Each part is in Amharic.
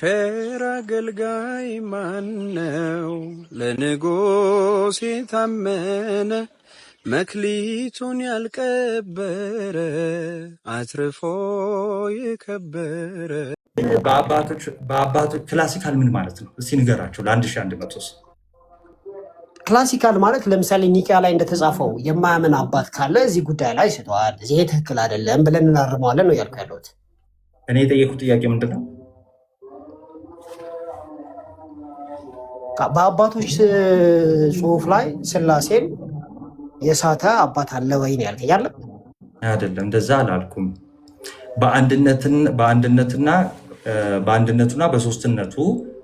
ቸር አገልጋይ ማነው? ለንጉሥ የታመነ መክሊቱን ያልቀበረ አትርፎ የከበረ። በአባቶች ክላሲካል ምን ማለት ነው? እስቲ ንገራቸው ለ1100 ሰው። ክላሲካል ማለት ለምሳሌ ኒቂያ ላይ እንደተጻፈው የማያምን አባት ካለ እዚህ ጉዳይ ላይ ስተዋል፣ ይሄ ትክክል አይደለም ብለን እናርመዋለን ነው ያልኩ ያለሁት። እኔ የጠየኩት ጥያቄ ምንድን ነው? በአባቶች ጽሑፍ ላይ ስላሴን የሳተ አባት አለ ወይ ነው ያልከኝ አይደል? አይደለም፣ እንደዛ አላልኩም። በአንድነቱና በሶስትነቱ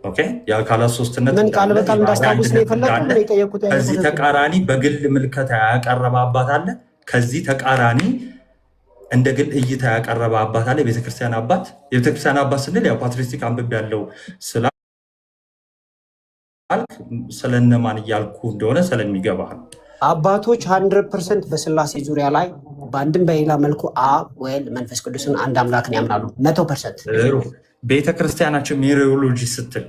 ኦኬ፣ የአካላት ሶስትነት ምን ቃል በቃል እንዳስታውስ ነው የፈለኩት። የጠየኩት ከዚህ ተቃራኒ በግል ምልከታ ያቀረበ አባት አለ። ከዚህ ተቃራኒ እንደ ግል እይታ ያቀረበ አባት አለ። የቤተክርስቲያን አባት ስንል ያው ፓትሪስቲክ አንብብ ያለው ስለነማን እያልኩ እንደሆነ ስለሚገባ አባቶች 100% በስላሴ ዙሪያ ላይ በአንድም በሌላ መልኩ አብ ወልድ መንፈስ ቅዱስን አንድ አምላክን ያምናሉ 100%። ቤተክርስቲያናቸው ሜሪዮሎጂ ስትል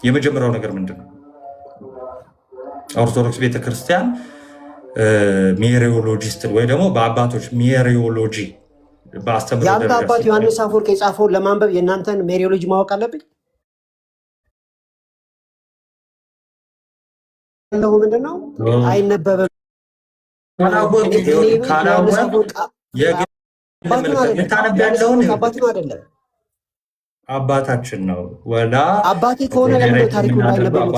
የመጀመሪያው ነገር ምንድን ነው? ኦርቶዶክስ ቤተክርስቲያን ሜሪዮሎጂ ስትል ወይ ደግሞ በአባቶች ሜሪዮሎጂ በአስተምሮ የአንተ አባት ዮሐንስ አፈወርቅ የጻፈውን ለማንበብ የእናንተን ሜሪዮሎጂ ማወቅ አለብኝ። ለሁ ምንድነው አይነበብም። አባታችን ነው ወላ አባቴ ከሆነ ለምን ታሪኩ አይነበብም?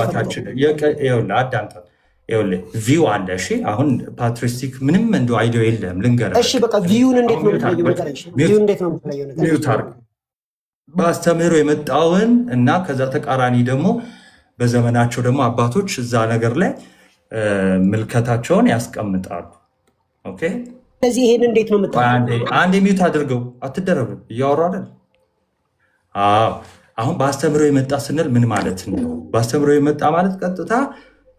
ቪው አለ። እሺ አሁን ፓትሪስቲክ ምንም እንደው አይዲዮ የለም ልንገርህ። እሺ በቃ ቪውን እንዴት ነው የምትለየው? ቪውን እንዴት ነው የምትለየው? ነገር በአስተምህሮ የመጣውን እና ከዛ ተቃራኒ ደግሞ በዘመናቸው ደግሞ አባቶች እዛ ነገር ላይ ምልከታቸውን ያስቀምጣሉ። ኦኬ ስለዚህ ይሄን እንዴት ነው የምታደርገው? አንድ ሚዩት አድርገው አትደረጉ፣ እያወሩ አይደል? አዎ አሁን በአስተምህሮ የመጣ ስንል ምን ማለት ነው? በአስተምህሮ የመጣ ማለት ቀጥታ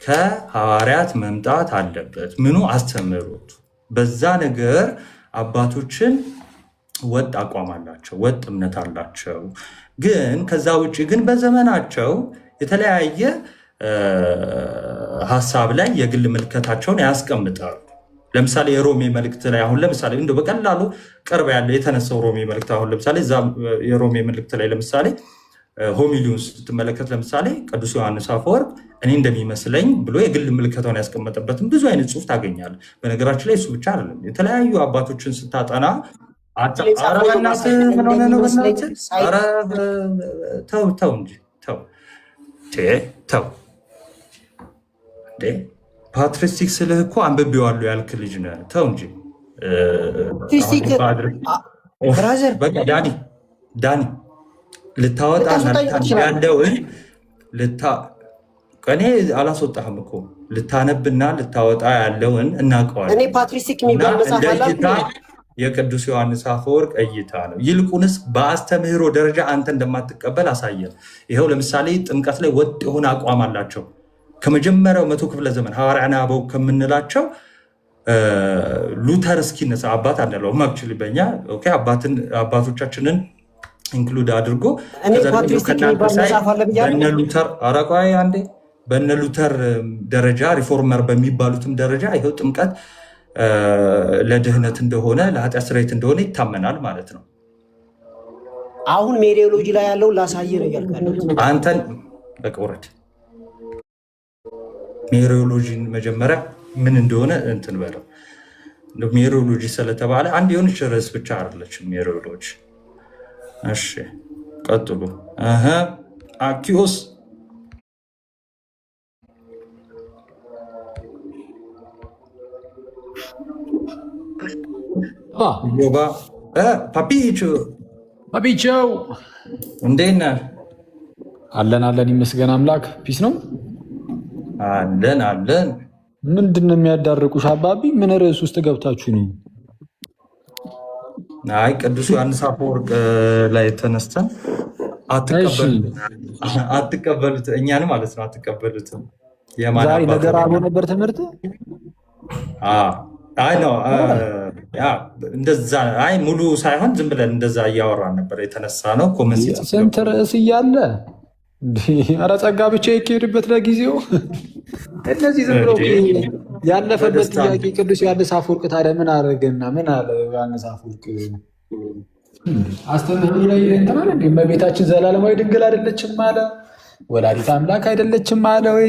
ከሐዋርያት መምጣት አለበት። ምኑ አስተምህሮቱ። በዛ ነገር አባቶችን ወጥ አቋም አላቸው፣ ወጥ እምነት አላቸው። ግን ከዛ ውጭ ግን በዘመናቸው የተለያየ ሀሳብ ላይ የግል ምልከታቸውን ያስቀምጣሉ። ለምሳሌ የሮሜ መልእክት ላይ አሁን ለምሳሌ እንደው በቀላሉ ቅርብ ያለ የተነሳው ሮሜ መልእክት አሁን ለምሳሌ እዛ የሮሜ መልእክት ላይ ለምሳሌ ሆሚሊውን ስትመለከት ለምሳሌ ቅዱስ ዮሐንስ አፈወርቅ እኔ እንደሚመስለኝ ብሎ የግል ምልከታውን ያስቀመጠበትን ብዙ አይነት ጽሑፍ ታገኛለህ። በነገራችን ላይ እሱ ብቻ አይደለም። የተለያዩ አባቶችን ስታጠና ተው እንጂ ተው ፓትሪስቲክ ስልህ እኮ አንብቤዋለሁ ያልክ ልጅ ነህ። ተው እንጂ ዳኒ ልታወጣ ያለውን እኔ አላስወጣህም እኮ ልታነብና ልታወጣ ያለውን እናውቀዋለን። የቅዱስ ዮሐንስ አፈወርቅ እይታ ነው። ይልቁንስ በአስተምህሮ ደረጃ አንተ እንደማትቀበል አሳየን። ይኸው ለምሳሌ ጥምቀት ላይ ወጥ የሆነ አቋም አላቸው። ከመጀመሪያው 100 ክፍለ ዘመን ሐዋርያነ አበው ከምንላቸው ሉተር እስኪነሳ አባት አንለውም። አክቹዋሊ በእኛ አባቶቻችንን ኢንክሉድ አድርጎ በነ ሉተር ደረጃ ሪፎርመር በሚባሉትም ደረጃ ይኸው ጥምቀት ለድህነት እንደሆነ ለኃጢአት ስርየት እንደሆነ ይታመናል ማለት ነው። አሁን ሜሪዮሎጂ ላይ ያለው ላሳየ ነው ያልካለው አንተን በቅውረድ ሜሪዮሎጂን መጀመሪያ ምን እንደሆነ እንትን በለው። ሜሪዮሎጂ ስለተባለ አንድ የሆነች ርዕስ ብቻ አይደለችም ሜሪዮሎጂ። እሺ ቀጥሉ። አኪዮስ ፓፒቸው እንዴት ነህ? አለን ይመስገን አምላክ። ፒስ ነው አለን። ምንድን ነው የሚያዳርቁሽ አባቢ? ምን ርዕስ ውስጥ ገብታችሁ ነው? አይ ቅዱስ ዮሐንስ አፈወርቅ ላይ ተነስተን አትቀበሉት እኛን ማለት ነው። አትቀበሉትም። ዛሬ ነገር አቦ ነበር ትምህርት አይ ነው እንደዛ አይ ሙሉ ሳይሆን ዝም ብለን እንደዛ እያወራን ነበር የተነሳ ነው። ኮመንት ስንት ርዕስ እያለ ኧረ ጸጋ ብቻ ይካሄድበት ለጊዜው። እነዚህ ዝም ብሎ ያለፈበት ጥያቄ ቅዱስ ዮሐንስ አፈወርቅ ታዲያ ምን አደረገና ምን አለ ዮሐንስ አፈወርቅ? አስተምህሮ ላይ እንተናል እንዴ እመቤታችን ዘላለማዊ ድንግል አይደለችም አለ? ወላዲት አምላክ አይደለችም አለ ወይ?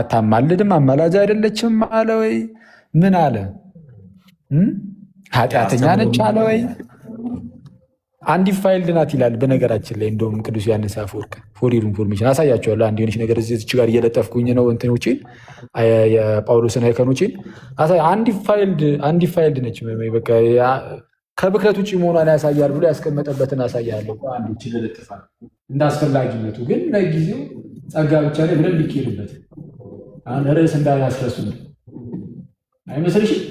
አታማልድም አማላጅ አይደለችም አለ ወይ? ምን አለ? ኃጢአተኛ ነች አለ ወይ? አንዲፋይልድ ናት ይላል። በነገራችን ላይ እንደውም ቅዱስ ዮሐንስ አፈወርቅ ፎር ዩር ኢንፎርሜሽን አሳያቸዋለሁ። አንድ የሆነች ነገር እዚች ጋር እየለጠፍኩኝ ነው እንትኖችን የጳውሎስን አይከኖችን አንዲፋይልድ ነች። በቃ ከብክለት ውጭ መሆኗን ያሳያል ብሎ ያስቀመጠበትን አሳያለሁ። አንዶች ልለጥፋል እንደ አስፈላጊነቱ ግን ለጊዜው ጸጋ ብቻ ላይ ብለን ሊካሄድበት ርዕስ እንዳያስረሱ አይመስልሽም?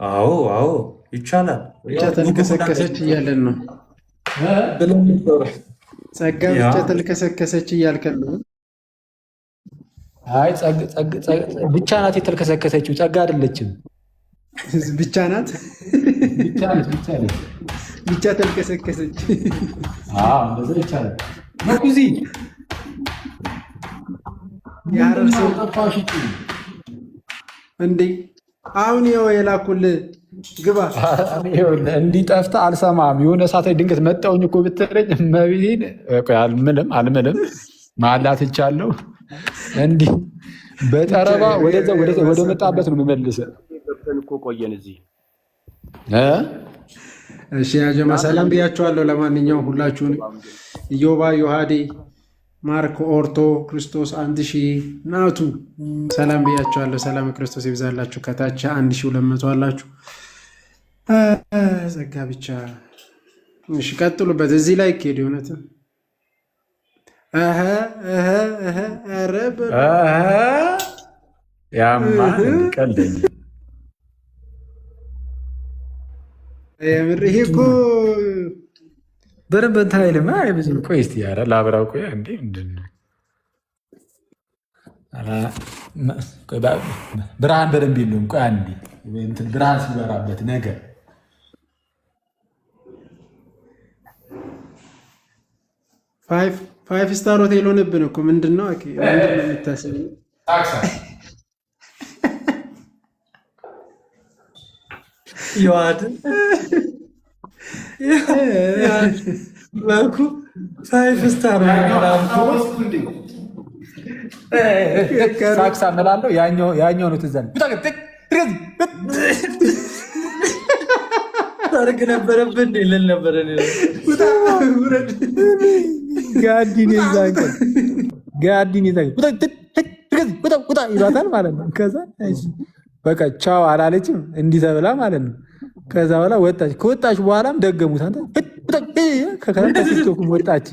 አዎ ይቻላል። ብቻ ተልከሰከሰች እያለን ነው። ጸጋ ብቻ ተልከሰከሰች እያልከን ነው። አይ ብቻ ናት የተልከሰከሰችው፣ ጸጋ አይደለችም። ብቻ ናት ብቻ ተልከሰከሰች። እንደዛ ይቻላል። መኩዚ ያረር ሰው ጠፋሽ እንዴ? አሁን ይኸው የላኩልህ ግባ እንዲጠፍታ አልሰማም። የሆነ ሰዓት ላይ ድንገት መጣሁኝ እኮ ብትለኝ እመቤቴን አልምልም ማላት እቻለሁ። እንዲህ በጠረባ ወደ መጣበት ነው የምመልስህ እኮ ቆየን እዚህ። እሺ ያጀማ ሰላም ብያችኋለሁ። ለማንኛውም ሁላችሁን ኢዮባ ዮሐዴ ማርክ ኦርቶ ክርስቶስ 1000 ናቱ ሰላም ብያችኋለሁ። ሰላም ክርስቶስ ይብዛላችሁ። ከታች 1200 አላችሁ። ጸጋ ብቻ እሺ፣ ቀጥሉበት። እዚህ ላይ ከሄድ እውነት ያማ ቀልደኝ የምር ይሄ እኮ በደንብ እንትን አይልም። ብዙ ቆይ እስኪ ኧረ ላብራው ቆይ እንዴ ምንድን ነው ብርሃን በደንብ የለውም። ቆይ አንዴ ብርሃን ሲበራበት ነገር ፋይቭ ስታር ሆቴል ሆነብን እኮ ምንድን ነው የምታስብ? ይዋድ መልኩ ፋይቭ ስታር ሳክሳ እምላለሁ። ያኛው ነው ትዝ አለኝ። ታርግ ነበረብህ እንዴ ልል ነበረ። ጋዲን ይሏታል ማለት ነው። ከዛ በቃ ቻው አላለችም እንዲህ ተብላ ማለት ነው። ከዛ በኋላ ወጣች። ከወጣች በኋላም ደገሙት። ከቲክቶክም ወጣች።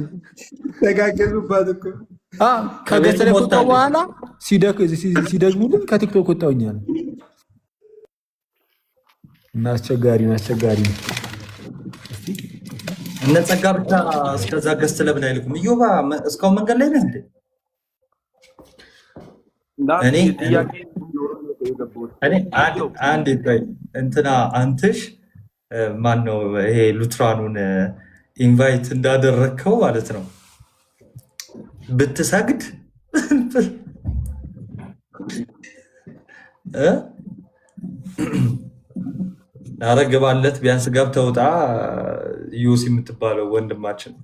ተጋገዙባት እኮ ከገሰለ ከወጣሁ በኋላ ሲደግሙልን ከቲክቶክ ወጣሁኛል። እና አስቸጋሪ ነው። እነ ጸጋ ብቻ እስከዛ ገዝተህ ለምን አይልኩም? እዮባ እስካሁን መንገድ ላይ ነህ እንዴ? እኔ አንድ እንትና አንትሽ ማን ነው ይሄ ሉትራኑን ኢንቫይት እንዳደረግከው ማለት ነው ብትሰግድ አረግባለት ቢያንስ ገብተህ ውጣ። ዩሲ የምትባለው ወንድማችን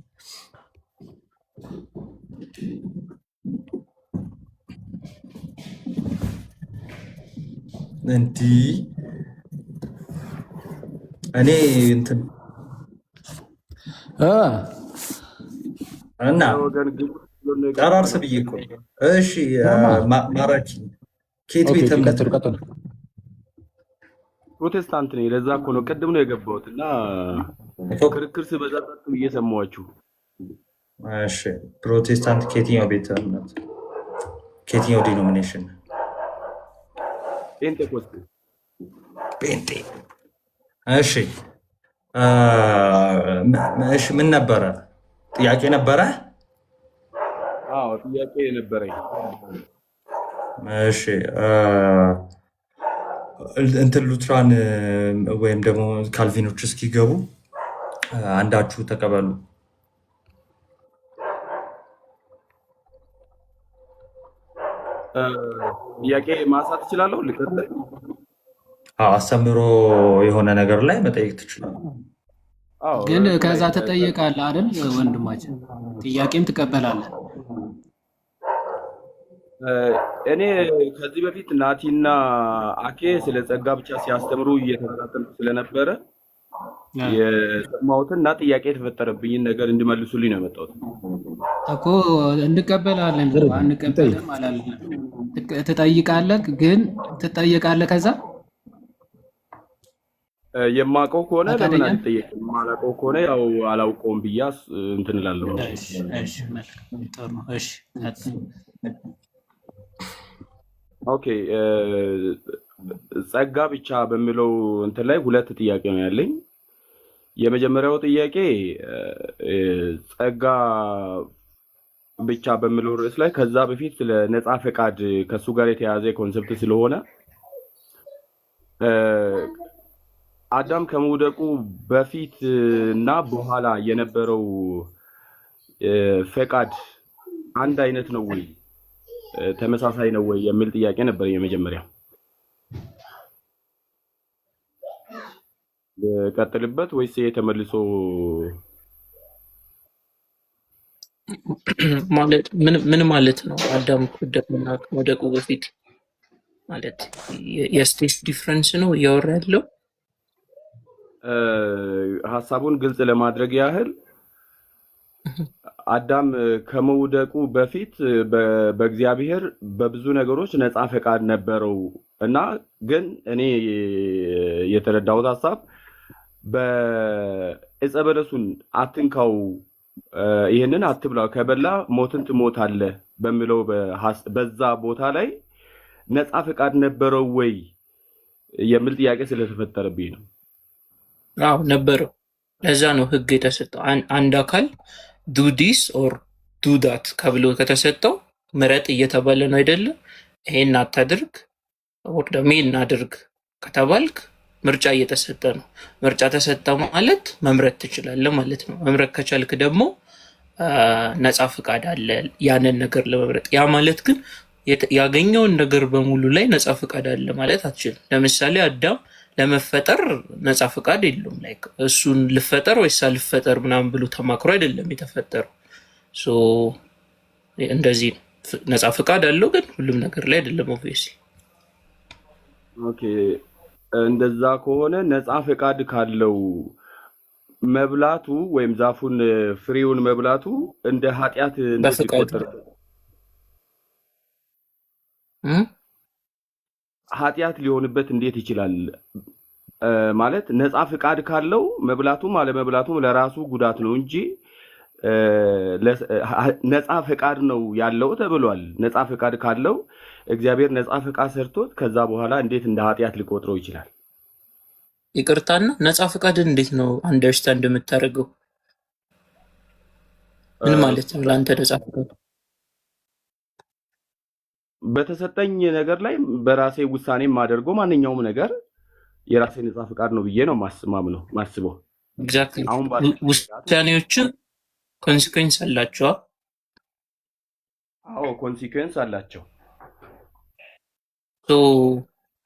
እንዲህ እኔ እንትን እና ጠራርስ ብዬ እኮ እሺ። ማራኪ ኬት ቤተ እምነት ፕሮቴስታንት ነኝ። ለዛ እኮ ነው ቅድም ነው የገባሁት እና ክርክር ስበዛ እየሰማኋችሁ። እሺ ፕሮቴስታንት ከየትኛው ቤተ እምነት ከየትኛው ዲኖሚኔሽን? ጴንጤ። እሺ ምን ነበረ ጥያቄ ነበረ? አዎ ጥያቄ ነበረኝ። እሺ እንትን ሉትራን ወይም ደግሞ ካልቪኖች እስኪገቡ አንዳችሁ ተቀበሉ። ጥያቄ ማንሳት እችላለሁ? ልቀጥል? አስተምሮ የሆነ ነገር ላይ መጠየቅ ትችላለህ። ግን ከዛ ትጠይቃለህ አይደል ወንድማችን? ጥያቄም ትቀበላለህ። እኔ ከዚህ በፊት ናቲና አኬ ስለ ጸጋ ብቻ ሲያስተምሩ እየተከታተልኩ ስለነበረ የሰማሁትን እና ጥያቄ የተፈጠረብኝን ነገር እንዲመልሱልኝ ነው የመጣሁት እኮ። እንቀበላለን አንቀበልም አላልንም። ትጠይቃለህ፣ ግን ትጠይቃለህ። ከዛ የማውቀው ከሆነ ለምን አልጠየቅም? የማላውቀው ከሆነ ያው አላውቀውም ብያ እንትን እላለሁ። ኦኬ። ጸጋ ብቻ በሚለው እንትን ላይ ሁለት ጥያቄ ነው ያለኝ። የመጀመሪያው ጥያቄ ጸጋ ብቻ በሚለው ርዕስ ላይ ከዛ በፊት ስለ ነፃ ፈቃድ ከሱ ጋር የተያያዘ ኮንሰፕት ስለሆነ አዳም ከመውደቁ በፊት እና በኋላ የነበረው ፈቃድ አንድ አይነት ነው ወይ ተመሳሳይ ነው ወይ የሚል ጥያቄ ነበር የመጀመሪያ። ቀጥልበት ወይስ ተመልሶ ማለት ምን ማለት ነው? አዳም ከመውደቁ በፊት ማለት የስቴት ዲፍረንስ ነው እያወራ ያለው። ሀሳቡን ግልጽ ለማድረግ ያህል አዳም ከመውደቁ በፊት በእግዚአብሔር በብዙ ነገሮች ነፃ ፈቃድ ነበረው እና ግን እኔ የተረዳሁት ሀሳብ በዕፀ በለሱን አትንካው፣ ይህንን አትብላ፣ ከበላ ሞትን ትሞታለህ በሚለው በዛ ቦታ ላይ ነፃ ፈቃድ ነበረው ወይ የሚል ጥያቄ ስለተፈጠረብኝ ነው። አዎ ነበረው። ለዛ ነው ህግ የተሰጠው። አንድ አካል ዱ ዲስ ኦር ዱ ዳት ከብሎ ከተሰጠው ምረጥ እየተባለ ነው አይደለም? ይሄን አታድርግ ወር ደግሞ ይሄን አድርግ ከተባልክ ምርጫ እየተሰጠ ነው። ምርጫ ተሰጠ ማለት መምረጥ ትችላለህ ማለት ነው። መምረጥ ከቻልክ ደግሞ ነፃ ፈቃድ አለ ያንን ነገር ለመምረጥ። ያ ማለት ግን ያገኘውን ነገር በሙሉ ላይ ነፃ ፈቃድ አለ ማለት አትችልም። ለምሳሌ አዳም ለመፈጠር ነፃ ፈቃድ የለውም። ላይክ እሱን ልፈጠር ወይስ አልፈጠር ምናምን ብሎ ተማክሮ አይደለም የተፈጠረው። ሶ እንደዚህ ነው። ነፃ ፈቃድ አለው ግን ሁሉም ነገር ላይ አይደለም ኦብቪየስሊ። ኦኬ፣ እንደዛ ከሆነ ነፃ ፈቃድ ካለው መብላቱ ወይም ዛፉን ፍሬውን መብላቱ እንደ ኃጢአት እንደሚቆጠር ኃጢአት ሊሆንበት እንዴት ይችላል? ማለት ነፃ ፍቃድ ካለው መብላቱም አለመብላቱም ለራሱ ጉዳት ነው እንጂ ነፃ ፈቃድ ነው ያለው ተብሏል። ነፃ ፈቃድ ካለው እግዚአብሔር ነፃ ፈቃድ ሰርቶት ከዛ በኋላ እንዴት እንደ ኃጢአት ሊቆጥረው ይችላል? ይቅርታና ነፃ ፈቃድን እንዴት ነው አንደርስታንድ የምታደርገው? ምን ማለት ነው ለአንተ ነፃ ፈቃድ? በተሰጠኝ ነገር ላይ በራሴ ውሳኔ የማደርገው ማንኛውም ነገር የራሴ ነፃ ፈቃድ ነው ብዬ ነው ማስበው። ኤግዛክትሊ። ውሳኔዎች ኮንሲኩዌንስ አላቸው። አዎ ኮንሲኩዌንስ አላቸው።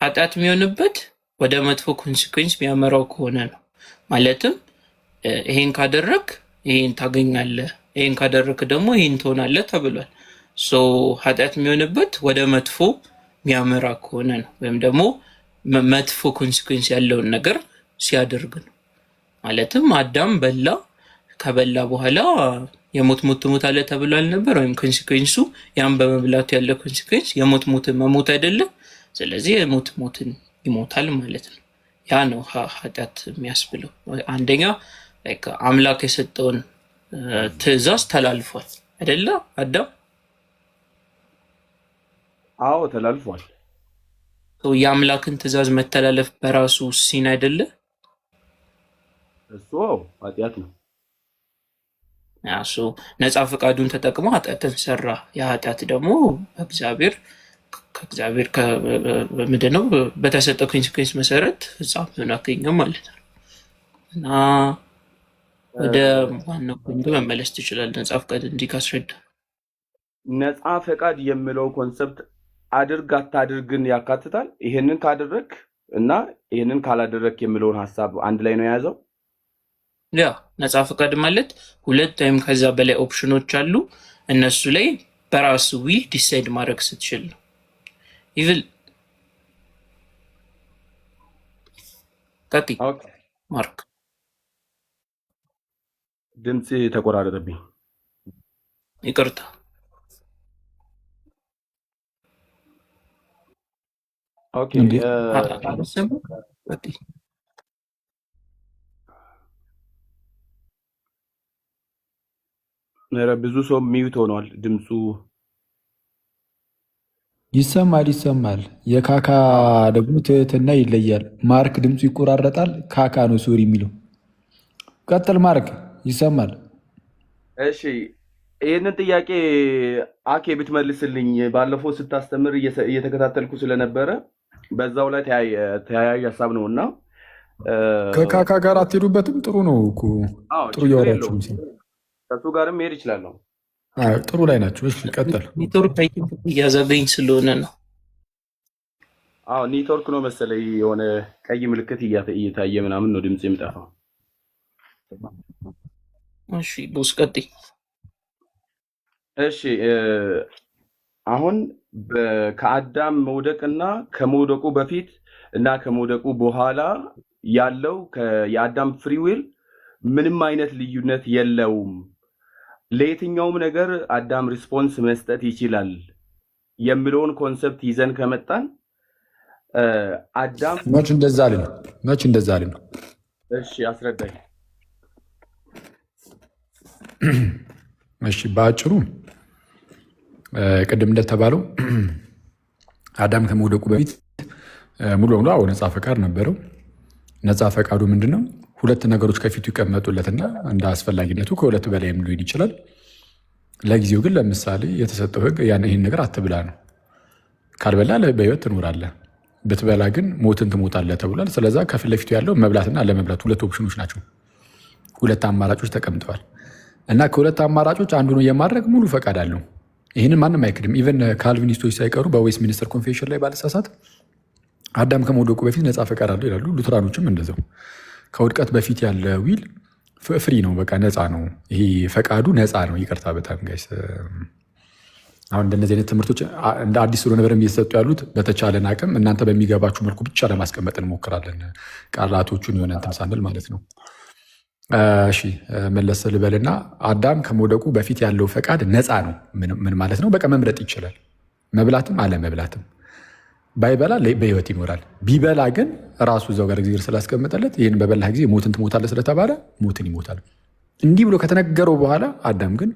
ኃጢአት የሚሆንበት ወደ መጥፎ ኮንሲኩዌንስ የሚያመራው ከሆነ ነው። ማለትም ይሄን ካደረግ ይሄን ታገኛለህ፣ ይሄን ካደረግ ደግሞ ይሄን ትሆናለህ ተብሏል። ኃጢአት የሚሆንበት ወደ መጥፎ የሚያመራ ከሆነ ነው፣ ወይም ደግሞ መጥፎ ኮንሲኩዌንስ ያለውን ነገር ሲያደርግ ነው። ማለትም አዳም በላ፣ ከበላ በኋላ የሞት ሞት ትሞታለህ ተብሏል ነበር፣ ወይም ኮንሲኩዌንሱ ያን በመብላቱ ያለ ኮንሲኩዌንስ የሞት ሞትን መሞት አይደለም። ስለዚህ የሞት ሞትን ይሞታል ማለት ነው። ያ ነው ኃጢአት የሚያስብለው። አንደኛ አምላክ የሰጠውን ትእዛዝ ተላልፏል አይደለ አዳም? አዎ ተላልፏል። የአምላክን ትእዛዝ መተላለፍ በራሱ ሲን አይደለ? እሱ ኃጢአት ነው። ነፃ ፈቃዱን ተጠቅሞ ኃጢአትን ሰራ። የኃጢአት ደግሞ በእግዚአብሔር ከእግዚአብሔር ምንድን ነው በተሰጠ ኮንሲኩዌንስ መሰረት ፍጻሜውን አገኘም ማለት ነው። እና ወደ ዋናው ፖይንቱ መመለስ ትችላለህ። ነጻ ፈቃድ እንዲህ ካስረዳ ነፃ ፈቃድ የሚለው ኮንሰፕት አድርግ አታድርግን ያካትታል። ይሄንን ካደረግ እና ይሄንን ካላደረግ የሚለውን ሀሳብ አንድ ላይ ነው የያዘው። ያ ነጻ ፈቃድ ማለት ሁለት ወይም ከዛ በላይ ኦፕሽኖች አሉ። እነሱ ላይ በራሱ ዊል ዲሳይድ ማድረግ ስትችል ነው። ኢቭል ቀጥይ ማርክ። ድምፅ ተቆራረጠብኝ፣ ይቅርታ። ብዙ ሰው ሚዩት ሆኗል ድምፁ። ይሰማል። የካካ ደግሞ ትህትና ይለያል። ማርክ ድምፁ ይቆራረጣል። ካካ ነው ሶሪ የሚለው። ቀጥል ማርክ። ይሰማል። እሺ ይህንን ጥያቄ አኬ ብትመልስልኝ፣ ባለፈው ስታስተምር እየተከታተልኩ ስለነበረ በዛው ላይ ተያያዥ ሀሳብ ነው እና ከካካ ጋር አትሄዱበትም? ጥሩ ነው እኮ ጥሩ እያወራችሁ ከሱ ጋርም መሄድ ይችላለሁ። ጥሩ ላይ ናቸው። እሺ ቀጥል። ኔትወርክ እያዘገኝ ስለሆነ ነው። ኔትወርክ ነው መሰለኝ፣ የሆነ ቀይ ምልክት እየታየ ምናምን ነው ድምፅ የሚጠፋው። እሺ ቦስ ቀጥይ። እሺ አሁን ከአዳም መውደቅና ከመውደቁ በፊት እና ከመውደቁ በኋላ ያለው የአዳም ፍሪዊል ምንም አይነት ልዩነት የለውም። ለየትኛውም ነገር አዳም ሪስፖንስ መስጠት ይችላል የሚለውን ኮንሰፕት ይዘን ከመጣን አዳም መች እንደዛ አለ ነው። እሺ አስረዳኝ። እሺ በአጭሩ ቅድም እንደተባለው አዳም ከመውደቁ በፊት ሙሉ በሙሉ ነፃ ፈቃድ ነበረው። ነፃ ፈቃዱ ምንድን ነው? ሁለት ነገሮች ከፊቱ ይቀመጡለትና እንደ አስፈላጊነቱ ከሁለት በላይም ሊሆን ይችላል። ለጊዜው ግን ለምሳሌ የተሰጠው ሕግ ይህን ነገር አትብላ ነው። ካልበላ በሕይወት ትኖራለህ፣ ብትበላ ግን ሞትን ትሞታለህ ተብሏል። ስለዛ ከፊት ለፊቱ ያለው መብላትና አለመብላት ሁለት ኦፕሽኖች ናቸው። ሁለት አማራጮች ተቀምጠዋል እና ከሁለት አማራጮች አንዱን የማድረግ ሙሉ ፈቃድ አለው። ይህንን ማንም አይክድም። ኢቨን ካልቪኒስቶች ሳይቀሩ በዌስት ሚኒስተር ኮንፌንሽን ላይ ባለሳሳት አዳም ከመውደቁ በፊት ነፃ ፈቃድ አለው ይላሉ። ሉትራኖችም እንደዛው ከውድቀት በፊት ያለ ዊል ፍሪ ነው፣ በቃ ነፃ ነው። ይሄ ፈቃዱ ነፃ ነው። ይቅርታ በጣም ጋይስ፣ አሁን እንደነዚህ አይነት ትምህርቶች እንደ አዲስ ስለሆነ በደንብ እየተሰጡ ያሉት በተቻለን አቅም እናንተ በሚገባችሁ መልኩ ብቻ ለማስቀመጥ እንሞክራለን። ቃላቶቹን የሆነ እንትን ሳንል ማለት ነው። እሺ መለስ ልበልና አዳም ከመውደቁ በፊት ያለው ፈቃድ ነፃ ነው። ምን ማለት ነው? በቃ መምረጥ ይችላል፣ መብላትም አለመብላትም። ባይበላ በሕይወት ይኖራል። ቢበላ ግን ራሱ እዛው ጋር እግዚአብሔር ስላስቀመጠለት ይህን በበላህ ጊዜ ሞትን ትሞታለህ ስለተባለ ሞትን ይሞታል። እንዲህ ብሎ ከተነገረው በኋላ አዳም ግን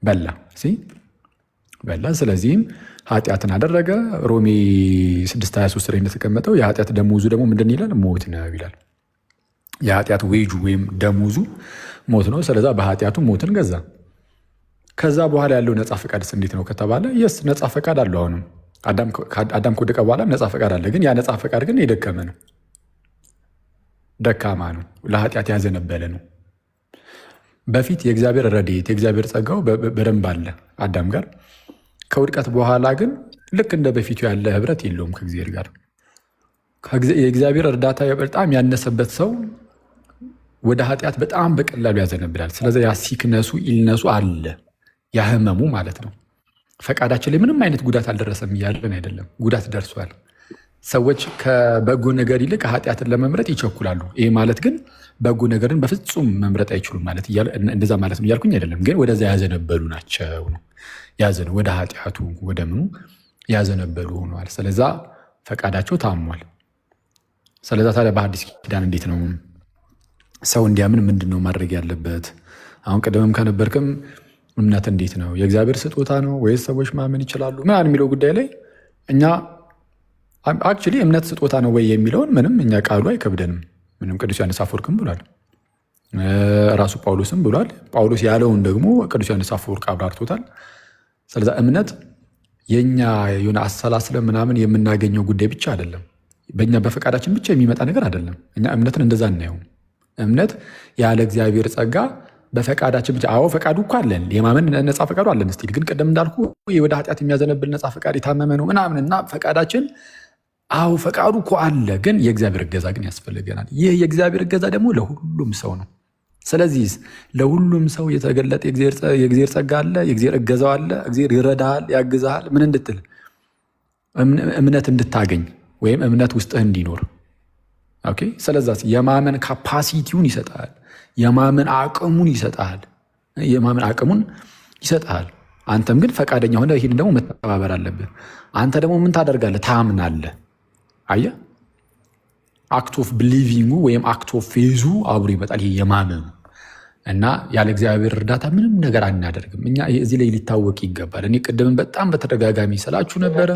በላ። ስለዚህም ኃጢአትን አደረገ። ሮሜ 6:23 ላይ እንደተቀመጠው የኃጢአት ደመወዙ ደግሞ ምንድን ይላል? ሞት ነው ይላል። የኃጢአት ዌጁ ወይም ደሞዙ ሞት ነው። ስለዛ በኃጢአቱ ሞትን ገዛ። ከዛ በኋላ ያለው ነፃ ፈቃድስ እንዴት ነው ከተባለ የስ ነፃ ፈቃድ አለው። አሁንም አዳም ከወደቀ በኋላ ነፃ ፈቃድ አለ። ግን ያ ነፃ ፈቃድ ግን የደከመ ነው፣ ደካማ ነው፣ ለኃጢአት ያዘነበለ ነው። በፊት የእግዚአብሔር ረድኤት የእግዚአብሔር ጸጋው በደንብ አለ አዳም ጋር። ከውድቀት በኋላ ግን ልክ እንደ በፊቱ ያለ ህብረት የለውም ከእግዚአብሔር ጋር። የእግዚአብሔር እርዳታ በጣም ያነሰበት ሰው ወደ ኃጢአት በጣም በቀላሉ ያዘነብላል። ስለዚህ ያ ሲክነሱ ኢልነሱ አለ፣ ያህመሙ ማለት ነው። ፈቃዳችን ላይ ምንም አይነት ጉዳት አልደረሰም እያለን አይደለም፣ ጉዳት ደርሷል። ሰዎች ከበጎ ነገር ይልቅ ኃጢአትን ለመምረጥ ይቸኩላሉ። ይህ ማለት ግን በጎ ነገርን በፍጹም መምረጥ አይችሉም ማለት እንደዛ ማለት ነው እያልኩኝ አይደለም። ግን ወደዛ ያዘነበሉ ናቸው ነው ያዘነ ወደ ኃጢአቱ ወደ ምኑ ያዘነበሉ ሆነዋል። ስለዛ ፈቃዳቸው ታሟል። ስለዛ ታዲያ በአዲስ ኪዳን እንዴት ነው ሰው እንዲያምን ምንድን ነው ማድረግ ያለበት? አሁን ቀደምም ከነበርክም እምነት እንዴት ነው የእግዚአብሔር ስጦታ ነው ወይስ ሰዎች ማመን ይችላሉ ምናምን የሚለው ጉዳይ ላይ እኛ አክቹዋሊ እምነት ስጦታ ነው ወይ የሚለውን ምንም እኛ ቃሉ አይከብደንም። ምንም ቅዱስ ዮሐንስ አፈወርቅም ብሏል፣ ራሱ ጳውሎስም ብሏል። ጳውሎስ ያለውን ደግሞ ቅዱስ ዮሐንስ አፈወርቅ አብራርቶታል። ስለዛ እምነት የኛ የሆነ አሰላስለን ምናምን የምናገኘው ጉዳይ ብቻ አይደለም። በእኛ በፈቃዳችን ብቻ የሚመጣ ነገር አይደለም። እኛ እምነትን እንደዛ እናየውም። እምነት ያለ እግዚአብሔር ጸጋ በፈቃዳችን ብቻ። አዎ ፈቃዱ እኮ አለን፣ የማመን ነፃ ፈቃዱ አለን። እስቲ ግን ቅድም እንዳልኩ ወደ ኃጢአት የሚያዘነብል ነፃ ፈቃድ የታመመ ነው ምናምን እና ፈቃዳችን አዎ ፈቃዱ እኮ አለ፣ ግን የእግዚአብሔር እገዛ ግን ያስፈልገናል። ይህ የእግዚአብሔር እገዛ ደግሞ ለሁሉም ሰው ነው። ስለዚህ ለሁሉም ሰው የተገለጠ የእግዚአብሔር ጸጋ አለ፣ የእግዚአብሔር እገዛው አለ። እግዚአብሔር ይረዳሃል፣ ያግዛሃል። ምን እንድትል? እምነት እንድታገኝ ወይም እምነት ውስጥህ እንዲኖር። ኦኬ። ስለዛ የማመን ካፓሲቲውን ይሰጣል፣ የማመን አቅሙን ይሰጣል፣ የማመን አቅሙን ይሰጣል። አንተም ግን ፈቃደኛ ሆነ ይህን ደግሞ መተባበር አለብህ። አንተ ደግሞ ምን ታደርጋለህ? ታምናለህ። አየህ፣ አክት ኦፍ ብሊቪንጉ ወይም አክት ኦፍ ፌዙ አብሮ ይመጣል። ይሄ የማመኑ እና ያለ እግዚአብሔር እርዳታ ምንም ነገር አናደርግም። እኛ እዚህ ላይ ሊታወቅ ይገባል። እኔ ቅድምን በጣም በተደጋጋሚ ስላችሁ ነበረ።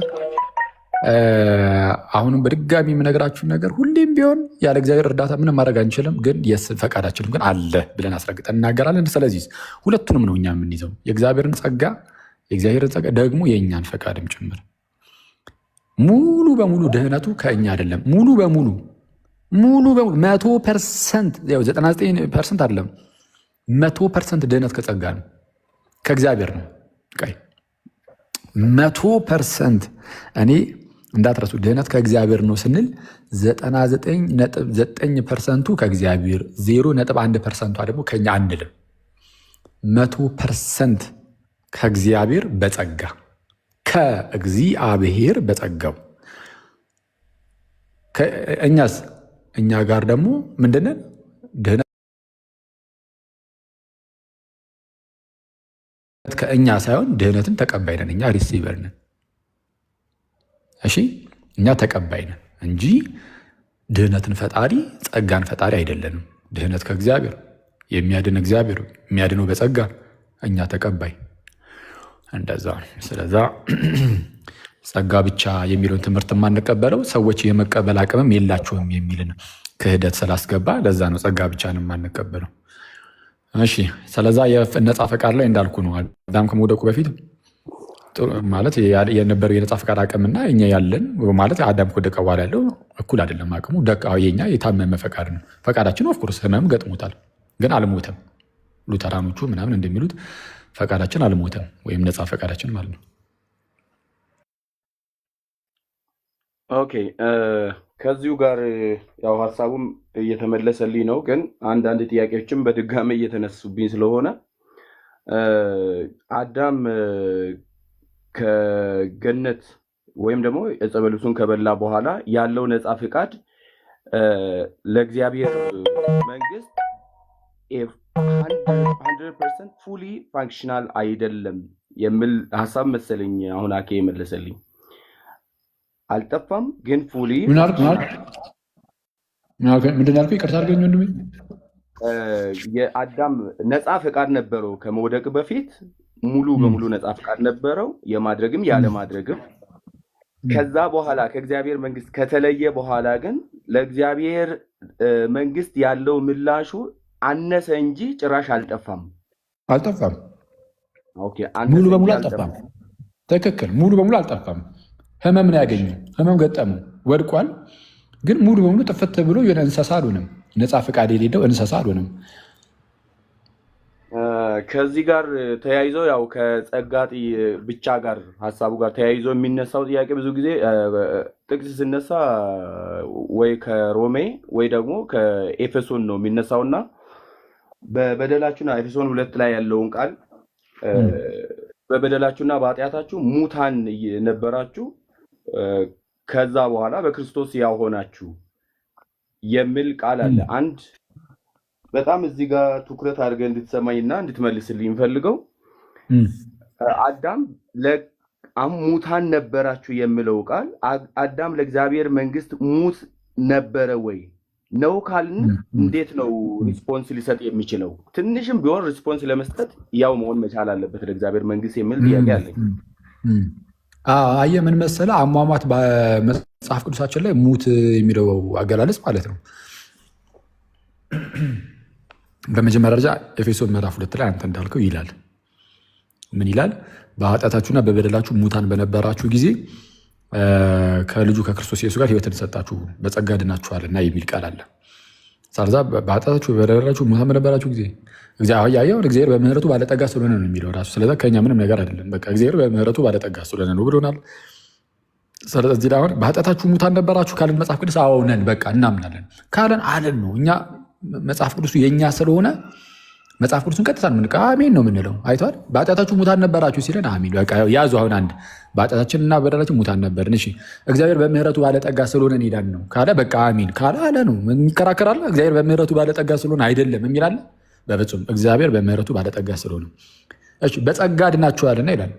አሁንም በድጋሚ የምነግራችሁን ነገር ሁሌም ቢሆን ያለ እግዚአብሔር እርዳታ ምንም ማድረግ አንችልም፣ ግን ፈቃዳችንም ግን አለ ብለን አስረግጠን እናገራለን። ስለዚህ ሁለቱንም ነው እኛ የምንይዘው፣ የእግዚአብሔርን ጸጋ ደግሞ የእኛን ፈቃድም ጭምር። ሙሉ በሙሉ ድህነቱ ከእኛ አይደለም። ሙሉ በሙሉ 100%፣ 99% አይደለም፣ 100% ድህነት ከጸጋ ነው፣ ከእግዚአብሔር ነው። 100% እኔ እንዳትረሱ፣ ድህነት ከእግዚአብሔር ነው ስንል 99.9%ቱ ከእግዚአብሔር፣ 0.1%ቷ ደግሞ ከኛ አንልም። 100% ከእግዚአብሔር በጸጋ፣ ከእግዚአብሔር በጸጋው። እኛስ እኛ ጋር ደግሞ ምንድነን? ድህነት ከእኛ ሳይሆን ድህነትን ተቀባይ ነን። እኛ ሪሲቨር ነን። እሺ፣ እኛ ተቀባይ ነን እንጂ ድህነትን ፈጣሪ ጸጋን ፈጣሪ አይደለንም። ድህነት ከእግዚአብሔር፣ የሚያድን እግዚአብሔር፣ የሚያድነው በጸጋ፣ እኛ ተቀባይ። እንደዛ። ስለዛ ጸጋ ብቻ የሚለውን ትምህርት የማንቀበለው ሰዎች የመቀበል አቅምም የላቸውም የሚልን ክህደት ስላስገባ ለዛ ነው ጸጋ ብቻ ነው የማንቀበለው። እሺ፣ ስለዛ የነፃ ፈቃድ ላይ እንዳልኩ ነው። አዳም ከመውደቁ በፊት ማለት የነበረው የነፃ ፈቃድ አቅምና እኛ ያለን ማለት አዳም ከወደቀ በኋላ ያለው እኩል አይደለም አቅሙ። የኛ የታመመ ፈቃድ ነው። ፈቃዳችን ኦፍኮርስ ህመም ገጥሞታል፣ ግን አልሞተም። ሉተራኖቹ ምናምን እንደሚሉት ፈቃዳችን አልሞተም፣ ወይም ነፃ ፈቃዳችን ማለት ነው። ኦኬ፣ ከዚሁ ጋር ያው ሀሳቡም እየተመለሰልኝ ነው፣ ግን አንዳንድ ጥያቄዎችም በድጋሚ እየተነሱብኝ ስለሆነ አዳም ከገነት ወይም ደግሞ ዕፀ በለሱን ከበላ በኋላ ያለው ነፃ ፍቃድ ለእግዚአብሔር መንግስት 100% ፉሊ ፋንክሽናል አይደለም የሚል ሀሳብ መሰለኝ። አሁን አኬ የመለሰልኝ አልጠፋም፣ ግን ፉሊ ምንድን ያልኩ? ይቅርታ አድርገኝ ወንድሜ። የአዳም ነፃ ፈቃድ ነበረው ከመውደቅ በፊት ሙሉ በሙሉ ነፃ ፈቃድ ነበረው፣ የማድረግም ያለማድረግም። ከዛ በኋላ ከእግዚአብሔር መንግስት ከተለየ በኋላ ግን ለእግዚአብሔር መንግስት ያለው ምላሹ አነሰ እንጂ ጭራሽ አልጠፋም። ኦኬ፣ ሙሉ በሙሉ አልጠፋም። ትክክል፣ ሙሉ በሙሉ አልጠፋም። ህመም ነው ያገኘው፣ ህመም ገጠመው፣ ወድቋል። ግን ሙሉ በሙሉ ጥፍት ብሎ የሆነ እንስሳ አልሆነም። ነፃ ፈቃድ የሌለው እንስሳ አልሆነም። ከዚህ ጋር ተያይዞ ያው ከጸጋ ብቻ ጋር ሀሳቡ ጋር ተያይዞ የሚነሳው ጥያቄ ብዙ ጊዜ ጥቅስ ሲነሳ ወይ ከሮሜ ወይ ደግሞ ከኤፌሶን ነው የሚነሳውና በበደላችሁና ኤፌሶን 2 ላይ ያለውን ቃል በበደላችሁና በኃጢአታችሁ ሙታን ነበራችሁ ከዛ በኋላ በክርስቶስ ያው ሆናችሁ የሚል ቃል አለ። አንድ በጣም እዚህ ጋር ትኩረት አድርገህ እንድትሰማኝና እንድትመልስልኝ ፈልገው አዳም ሙታን ነበራችሁ የሚለው ቃል አዳም ለእግዚአብሔር መንግስት ሙት ነበረ ወይ ነው ካልን እንዴት ነው ሪስፖንስ ሊሰጥ የሚችለው? ትንሽም ቢሆን ሪስፖንስ ለመስጠት ያው መሆን መቻል አለበት ለእግዚአብሔር መንግስት የሚል ጥያቄ አለኝ። አየህ ምን መሰለህ፣ አሟሟት በመጽሐፍ ቅዱሳችን ላይ ሙት የሚለው አገላለጽ ማለት ነው። በመጀመሪያ ደረጃ ኤፌሶን ምዕራፍ 2 ላይ አንተ እንዳልከው ይላል ምን ይላል? በኃጢአታችሁና በበደላችሁ ሙታን በነበራችሁ ጊዜ ከልጁ ከክርስቶስ ኢየሱስ ጋር ሕይወትን ሰጣችሁ በጸጋ ድናችኋልና የሚል ቃል አለ። ስለዛ በኃጢአታችሁ በበደላችሁ ሙታን በነበራችሁ ጊዜ እግዚአብሔር በምሕረቱ ባለጠጋ ስለሆነ ነው የሚለው ራሱ። ስለዛ ከኛ ምንም ነገር አይደለም። በቃ እግዚአብሔር በምሕረቱ ባለጠጋ ስለሆነ ነው ብሎናል። ስለዚህ አሁን በኃጢአታችሁ ሙታን ነበራችሁ ካለን መጽሐፍ ቅዱስ አዎ ነን፣ በቃ እናምናለን ካለን አለን ነው። እኛ መጽሐፍ ቅዱሱ የእኛ ስለሆነ መጽሐፍ ቅዱስን ቀጥታ ምን አሜን ነው የምንለው። አይተዋል። በኃጢአታችሁ ሙታን ነበራችሁ ሲለን አሜን በቃ ያዙ። አሁን አንድ በኃጢአታችንና በበደላችን ሙታን ነበርን፣ እሺ እግዚአብሔር በምሕረቱ ባለጠጋ ስለሆነ ሄዳን ነው ካለ በቃ አሜን ካለ አለ ነው። ምን ይከራከራል? እግዚአብሔር በምሕረቱ ባለጠጋ ስለሆነ አይደለም የሚላለ በፍጹም። እግዚአብሔር በምሕረቱ ባለጠጋ ስለሆነ እሺ በጸጋ ድናችኋልና ይላል።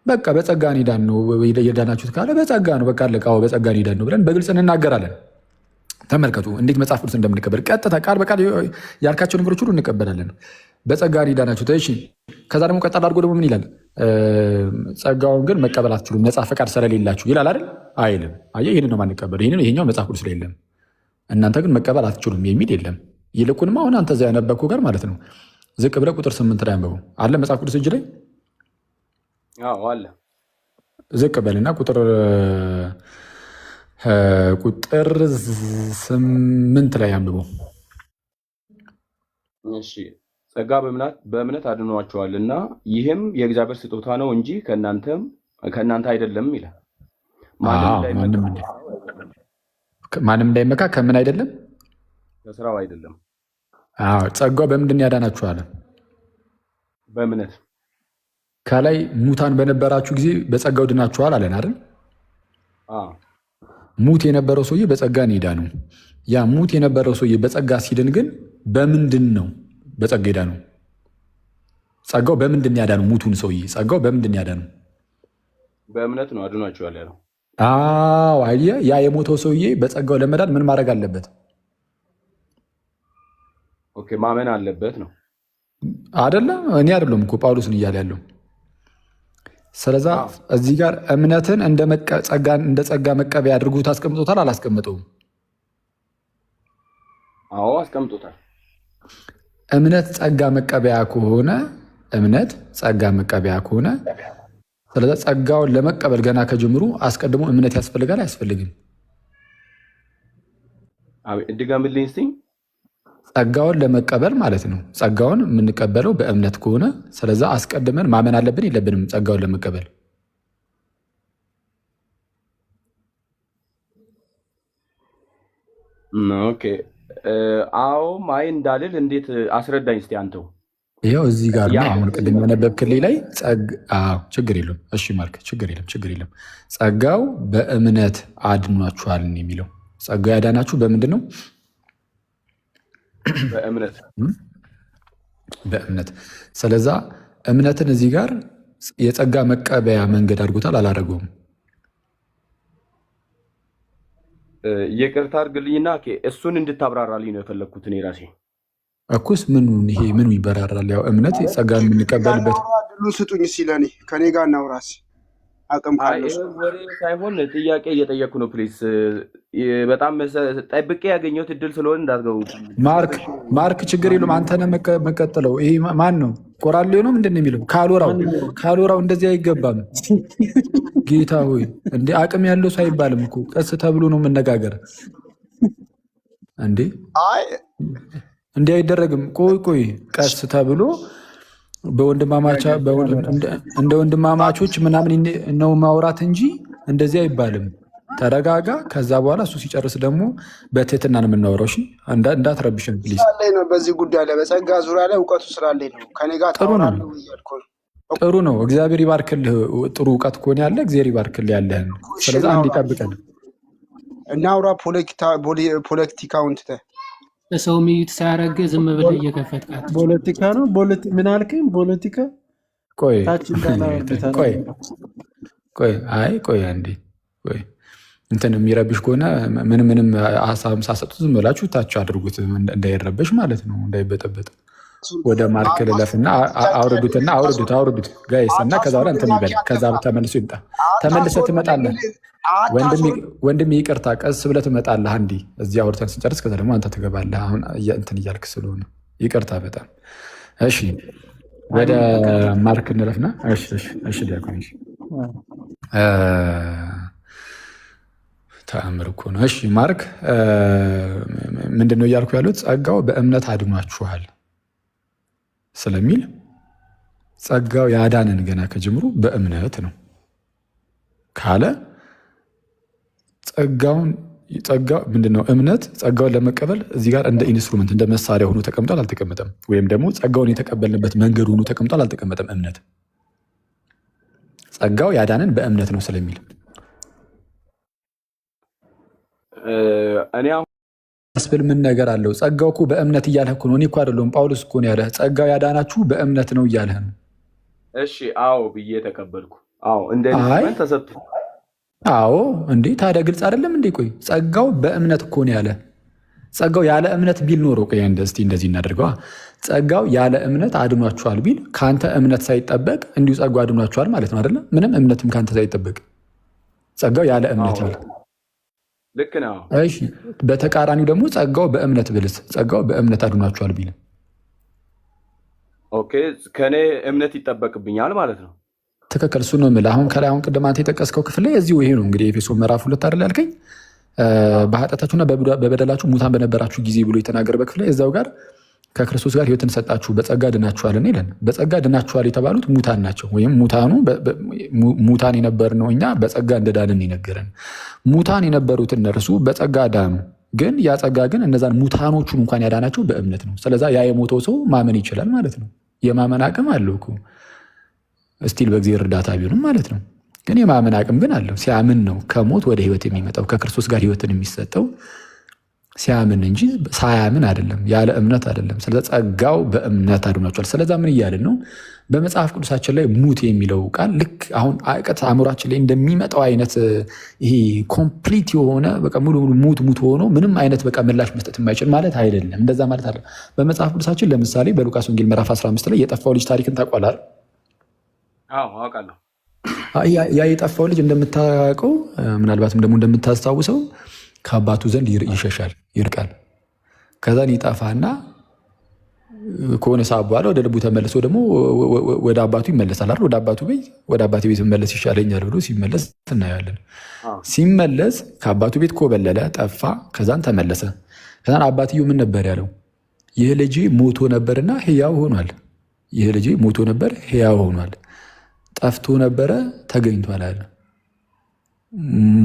በቃ በጸጋ ኒዳን ነው የዳናችሁት ካለ በጸጋ ነው በቃ አለቃ በጸጋ ኒዳን ነው ብለን በግልጽ እንናገራለን። ተመልከቱ እንዴት መጽሐፍ ቅዱስ እንደምንቀበል ቀጥታ ቃል በቃል ያልካቸው ነገሮች ሁሉ እንቀበላለን። በጸጋ ኒዳናችሁት። እሺ ከዛ ደግሞ ቀጠል አድርጎ ደግሞ ምን ይላል? ጸጋውን ግን መቀበል አትችሉም ነፃ ፈቃድ ስለሌላችሁ ይላል አይደል? አይልም። አየህ ይህንን ነው ማንቀበል። ይሄኛው መጽሐፍ ቅዱስ ላይ የለም። እናንተ ግን መቀበል አትችሉም የሚል የለም። ይልቁንም አሁን አንተ እዚያ ያነበብኩ ጋር ማለት ነው ዝቅ ብለህ ቁጥር 8 ላይ አንብበው አለ መጽሐፍ ቅዱስ እጅ ላይ አለ። ዝቅ በልና ቁጥር 8 ላይ አንብበው። እሺ ጸጋ በእምነት አድኗቸዋልና ይህም የእግዚአብሔር ስጦታ ነው እንጂ ከእናንተ አይደለም ይላል። ማንም እንዳይመካ ከምን አይደለም? ከስራው አይደለም። ጸጋው በምንድን ያዳናችኋል? በእምነት። ከላይ ሙታን በነበራችሁ ጊዜ በጸጋው ድናችኋል አለን አይደል? ሙት የነበረው ሰውዬ በጸጋ ሄዳ ነው። ያ ሙት የነበረው ሰውዬ በጸጋ ሲድን ግን በምንድን ነው በጸጋ ሄዳ ነው? ጸጋው በምንድን ያዳነው? ሙቱን ሰውዬ ጸጋው በምንድን ያዳነው? በእምነት ነው አድኗችኋል ያለው። አየህ፣ ያ የሞተው ሰውዬ በጸጋው ለመዳን ምን ማድረግ አለበት? ኦኬ ማመን አለበት ነው አይደለ? እኔ አይደለም እኮ ጳውሎስን እያለ ያለው። ስለዛ እዚህ ጋር እምነትን እንደ ጸጋ መቀበያ አድርጎት አስቀምጦታል። አላስቀምጠውም? አዎ አስቀምጦታል። እምነት ጸጋ መቀበያ ከሆነ ስለዛ ጸጋውን ለመቀበል ገና ከጅምሩ አስቀድሞ እምነት ያስፈልጋል አያስፈልግም? ድገምልኝ እስኪ። ጸጋውን ለመቀበል ማለት ነው። ጸጋውን የምንቀበለው በእምነት ከሆነ ስለዛ አስቀድመን ማመን አለብን የለብንም? ጸጋውን ለመቀበል ኦኬ። አዎ ማይ እንዳልል እንዴት አስረዳኝ እስኪ አንተው። ይኸው እዚህ ጋር ነው አሁን ቅድም የነበብክልኝ ላይ ችግር የለም። እሺ ማርክ ችግር የለም። ጸጋው በእምነት አድኗችኋል የሚለው ጸጋው ያዳናችሁ በምንድን ነው? በእምነት። ስለዛ እምነትን እዚህ ጋር የጸጋ መቀበያ መንገድ አድርጎታል አላደረገውም? ይቅርታ አድርግልኝና እሱን እንድታብራራልኝ ነው የፈለግኩት እኔ ራሴ። እኩስ ምኑ ይበራራል? ያው እምነት ጸጋ የምንቀበልበት ስጡኝ ሲለኔ ከኔ ጋር እናውራስ አቅም ወሬ ሳይሆን ጥያቄ እየጠየኩ ነው። ፕሊዝ በጣም ጠብቄ ያገኘሁት እድል ስለሆነ እንዳትገቡ። ማርክ ችግር የለውም። አንተ ነህ መቀጥለው። ይሄ ማን ነው? ቆራሌው ነው ምንድን ነው የሚለው? ካልወራው እንደዚህ አይገባም። ጌታ ሆይ እንዴ አቅም ያለው ሰው አይባልም እኮ ቀስ ተብሎ ነው መነጋገር እንዴ። እንዲህ አይደረግም። ቆይ ቀስ ተብሎ እንደ ወንድማማቾች ምናምን ነው ማውራት እንጂ እንደዚህ አይባልም። ተረጋጋ። ከዛ በኋላ እሱ ሲጨርስ ደግሞ በትህትና ነው የምናወራው። እንዳትረብሽን ፕሊዝ። በዚህ ጉዳይ ላይ በጸጋ ዙሪያ ላይ እውቀቱ ስላለኝ ነው ከኔ ጋር ጥሩ ነው። እግዚአብሔር ይባርክልህ። ጥሩ እውቀት ከሆነ ያለ እግዚአብሔር ይባርክልህ ያለህን። ስለዚ አንድ ይጠብቀን እናውራ። ፖለቲካውን ትተህ ሰው ሚዩት ሳያረግ ዝም ብለህ እየከፈትካት ፖለቲካ ነው። ምን አልከኝ? ፖለቲካ ቆይ አንዴ እንትን የሚረብሽ ከሆነ ምንም ሀሳብ ሳሰጡ ዝም ብላችሁ ታች አድርጉት፣ እንዳይረበሽ ማለት ነው፣ እንዳይበጠበጥ። ወደ ማርክ ልለፍና አውርዱት ጋይስ እና ከዛ በኋላ እንትን ይበል። ከዛ ተመልሶ ይምጣ። ተመልሰህ ትመጣለህ ወንድም ይቅርታ፣ ቀስ ብለህ ትመጣለህ። አንዴ እዚህ አውርተን ስንጨርስ ከዛ ደግሞ አንተ ትገባለህ። አሁን እንትን እያልክ ስለሆነ ይቅርታ በጣም እሺ። ወደ ማርክ እንለፍና እሺ ዲያቆን ተአምር እኮ ነው። እሺ ማርክ ምንድን ነው እያልኩ ያሉት ጸጋው በእምነት አድኗችኋል ስለሚል ጸጋው ያዳነን ገና ከጅምሩ በእምነት ነው ካለ ጸጋው ምንድነው? እምነት ጸጋውን ለመቀበል እዚህ ጋር እንደ ኢንስትሩመንት እንደ መሳሪያ ሆኖ ተቀምጧል አልተቀመጠም? ወይም ደግሞ ጸጋውን የተቀበልንበት መንገድ ሆኖ ተቀምጧል አልተቀመጠም? እምነት ጸጋው ያዳነን በእምነት ነው ስለሚል እኔ አስብል ምን ነገር አለው? ጸጋው እኮ በእምነት እያለህ እኮ ነው። እኔ እኮ አይደለሁም ጳውሎስ እኮ ነው ያለህ። ጸጋው ያዳናችሁ በእምነት ነው እያለህ ነው። እሺ አዎ ብዬ ተቀበልኩ። አዎ እንደ ኢንስትሩመንት ተሰጥቶ አዎ እንዴ ታዲያ ግልጽ አይደለም እንዴ? ቆይ ጸጋው በእምነት እኮ ነው ያለ። ጸጋው ያለ እምነት ቢል ኖሮ ቆይ እንደዚህ እናደርገዋ። ጸጋው ያለ እምነት አድኗችኋል ቢል ከአንተ እምነት ሳይጠበቅ እንዲሁ ጸጋው አድኗችኋል ማለት ነው አይደለም? ምንም እምነትም ከአንተ ሳይጠበቅ ጸጋው ያለ እምነት አለ። ልክ ነው። እሺ በተቃራኒው ደግሞ ጸጋው በእምነት ብልስ ጸጋው በእምነት አድኗችኋል ቢል ኦኬ ከኔ እምነት ይጠበቅብኛል ማለት ነው። ትክክል። እሱ ነው የምልህ። አሁን ቅድም አንተ የጠቀስከው ክፍል ላይ እዚሁ ይሄ ነው እንግዲህ ኤፌሶን ምዕራፍ 2 አይደል ያልከኝ? በኃጢአታችሁና በበደላችሁ ሙታን በነበራችሁ ጊዜ ብሎ የተናገረበት ክፍል ላይ እዛው ጋር ከክርስቶስ ጋር ሕይወትን ሰጣችሁ በጸጋ ድናችኋል ይለን። በጸጋ ድናችኋል የተባሉት ሙታን ናቸው። ወይም ሙታን የነበርነው እኛ በጸጋ እንደዳንን ይነገረን። ሙታን የነበሩት እነርሱ በጸጋ ዳኑ። ግን ያ ጸጋ ግን እነዛን ሙታኖቹን እንኳን ያዳናቸው በእምነት ነው። ስለዛ ያ የሞተው ሰው ማመን ይችላል ማለት ነው። የማመን አቅም አለው እኮ እስቲል በእግዚአብሔር እርዳታ ቢሆንም ማለት ነው። ግን የማመን አቅም ግን አለው። ሲያምን ነው ከሞት ወደ ህይወት የሚመጣው ከክርስቶስ ጋር ህይወትን የሚሰጠው ሲያምን እንጂ ሳያምን አይደለም፣ ያለ እምነት አይደለም። ስለዚ ጸጋው በእምነት አድኗቸዋል። ስለዛ ምን እያልን ነው? በመጽሐፍ ቅዱሳችን ላይ ሙት የሚለው ቃል ልክ አሁን ቀጥታ አእምሯችን ላይ እንደሚመጣው አይነት ይሄ ኮምፕሊት የሆነ በቃ ሙሉ ሙት ሆኖ ምንም አይነት በቃ ምላሽ መስጠት የማይችል ማለት አይደለም። እንደዛ ማለት አለ። በመጽሐፍ ቅዱሳችን ለምሳሌ በሉቃስ ወንጌል ምዕራፍ 15 ላይ የጠፋው ልጅ ታሪክን ታውቃለህ? አዎ አውቃለሁ። ያ የጠፋው ልጅ እንደምታውቀው ምናልባትም ደግሞ እንደምታስታውሰው ከአባቱ ዘንድ ይሸሻል፣ ይርቃል። ከዛን ይጠፋና ከሆነ ሰዓት በኋላ ወደ ልቡ ተመልሶ ደግሞ ወደ አባቱ ይመለሳል አይደል? ወደ አባቴ ቤት መመለስ ይሻለኛል ብሎ ሲመለስ እናያለን። ሲመለስ ከአባቱ ቤት ኮበለለ፣ ጠፋ። ከዛን ተመለሰ። ከዛን አባትየው ምን ነበር ያለው? ይህ ልጅ ሞቶ ነበርና ሕያው ሆኗል። ይህ ልጅ ሞቶ ነበር ሕያው ሆኗል፣ ጠፍቶ ነበረ ተገኝቷል አለ።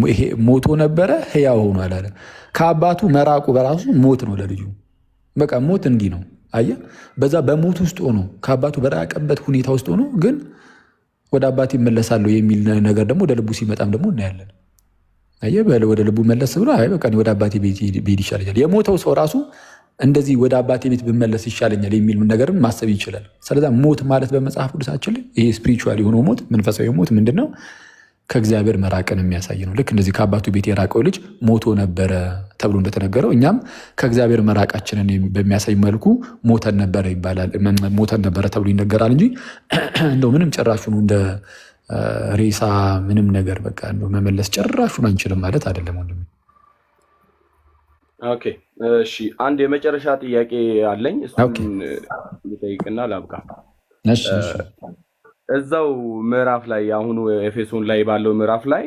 ይሄ ሞቶ ነበረ ሕያው ሆኗል አለ። ከአባቱ መራቁ በራሱ ሞት ነው ለልጁ። በቃ ሞት እንዲህ ነው። አየህ፣ በዛ በሞት ውስጥ ሆኖ ከአባቱ በራቀበት ሁኔታ ውስጥ ሆኖ ግን ወደ አባቴ ይመለሳለሁ የሚል ነገር ደግሞ ወደ ልቡ ሲመጣም ደግሞ እናያለን። አየህ፣ ወደ ልቡ መለስ ብሎ አይ በቃ ወደ አባቴ ቤት ይሻለኛል። የሞተው ሰው ራሱ እንደዚህ ወደ አባቴ ቤት ብመለስ ይሻለኛል የሚል ነገርን ማሰብ ይችላል። ስለዛ ሞት ማለት በመጽሐፍ ቅዱሳችን ይሄ ስፒሪቹዋል የሆነው ሞት፣ መንፈሳዊ ሞት ምንድን ነው? ከእግዚአብሔር መራቅን የሚያሳይ ነው። ልክ እንደዚህ ከአባቱ ቤት የራቀው ልጅ ሞቶ ነበረ ተብሎ እንደተነገረው እኛም ከእግዚአብሔር መራቃችንን በሚያሳይ መልኩ ሞተን ነበረ ይባላል። ሞተን ነበረ ተብሎ ይነገራል እንጂ እንደው ምንም ጭራሹን እንደ ሬሳ ምንም ነገር በቃ እንደው መመለስ ጭራሹን አንችልም ማለት አይደለም ወንድሜ። ኦኬ እሺ፣ አንድ የመጨረሻ ጥያቄ አለኝ። እሱን ልጠይቅና ላብቃ። እሺ እዛው ምዕራፍ ላይ አሁኑ ኤፌሶን ላይ ባለው ምዕራፍ ላይ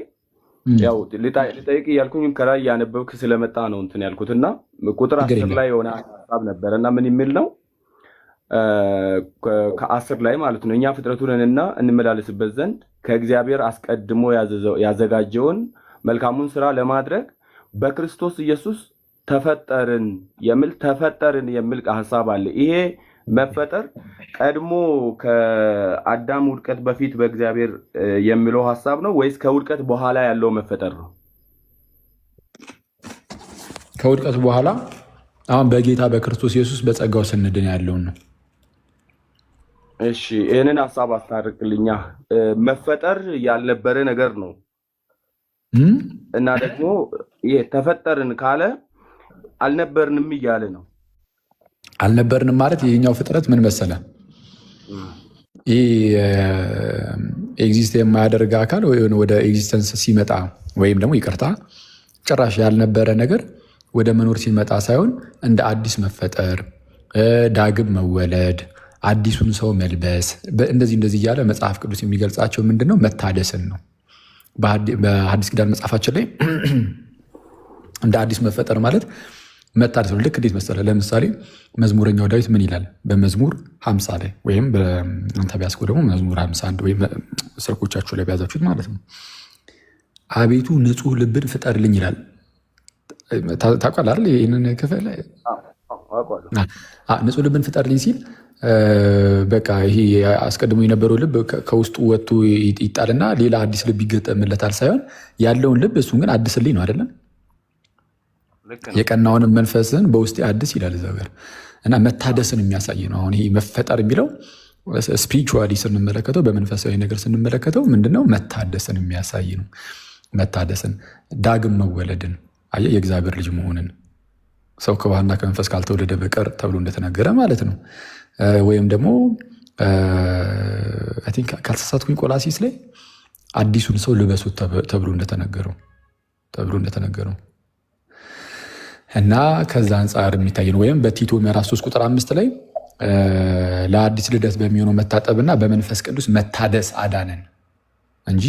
ያው ልጠይቅ እያልኩኝ ከላይ ያነበብክ ስለመጣ ነው እንትን ያልኩትና ቁጥር 10 ላይ የሆነ ሀሳብ ነበረ እና ምን የሚል ነው? ከ10 ላይ ማለት ነው እኛ ፍጥረቱ ነንና እንመላለስበት ዘንድ ከእግዚአብሔር አስቀድሞ ያዘጋጀውን መልካሙን ስራ ለማድረግ በክርስቶስ ኢየሱስ ተፈጠርን የሚል ሀሳብ አለ። ይሄ መፈጠር ቀድሞ ከአዳም ውድቀት በፊት በእግዚአብሔር የሚለው ሀሳብ ነው ወይስ ከውድቀት በኋላ ያለው መፈጠር ነው? ከውድቀት በኋላ አሁን በጌታ በክርስቶስ ኢየሱስ በጸጋው ስንድን ያለውን ነው። እሺ ይህንን ሀሳብ አስታርቅልኛ። መፈጠር ያልነበረ ነገር ነው እና ደግሞ ይሄ ተፈጠርን ካለ አልነበርንም እያለ ነው። አልነበርንም ማለት ይሄኛው ፍጥረት ምን መሰለ? ይህ ኤግዚስት የማያደርግ አካል ወደ ኤግዚስተንስ ሲመጣ ወይም ደግሞ ይቅርታ ጭራሽ ያልነበረ ነገር ወደ መኖር ሲመጣ ሳይሆን እንደ አዲስ መፈጠር፣ ዳግም መወለድ፣ አዲሱን ሰው መልበስ እንደዚህ እያለ መጽሐፍ ቅዱስ የሚገልጻቸው ምንድነው? መታደስን ነው። በሐዲስ ኪዳን መጽሐፋችን ላይ እንደ አዲስ መፈጠር ማለት መታደስ ነው። ልክ እንዴት መሰለህ? ለምሳሌ መዝሙረኛው ዳዊት ምን ይላል? በመዝሙር 50 ላይ ወይም በአንተ ቢያስኮ ደግሞ መዝሙር 51 ወይም ስልኮቻችሁ ላይ ቢያዛችሁት ማለት ነው። አቤቱ ንጹሕ ልብን ፍጠርልኝ ይላል። ታውቃለህ አይደል? ይህንን ክፍል ንጹሕ ልብን ፍጠርልኝ ሲል በቃ ይሄ አስቀድሞ የነበረው ልብ ከውስጡ ወጥቶ ይጣልና ሌላ አዲስ ልብ ይገጠምለታል ሳይሆን ያለውን ልብ እሱን ግን አድስልኝ ነው አይደለም? የቀናውንም መንፈስን በውስጤ አድስ ይላል እዛ ጋር እና መታደስን የሚያሳይ ነው። አሁን ይሄ መፈጠር የሚለው ስፒሪቹዋሊ ስንመለከተው፣ በመንፈሳዊ ነገር ስንመለከተው ምንድነው? መታደስን የሚያሳይ ነው። መታደስን፣ ዳግም መወለድን፣ አየህ፣ የእግዚአብሔር ልጅ መሆንን ሰው ከውሃና ከመንፈስ ካልተወለደ በቀር ተብሎ እንደተነገረ ማለት ነው። ወይም ደግሞ ካልተሳሳትኩኝ ቆላሲስ ላይ አዲሱን ሰው ልበሱት ተብሎ እንደተነገረው እና ከዛ አንጻር የሚታይ ነው። ወይም በቲቶ ምዕራፍ 3 ቁጥር 5 ላይ ለአዲስ ልደት በሚሆነው መታጠብና በመንፈስ ቅዱስ መታደስ አዳነን እንጂ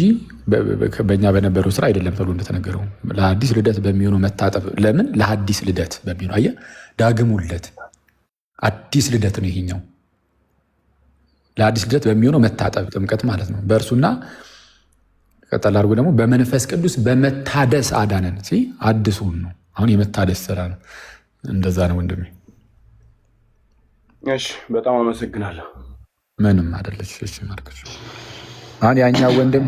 በእኛ በነበረው ስራ አይደለም ተብሎ እንደተነገረው ለአዲስ ልደት በሚሆነው መታጠብ። ለምን? ለአዲስ ልደት በሚሆነው አየህ፣ ዳግም ውልደት አዲስ ልደት ነው ይሄኛው። ለአዲስ ልደት በሚሆነው መታጠብ ጥምቀት ማለት ነው። በእርሱና ቀጠል አድርጎ ደግሞ በመንፈስ ቅዱስ በመታደስ አዳነን። አድሱን ነው። አሁን የመታደስ ስራ ነው። እንደዛ ነው ወንድሜ። እሺ፣ በጣም አመሰግናለሁ። ምንም አይደለች። እሺ ማርከሽ አሁን ያኛ ወንድም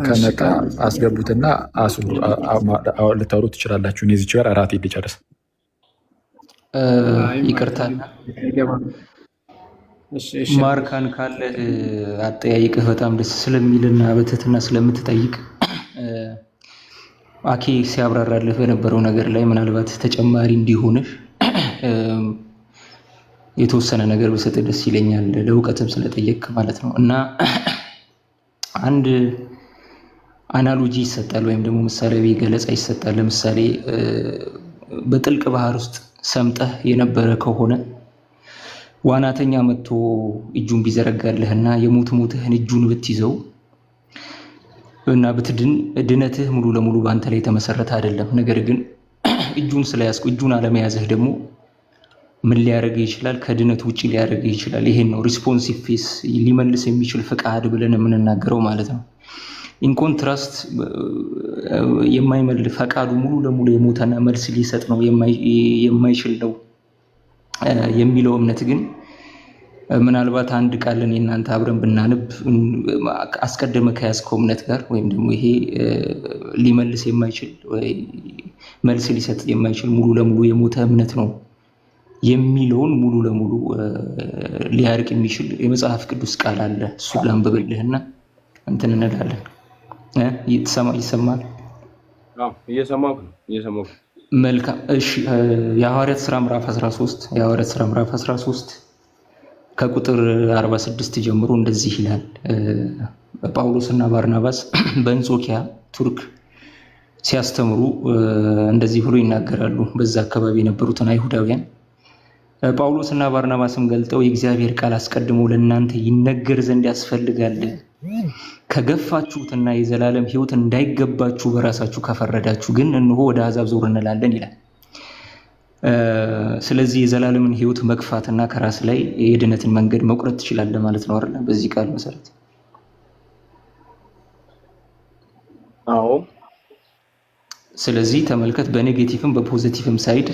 ከመጣ አስገቡትና ልታወሩ ትችላላችሁ። እኔ እዚች ጋር አራት ልጨርስ። ይቅርታ ማርካን ካለ አጠያይቅህ በጣም ደስ ስለሚልና በትህትና ስለምትጠይቅ አኬ ሲያብራራልህ በነበረው ነገር ላይ ምናልባት ተጨማሪ እንዲሆንህ የተወሰነ ነገር ብሰጥ ደስ ይለኛል። ለእውቀትም ስለጠየቅ ማለት ነው። እና አንድ አናሎጂ ይሰጣል ወይም ደግሞ ምሳሌያዊ ገለጻ ይሰጣል። ለምሳሌ በጥልቅ ባህር ውስጥ ሰምጠህ የነበረ ከሆነ ዋናተኛ መጥቶ እጁን ቢዘረጋልህና የሞትህን እጁን ብትይዘው እና ብትድን ድነትህ ሙሉ ለሙሉ በአንተ ላይ የተመሰረተ አይደለም። ነገር ግን እጁን ስለያዝኩ እጁን አለመያዝህ ደግሞ ምን ሊያደርግ ይችላል? ከድነት ውጭ ሊያደርግ ይችላል። ይሄን ነው ሪስፖንሲቭ ፌስ ሊመልስ የሚችል ፍቃድ ብለን የምንናገረው ማለት ነው። ኢንኮንትራስት የማይመልስ ፈቃዱ ሙሉ ለሙሉ የሞተና መልስ ሊሰጥ ነው የማይችል ነው የሚለው እምነት ግን ምናልባት አንድ ቃል እኔ እናንተ አብረን ብናነብ አስቀድመህ ከያዝከው እምነት ጋር ወይም ደግሞ ይሄ ሊመልስ የማይችል ወይ መልስ ሊሰጥ የማይችል ሙሉ ለሙሉ የሞተ እምነት ነው የሚለውን ሙሉ ለሙሉ ሊያርቅ የሚችል የመጽሐፍ ቅዱስ ቃል አለ። እሱ ላንብብልህና እንትን እንላለን። ይሰማል? እየሰማሁ ነው። መልካም። እሺ፣ የሐዋርያት ሥራ ምዕራፍ 13 ከቁጥር 46 ጀምሮ እንደዚህ ይላል። ጳውሎስና ባርናባስ በአንጾኪያ ቱርክ ሲያስተምሩ እንደዚህ ብሎ ይናገራሉ። በዛ አካባቢ የነበሩትን አይሁዳውያን ጳውሎስና ባርናባስም ገልጠው የእግዚአብሔር ቃል አስቀድሞ ለእናንተ ይነገር ዘንድ ያስፈልጋል፣ ከገፋችሁትና የዘላለም ሕይወት እንዳይገባችሁ በራሳችሁ ከፈረዳችሁ ግን እንሆ ወደ አሕዛብ ዞር እንላለን ይላል። ስለዚህ የዘላለምን ሕይወት መግፋትና ከራስ ላይ የድነትን መንገድ መቁረጥ ትችላለህ ማለት ነው አይደል? በዚህ ቃል መሰረት። አዎ። ስለዚህ ተመልከት፣ በኔጌቲቭም በፖዚቲቭም ሳይድ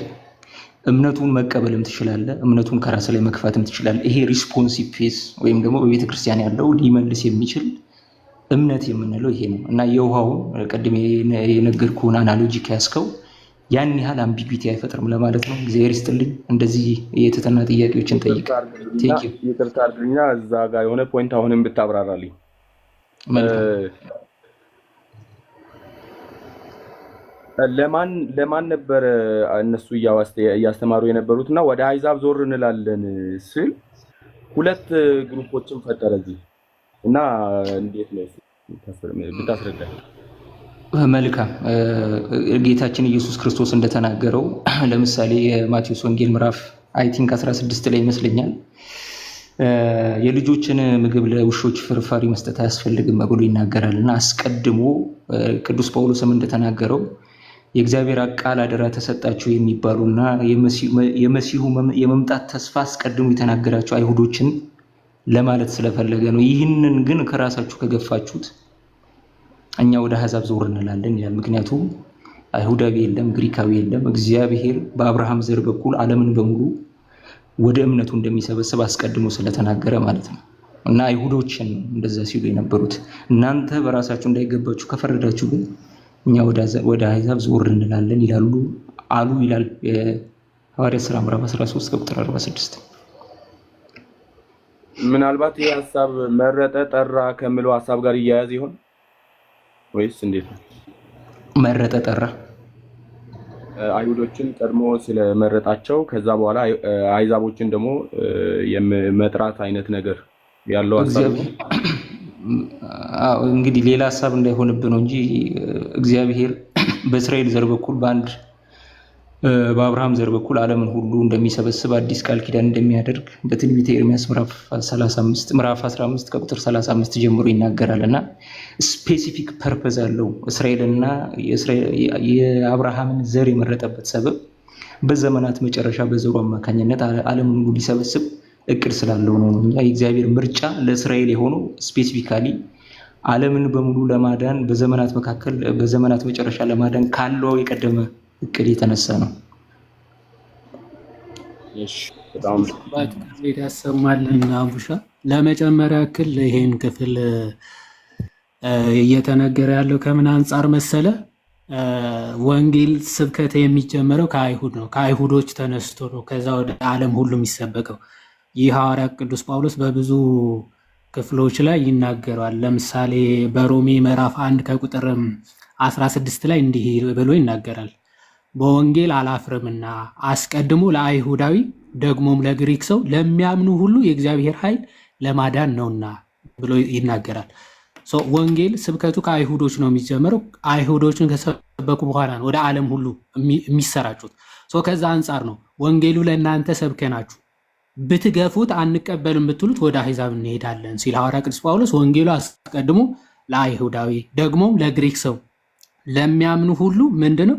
እምነቱን መቀበልም ትችላለህ፣ እምነቱን ከራስ ላይ መግፋትም ትችላለህ። ይሄ ሪስፖንሲቭ ፌስ ወይም ደግሞ በቤተ ክርስቲያን ያለው ሊመልስ የሚችል እምነት የምንለው ይሄ ነው። እና የውሃውን ቅድም የነገርኩህን አናሎጂ ከያዝከው ያን ያህል አምቢጉቲ አይፈጥርም ለማለት ነው። እግዚአብሔር ይስጥልኝ። እንደዚህ የትህትና ጥያቄዎችን ጠይቅ። ይቅርታ አድርግኛ እዛ ጋር የሆነ ፖይንት አሁንም ብታብራራልኝ። ለማን ነበር እነሱ እያስተማሩ የነበሩት? እና ወደ አሕዛብ ዞር እንላለን ስል ሁለት ግሩፖችን ፈጠረ እዚህ እና እንዴት ነው ብታስረዳ? መልካም። ጌታችን ኢየሱስ ክርስቶስ እንደተናገረው ለምሳሌ የማቴዎስ ወንጌል ምዕራፍ 16 ላይ ይመስለኛል የልጆችን ምግብ ለውሾች ፍርፋሪ መስጠት አያስፈልግም ብሎ ይናገራል እና አስቀድሞ ቅዱስ ጳውሎስም እንደተናገረው የእግዚአብሔር ቃል አደራ ተሰጣቸው የሚባሉና የመሲሁ የመምጣት ተስፋ አስቀድሞ የተናገራቸው አይሁዶችን ለማለት ስለፈለገ ነው። ይህንን ግን ከራሳችሁ ከገፋችሁት እኛ ወደ አሕዛብ ዞር እንላለን ይላል። ምክንያቱም አይሁዳዊ የለም፣ ግሪካዊ የለም። እግዚአብሔር በአብርሃም ዘር በኩል ዓለምን በሙሉ ወደ እምነቱ እንደሚሰበስብ አስቀድሞ ስለተናገረ ማለት ነው። እና አይሁዶችን እንደዛ ሲሉ የነበሩት እናንተ በራሳችሁ እንዳይገባችሁ ከፈረዳችሁ ግን እኛ ወደ አሕዛብ ዞር እንላለን አሉ ይላል የሐዋርያት ሥራ ምዕራፍ 13 ቁጥር 46። ምናልባት ይህ ሀሳብ መረጠ ጠራ ከሚለው ሀሳብ ጋር እያያዝ ይሆን ወይስ እንዴት ነው? መረጠ ጠራ አይሁዶችን ቀድሞ ስለመረጣቸው ከዛ በኋላ አሕዛቦችን ደግሞ የመጥራት አይነት ነገር ያለው ሀሳብ ነው። እንግዲህ ሌላ ሀሳብ እንዳይሆንብን ነው እንጂ እግዚአብሔር በእስራኤል ዘር በኩል በአብርሃም ዘር በኩል ዓለምን ሁሉ እንደሚሰበስብ አዲስ ቃል ኪዳን እንደሚያደርግ በትንቢተ ኤርምያስ ምዕራፍ 15 ከቁጥር 35 ጀምሮ ይናገራል እና ስፔሲፊክ ፐርፐዝ አለው። እስራኤልና የአብርሃምን ዘር የመረጠበት ሰበብ በዘመናት መጨረሻ በዘሩ አማካኝነት ዓለምን ሁሉ ሊሰበስብ እቅድ ስላለው ነው እንጂ የእግዚአብሔር ምርጫ ለእስራኤል የሆነው ስፔሲፊካሊ ዓለምን በሙሉ ለማዳን በዘመናት መጨረሻ ለማዳን ካለው የቀደመ እቅድ የተነሳ ነው። እሺ በጣም ቤት ያሰማልን አቡሻ። ለመጨመሪያ ያክል ይሄን ክፍል እየተነገረ ያለው ከምን አንጻር መሰለ? ወንጌል ስብከት የሚጀመረው ከአይሁድ ነው። ከአይሁዶች ተነስቶ ነው ከዛ ወደ ዓለም ሁሉ የሚሰበከው። ይህ ሐዋርያ ቅዱስ ጳውሎስ በብዙ ክፍሎች ላይ ይናገረዋል። ለምሳሌ በሮሜ ምዕራፍ 1 ከቁጥር 16 ላይ እንዲህ ብሎ ይናገራል። በወንጌል አላፍርምና አስቀድሞ ለአይሁዳዊ ደግሞም ለግሪክ ሰው ለሚያምኑ ሁሉ የእግዚአብሔር ኃይል ለማዳን ነውና ብሎ ይናገራል። ወንጌል ስብከቱ ከአይሁዶች ነው የሚጀመረው። አይሁዶችን ከሰበኩ በኋላ ነው ወደ ዓለም ሁሉ የሚሰራጩት። ከዛ አንጻር ነው ወንጌሉ ለእናንተ ሰብከናችሁ ብትገፉት አንቀበልም ብትሉት ወደ አሕዛብ እንሄዳለን ሲል ሐዋርያ ቅዱስ ጳውሎስ ወንጌሉ አስቀድሞ ለአይሁዳዊ ደግሞም ለግሪክ ሰው ለሚያምኑ ሁሉ ምንድነው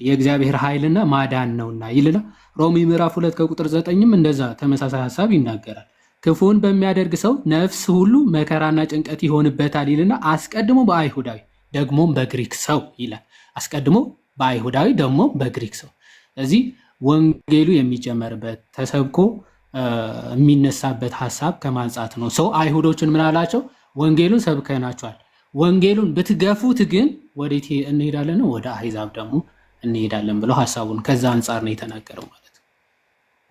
የእግዚአብሔር ኃይልና ማዳን ነውና ይልና ሮሜ ምዕራፍ 2 ከቁጥር 9ም እንደዛ ተመሳሳይ ሐሳብ ይናገራል። ክፉን በሚያደርግ ሰው ነፍስ ሁሉ መከራና ጭንቀት ይሆንበታል ይልና አስቀድሞ በአይሁዳዊ ደግሞም በግሪክ ሰው ይላል። አስቀድሞ በአይሁዳዊ ደግሞ በግሪክ ሰው። ስለዚህ ወንጌሉ የሚጀመርበት ተሰብኮ የሚነሳበት ሐሳብ ከማንጻት ነው። ሰው አይሁዶችን ምን አላቸው? ወንጌሉን ሰብከናቸዋል። ወንጌሉን ብትገፉት ግን ወዴት እንሄዳለን? ወደ አሕዛብ ደግሞ እንሄዳለን ብለው ሐሳቡን ከዛ አንጻር ነው የተናገረው ማለት ነው።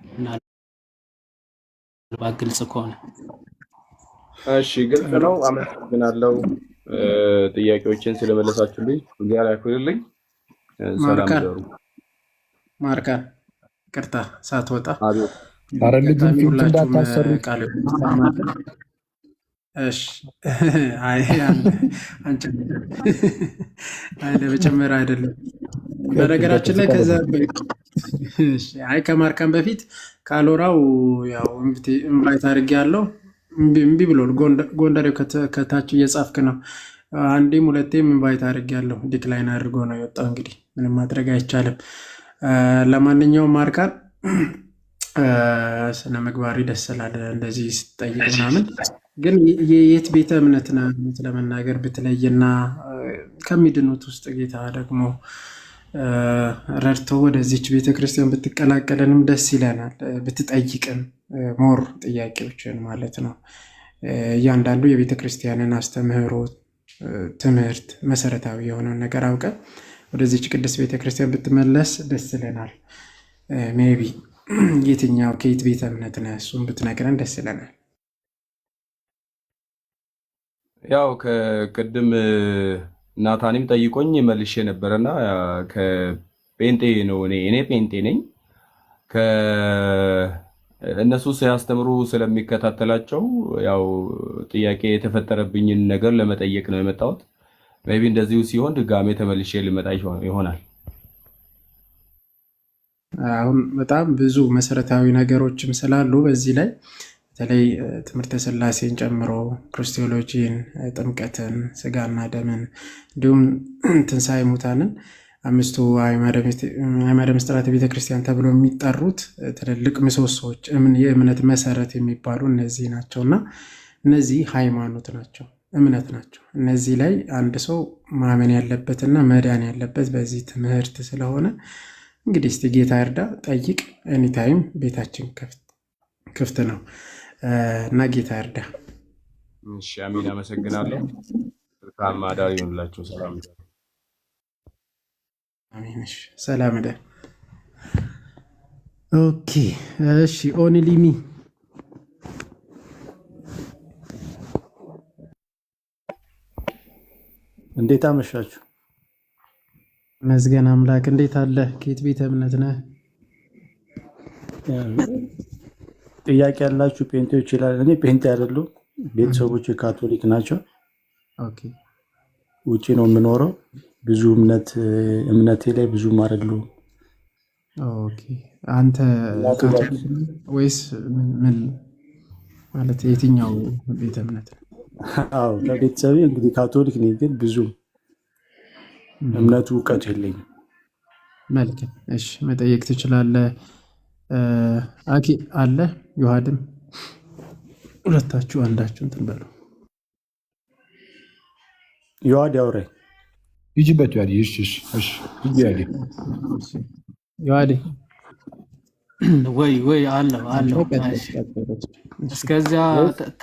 እና ግልጽ ከሆነ እሺ፣ ግልጽ ነው። አመሰግናለሁ ጥያቄዎችን ስለመለሳችሁልኝ። እግዚአብሔር ያክብርልኝ። ሰላም ደሩ። ማርካን ቅርታ ሳትወጣ አረ ልጅን ፊልም እንዳታሰሩ ቃል እሺ። አይ ለመጨመር አይደለም። በነገራችን ላይ ከዛ አይ ከማርካን በፊት ካሎራው ያው ኢንቫይት አድርጌ ያለው እምቢ ብሎ ጎንደሬው ከታች እየጻፍክ ነው። አንዴም ሁለቴም ኢንቫይት አድርጌ ያለው ዲክላይን አድርጎ ነው የወጣው። እንግዲህ ምንም ማድረግ አይቻልም። ለማንኛውም ማርካን ስነ ምግባሪ ደስ ይላል እንደዚህ ስትጠይቅ ምናምን። ግን የየት ቤተ እምነት ነው ለመናገር ብትለይና ከሚድኑት ውስጥ ጌታ ደግሞ ረድቶ ወደዚች ቤተክርስቲያን ብትቀላቀለንም ደስ ይለናል። ብትጠይቅም ሞር ጥያቄዎችን ማለት ነው። እያንዳንዱ የቤተክርስቲያንን አስተምህሮ ትምህርት መሰረታዊ የሆነውን ነገር አውቀን ወደዚች ቅድስት ቤተክርስቲያን ብትመለስ ደስ ይለናል። ሜቢ የትኛው ከየት ቤተ እምነት ነህ እሱን ብትነግረን ደስ ይለናል። ያው ከቅድም ናታኒም ጠይቆኝ መልሼ ነበረና ከጴንጤ ነው። እኔ ጴንጤ ነኝ። እነሱ ሲያስተምሩ ስለሚከታተላቸው ያው ጥያቄ የተፈጠረብኝን ነገር ለመጠየቅ ነው የመጣሁት። ሜቢ እንደዚሁ ሲሆን ድጋሜ ተመልሼ ልመጣ ይሆናል። አሁን በጣም ብዙ መሰረታዊ ነገሮችም ስላሉ በዚህ ላይ በተለይ ትምህርተ ሥላሴን ጨምሮ ክርስቶሎጂን፣ ጥምቀትን፣ ስጋና ደምን እንዲሁም ትንሣኤ ሙታንን አምስቱ አዕማደ ምስጢራተ ቤተ ክርስቲያን ተብሎ የሚጠሩት ትልልቅ ምሰሶዎች የእምነት መሰረት የሚባሉ እነዚህ ናቸውና እነዚህ ሃይማኖት ናቸው፣ እምነት ናቸው። እነዚህ ላይ አንድ ሰው ማመን ያለበትና መዳን ያለበት በዚህ ትምህርት ስለሆነ እንግዲህ እስቲ ጌታ እርዳ፣ ጠይቅ። ኤኒታይም ቤታችን ክፍት ነው እና ጌታ እርዳ። እሺ፣ አሜን። አመሰግናለሁ። መልካም አዳር ይሁንላችሁ። ሰላም ይሁን። አሜን። እሺ፣ ሰላም ደ ኦኬ። እሺ፣ ኦንሊሚ እንዴት አመሻችሁ? መዝገን አምላክ እንዴት አለ? ከየት ቤተ እምነት ነህ? ጥያቄ ያላችሁ ጴንጤዎች ይላል። እኔ ጴንጤ አይደለሁም። ቤተሰቦች ካቶሊክ ናቸው። ኦኬ። ውጪ ነው የምኖረው። ብዙ እምነቴ ላይ ብዙም አይደለሁም። ኦኬ። አንተ ካቶሊክ ወይስ ምን ማለት የትኛው ቤተ እምነት ነው? አዎ ከቤተሰቤ እንግዲህ ካቶሊክ ነኝ፣ ግን ብዙ እምነቱ እውቀቱ የለኝም። መልካም። እሺ፣ መጠየቅ ትችላለህ። አኪ አለ ዮሐድም ሁለታችሁ አንዳችሁ እንትን በሉ። ዮሐድ ያውራኝ ይጅበት ያዲ እሺ እሺ ይያዲ ዮሐድ ወይ አለው እስከዚያ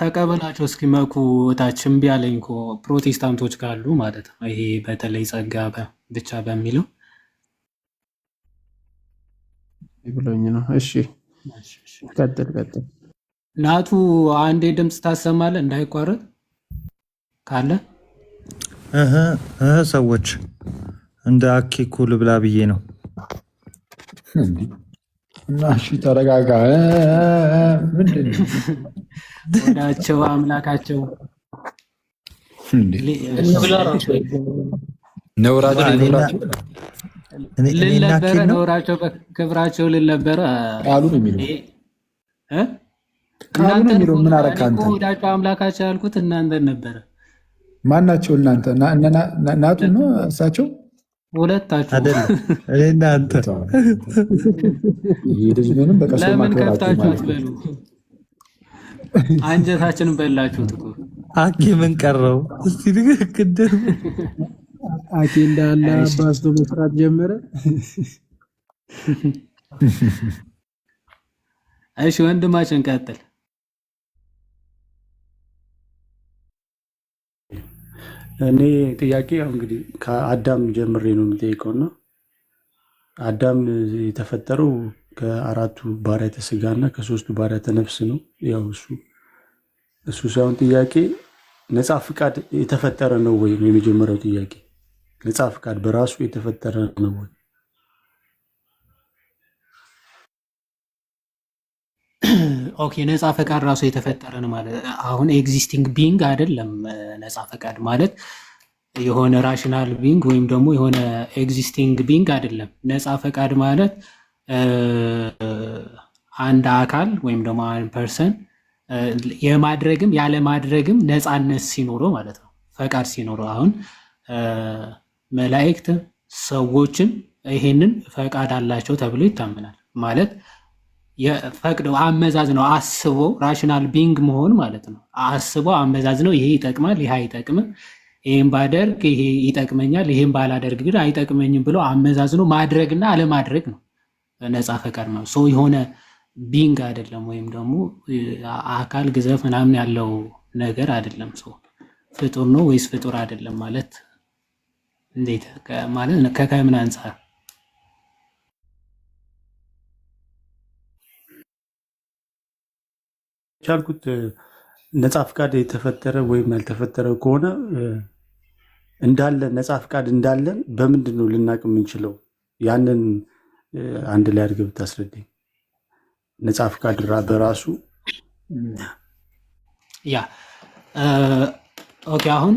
ተቀበላቸው እስኪመኩ እታች እምቢ አለኝ እኮ ፕሮቴስታንቶች ካሉ ማለት ነው። ይሄ በተለይ ጸጋ ብቻ በሚለው ብሎኝ ነው። እሺ ቀጥል። ናቱ አንዴ ድምፅ ታሰማለህ እንዳይቋረጥ ካለ ሰዎች እንደ አኬኩ ልብላ ብዬ ነው። እና እሺ ተረጋጋ። ምንድን ነው ወዳቸው አምላካቸው ነውራቸው በክብራቸው ልነበረ ቃሉ ነው የሚለው ምን አረካ አንተ? ወዳቸው አምላካቸው ያልኩት እናንተን ነበረ። ማናቸው እናንተ? ናቱ ነው እሳቸው ሁለታችሁ አይደለም እኔና አንተ። ለምን ከፍታችሁ አትበሉ? አንጀታችንን በላችሁት እኮ። አኬ ምን ቀረው? እስቲ ንግግር አኬ እንዳለ አባስቶ መስራት ጀመረ። እሺ ወንድማችን ቀጥል። እኔ ጥያቄ ያው እንግዲህ ከአዳም ጀምሬ ነው የምጠይቀውና አዳም የተፈጠረው ከአራቱ ባሪያተ ስጋና ከሶስቱ ባሪያተ ነፍስ ነው። ያው እሱ ሳይሆን ጥያቄ ነፃ ፍቃድ የተፈጠረ ነው ወይ ነው የመጀመሪያው ጥያቄ። ነፃ ፍቃድ በራሱ የተፈጠረ ነው ወይ? ኦኬ፣ ነፃ ፈቃድ ራሱ የተፈጠረ ነው ማለት አሁን ኤግዚስቲንግ ቢንግ አይደለም። ነፃ ፈቃድ ማለት የሆነ ራሽናል ቢንግ ወይም ደግሞ የሆነ ኤግዚስቲንግ ቢንግ አይደለም። ነፃ ፈቃድ ማለት አንድ አካል ወይም ደግሞ አንድ ፐርሰን የማድረግም ያለማድረግም ነፃነት ሲኖረው ማለት ነው። ፈቃድ ሲኖረው አሁን መላእክት ሰዎችን ይሄንን ፈቃድ አላቸው ተብሎ ይታመናል ማለት ፈቅደው አመዛዝነው አስበው ራሽናል ቢንግ መሆን ማለት ነው። አስበው አመዛዝነው ይሄ ይጠቅማል፣ ይሄ አይጠቅምም፣ ይሄን ባደርግ ይሄ ይጠቅመኛል፣ ይሄን ባላደርግ ግን አይጠቅመኝም ብሎ አመዛዝነው ማድረግና አለማድረግ ነው ነፃ ፈቃድ ነው። ሰው የሆነ ቢንግ አይደለም፣ ወይም ደግሞ አካል ግዘፍ ምናምን ያለው ነገር አይደለም። ሰው ፍጡር ነው ወይስ ፍጡር አይደለም ማለት እንዴት ማለት ከምን አንፃር ቻልኩት? ነፃ ፍቃድ የተፈጠረ ወይም ያልተፈጠረ ከሆነ እንዳለ ነፃ ፍቃድ እንዳለን በምንድን ነው ልናቅ የምንችለው? ያንን አንድ ላይ አድርገህ ብታስረዳኝ። ነፃ ፍቃድ በራሱ ኦኬ። አሁን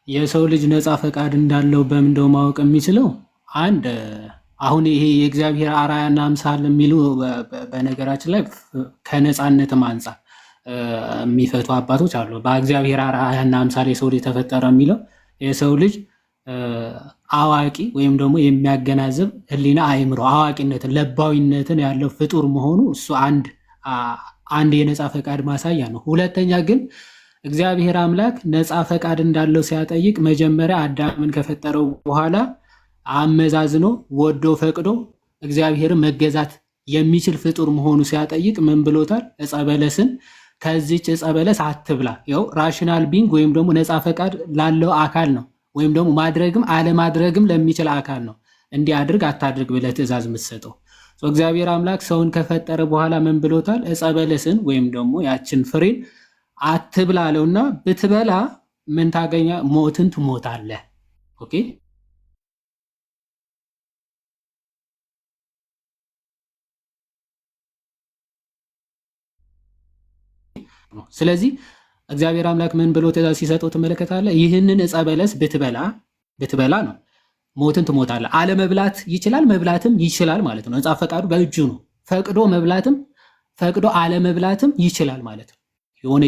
የሰው ልጅ ነፃ ፈቃድ እንዳለው በምንድነው ማወቅ የሚችለው? አንድ አሁን ይሄ የእግዚአብሔር አርአያና አምሳል የሚሉ በነገራችን ላይ ከነፃነትም አንጻር የሚፈቱ አባቶች አሉ። በእግዚአብሔር አርአያና አምሳል የሰው ልጅ ተፈጠረ የሚለው የሰው ልጅ አዋቂ ወይም ደግሞ የሚያገናዝብ ሕሊና አእምሮ አዋቂነትን ለባዊነትን ያለው ፍጡር መሆኑ እሱ አንድ የነፃ ፈቃድ ማሳያ ነው። ሁለተኛ ግን እግዚአብሔር አምላክ ነፃ ፈቃድ እንዳለው ሲያጠይቅ መጀመሪያ አዳምን ከፈጠረው በኋላ አመዛዝኖ ወዶ ፈቅዶ እግዚአብሔርን መገዛት የሚችል ፍጡር መሆኑ ሲያጠይቅ ምን ብሎታል? ዕፀ በለስን ከዚች ዕፀ በለስ አትብላ። ያው ራሽናል ቢንግ ወይም ደግሞ ነፃ ፈቃድ ላለው አካል ነው፣ ወይም ደግሞ ማድረግም አለማድረግም ለሚችል አካል ነው እንዲህ አድርግ አታድርግ ብለህ ትእዛዝ የምትሰጠው። እግዚአብሔር አምላክ ሰውን ከፈጠረ በኋላ ምን ብሎታል? ዕፀ በለስን ወይም ደግሞ ያችን ፍሬን አትብላ አለውና ብትበላ ምን ታገኛ? ሞትን ትሞታለህ። ኦኬ። ስለዚህ እግዚአብሔር አምላክ ምን ብሎ ትእዛዝ ሲሰጠው ትመለከታለህ? ይህንን ዕፀ በለስ ብትበላ ነው ሞትን ትሞታለህ። አለመብላት ይችላል፣ መብላትም ይችላል ማለት ነው። ነፃ ፈቃዱ በእጁ ነው። ፈቅዶ መብላትም ፈቅዶ አለመብላትም ይችላል ማለት ነው። የሆነ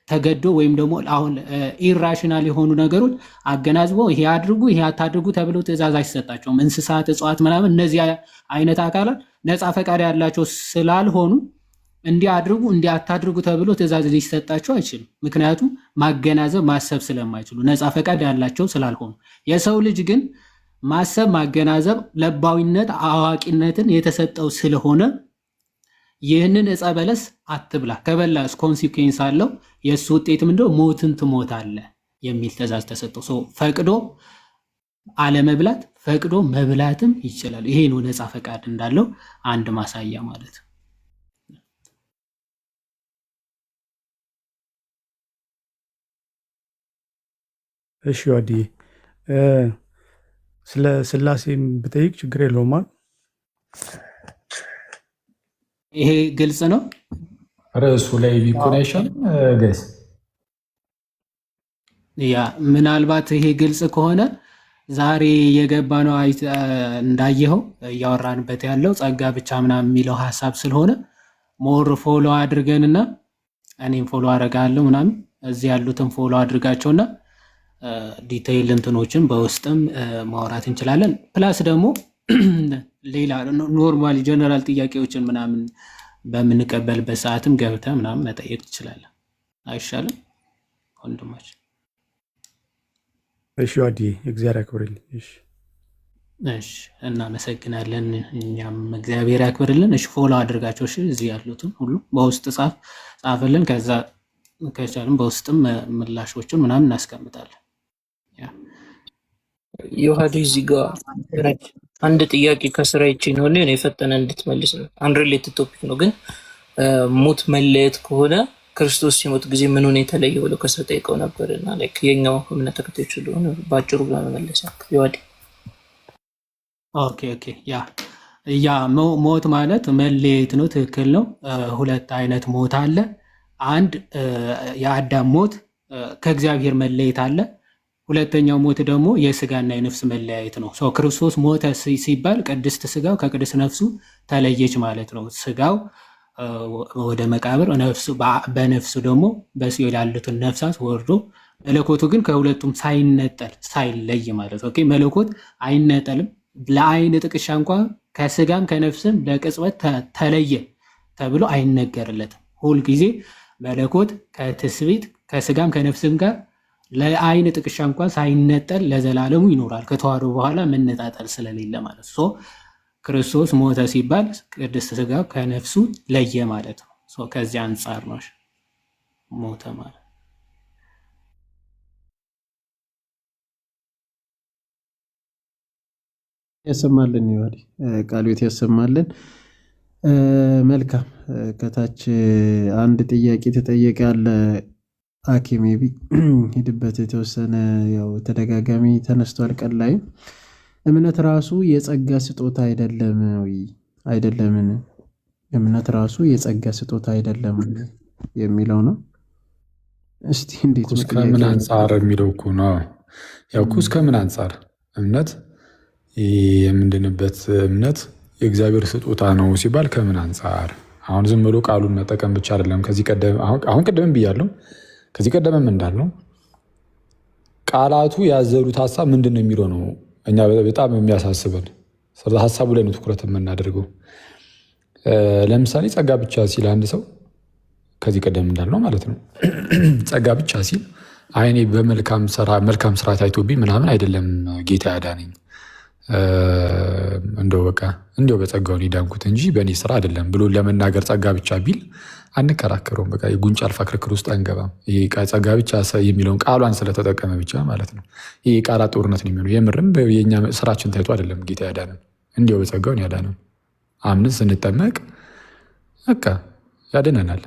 ተገዶ ወይም ደግሞ አሁን ኢራሽናል የሆኑ ነገሮች አገናዝቦ ይሄ አድርጉ ይሄ አታድርጉ ተብሎ ትእዛዝ አይሰጣቸውም። እንስሳት፣ እጽዋት ምናምን እነዚህ አይነት አካላት ነፃ ፈቃድ ያላቸው ስላልሆኑ እንዲህ አድርጉ እንዲህ አታድርጉ ተብሎ ትእዛዝ ሊሰጣቸው አይችልም። ምክንያቱም ማገናዘብ ማሰብ ስለማይችሉ ነፃ ፈቃድ ያላቸው ስላልሆኑ። የሰው ልጅ ግን ማሰብ፣ ማገናዘብ፣ ለባዊነት፣ አዋቂነትን የተሰጠው ስለሆነ ይህንን ዕፀ በለስ አትብላ፣ ከበላስ ኮንሲኩዌንስ አለው። የእሱ ውጤት ምንድነው? ሞትን ትሞታለህ የሚል ትእዛዝ ተሰጠው። ፈቅዶ አለመብላት ፈቅዶ መብላትም ይችላል። ይሄ ነው ነፃ ፈቃድ እንዳለው አንድ ማሳያ ማለት ነው። እሺ ዋዲ ስለ ስላሴም ብጠይቅ ችግር የለውም። ይሄ ግልጽ ነው። ርዕሱ ላይ ቢኮኔክሽን ገስ ያ ምናልባት ይሄ ግልጽ ከሆነ ዛሬ የገባ ነው እንዳየኸው እያወራንበት ያለው ጸጋ ብቻ ምናምን የሚለው ሀሳብ ስለሆነ ሞር ፎሎ አድርገንና እኔም ፎሎ አደርጋለሁ ምናምን እዚህ ያሉትን ፎሎ አድርጋቸውና ዲቴይል እንትኖችን በውስጥም ማውራት እንችላለን። ፕላስ ደግሞ ሌላ ኖርማሊ ጀነራል ጥያቄዎችን ምናምን በምንቀበልበት ሰዓትም ገብተህ ምናምን መጠየቅ ትችላለህ። አይሻልም ወንድማችን? እሺ ዋዲ እግዚአብሔር ያክብርልኝ። እሺ እናመሰግናለን። እኛም እግዚአብሔር ያክብርልን። እሺ ፎሎ አድርጋቸው። እሺ እዚህ ያሉትን ሁሉ በውስጥ ጻፍልን። ከዛ ከቻልም በውስጥም ምላሾችን ምናምን እናስቀምጣለን። ዮሐዴ እዚህ ጋር አንድ ጥያቄ ከስራ ይቺ ነው ሊሆን የፈጠነ እንድትመልስ ነው። አንሪሌትድ ቶፒክ ነው ግን ሞት መለየት ከሆነ ክርስቶስ ሲሞት ጊዜ ምኑን የተለየ ብሎ ከሰው ጠይቀው ነበር እና ላይክ የኛው እምነት ተከታዮች ስለሆነ ባጭሩ ለመመለስ ዮሐዴ። ኦኬ ያ ሞት ማለት መለየት ነው። ትክክል ነው። ሁለት አይነት ሞት አለ። አንድ የአዳም ሞት ከእግዚአብሔር መለየት አለ። ሁለተኛው ሞት ደግሞ የስጋና የነፍስ መለያየት ነው። ክርስቶስ ሞተ ሲባል ቅድስት ስጋው ከቅድስት ነፍሱ ተለየች ማለት ነው። ስጋው ወደ መቃብር፣ በነፍሱ ደግሞ በሲኦል ያሉትን ነፍሳት ወርዶ መለኮቱ ግን ከሁለቱም ሳይነጠል ሳይለይ ማለት ነው። መለኮት አይነጠልም። ለአይን ጥቅሻ እንኳ ከስጋም ከነፍስም ለቅጽበት ተለየ ተብሎ አይነገርለትም። ሁልጊዜ መለኮት ከትስብእት ከስጋም ከነፍስም ጋር ለአይን ጥቅሻ እንኳን ሳይነጠል ለዘላለሙ ይኖራል። ከተዋህዶ በኋላ መነጣጠል ስለሌለ ማለት ነው። ክርስቶስ ሞተ ሲባል ቅድስት ስጋው ከነፍሱ ለየ ማለት ነው። ከዚህ አንጻር ነው ሞተ ማለት። ያሰማልን ይዋል ቃልዮት ያሰማልን። መልካም ከታች አንድ ጥያቄ ተጠየቀ ያለ ሜቢ ሂድበት የተወሰነ ያው ተደጋጋሚ ተነስቷል። ቀን ላይ እምነት ራሱ የጸጋ ስጦታ አይደለም ወይ? አይደለምን? እምነት ራሱ የጸጋ ስጦታ አይደለም የሚለው ነው። እስቲ እንዴት ከምን አንጻር የሚለው እኮ ነው። ያው ከምን አንጻር እምነት የምንድንበት እምነት የእግዚአብሔር ስጦታ ነው ሲባል ከምን አንጻር አሁን ዝም ብሎ ቃሉን መጠቀም ብቻ አይደለም። አሁን ቅድምም ብያለሁ፣ ከዚህ ቀደምም እንዳልነው ቃላቱ ያዘሉት ሀሳብ ምንድን ነው የሚለው ነው እኛ በጣም የሚያሳስበን። ስለዚህ ሀሳቡ ላይ ነው ትኩረት የምናደርገው። ለምሳሌ ጸጋ ብቻ ሲል አንድ ሰው ከዚህ ቀደም እንዳልነው ማለት ነው ጸጋ ብቻ ሲል አይኔ በመልካም ስራ ታይቶብኝ ምናምን አይደለም ጌታ ያዳነኝ እንደው በቃ እንዲያው በጸጋው ነው የዳንኩት እንጂ በእኔ ስራ አይደለም ብሎ ለመናገር ጸጋ ብቻ ቢል አንከራከረውም። በቃ የጉንጭ አልፋ ክርክር ውስጥ አንገባም። ይሄ ጸጋ ብቻ የሚለውን ቃሏን ስለተጠቀመ ብቻ ማለት ነው ይሄ ቃላት ጦርነት ነው የሚሆነው። የምርም የኛ ስራችን ታይቶ አይደለም ጌታ ያዳነን፣ እንዲያው በጸጋው ነው ያዳነን። አምነን ስንጠመቅ በቃ ያድነናል።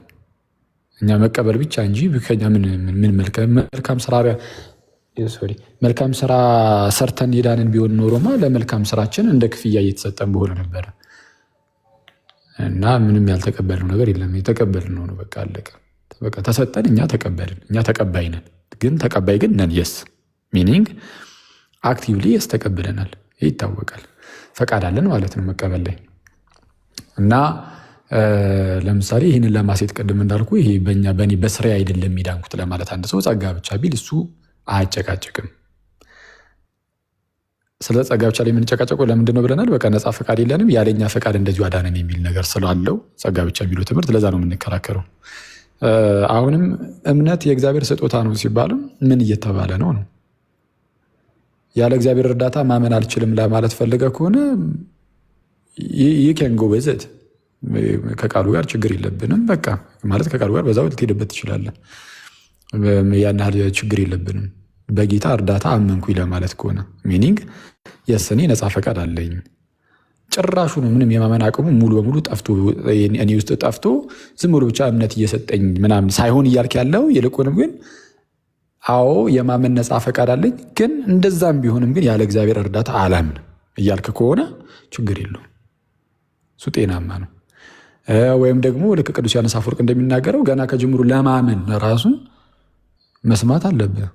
እኛ መቀበል ብቻ እንጂ ከኛ ምን መልካም ስራ ሰርተን የዳንን ቢሆን ኖሮማ ለመልካም ስራችን እንደ ክፍያ እየተሰጠን በሆነ ነበረ። እና ምንም ያልተቀበልነው ነገር የለም። የተቀበልነው ነው በቃ አለቀ። በቃ ተሰጠን፣ እኛ ተቀበልን። እኛ ተቀባይ ነን፣ ግን ተቀባይ ግን ነን። የስ ሚኒንግ አክቲቭሊ የስ ተቀብለናል። ይህ ይታወቃል። ፈቃድ አለን ማለት ነው መቀበል ላይ እና ለምሳሌ ይህንን ለማሴት ቅድም እንዳልኩ ይሄ በእኔ በስራ አይደለም የሚዳንኩት ለማለት አንድ ሰው ጸጋ ብቻ ቢል እሱ አያጨቃጭቅም። ስለ ጸጋ ብቻ ላይ የምንጨቃጨቀው ለምንድን ነው ብለናል። በቃ ነፃ ፈቃድ የለንም፣ ያለኛ ፈቃድ እንደዚሁ አዳነን የሚል ነገር ስላለው ጸጋ ብቻ የሚለው ትምህርት ለዛ ነው የምንከራከረው። አሁንም እምነት የእግዚአብሔር ስጦታ ነው ሲባልም ምን እየተባለ ነው? ያለ እግዚአብሔር እርዳታ ማመን አልችልም ለማለት ፈልገ ከሆነ ይህ ከንጎ በዘት ከቃሉ ጋር ችግር የለብንም። በቃ ማለት ከቃሉ ጋር በዛው ልትሄድበት ትችላለን። ያን ያህል ችግር የለብንም። በጌታ እርዳታ አመንኩኝ ለማለት ከሆነ ሚኒንግ የስኔ ነፃ ፈቃድ አለኝ። ጭራሹ ነው ምንም የማመን አቅሙ ሙሉ በሙሉ ጠፍቶ እኔ ውስጥ ጠፍቶ ዝም ብሎ ብቻ እምነት እየሰጠኝ ምናምን ሳይሆን እያልክ ያለው ይልቁንም ግን አዎ የማመን ነፃ ፈቃድ አለኝ፣ ግን እንደዛም ቢሆንም ግን ያለ እግዚአብሔር እርዳታ አላምን እያልክ ከሆነ ችግር የለውም። እሱ ጤናማ ነው። ወይም ደግሞ ልክ ቅዱስ ዮሐንስ አፈወርቅ እንደሚናገረው ገና ከጅምሩ ለማመን ራሱ መስማት አለብህ።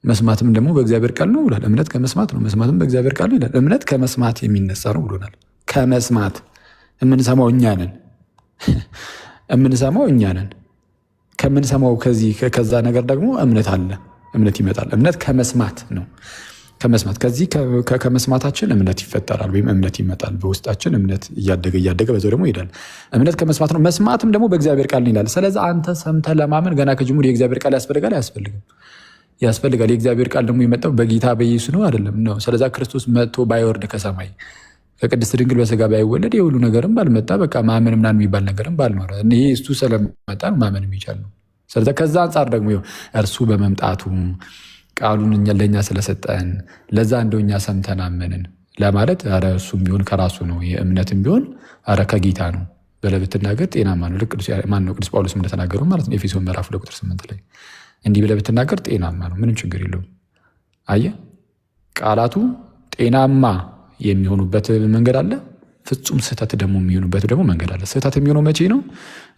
መስማትም ደግሞ በእግዚአብሔር ቃል ነው ብሏል። እምነት ከመስማት ነው፣ መስማትም በእግዚአብሔር ቃል ነው ይላል። እምነት ከመስማት የሚነሳ ነው ብሎናል። ከመስማት የምንሰማው እኛ ነን። የምንሰማው እኛ ነን። ከምንሰማው ከዛ ነገር ደግሞ እምነት አለ፣ እምነት ይመጣል። እምነት ከመስማት ነው። ከመስማት ከዚህ ከመስማታችን እምነት ይፈጠራል ወይም እምነት ይመጣል በውስጣችን። እምነት እያደገ በዛው ደግሞ ይሄዳል። እምነት ከመስማት ነው፣ መስማትም ደግሞ በእግዚአብሔር ቃል ነው ይላል። ስለዚህ አንተ ሰምተህ ለማመን ገና ከጅምሩ የእግዚአብሔር ቃል ያስፈልጋል? አያስፈልግም? ያስፈልጋል። የእግዚአብሔር ቃል ደግሞ የመጣው በጌታ በኢየሱስ ነው አይደለም ነው። ስለዛ ክርስቶስ መጥቶ ባይወርድ ከሰማይ ከቅድስት ድንግል በስጋ ባይወለድ የሁሉ ነገርም ባልመጣ በቃ ማመን ምናምን የሚባል ነገርም ባልኖረ ይሄ እሱ ስለመጣ ማመን የሚቻል ነው። ስለዛ ከዛ አንጻር ደግሞ እርሱ በመምጣቱ ቃሉን ለእኛ ስለሰጠን ለዛ እንደው እኛ ሰምተን አመንን ለማለት ኧረ እሱም ቢሆን ከራሱ ነው፣ የእምነትም ቢሆን ኧረ ከጌታ ነው ብለህ ብትናገር ጤናማ ነው። ልክ ቅዱስ ጳውሎስ እንደተናገረው ማለት ነው ኤፌሶን ምዕራፍ 2 ቁጥር 8 ላይ እንዲህ ብለህ ብትናገር ጤናማ ነው፣ ምንም ችግር የለውም። አየህ ቃላቱ ጤናማ የሚሆኑበት መንገድ አለ፣ ፍጹም ስህተት ደግሞ የሚሆኑበት ደግሞ መንገድ አለ። ስህተት የሚሆነው መቼ ነው?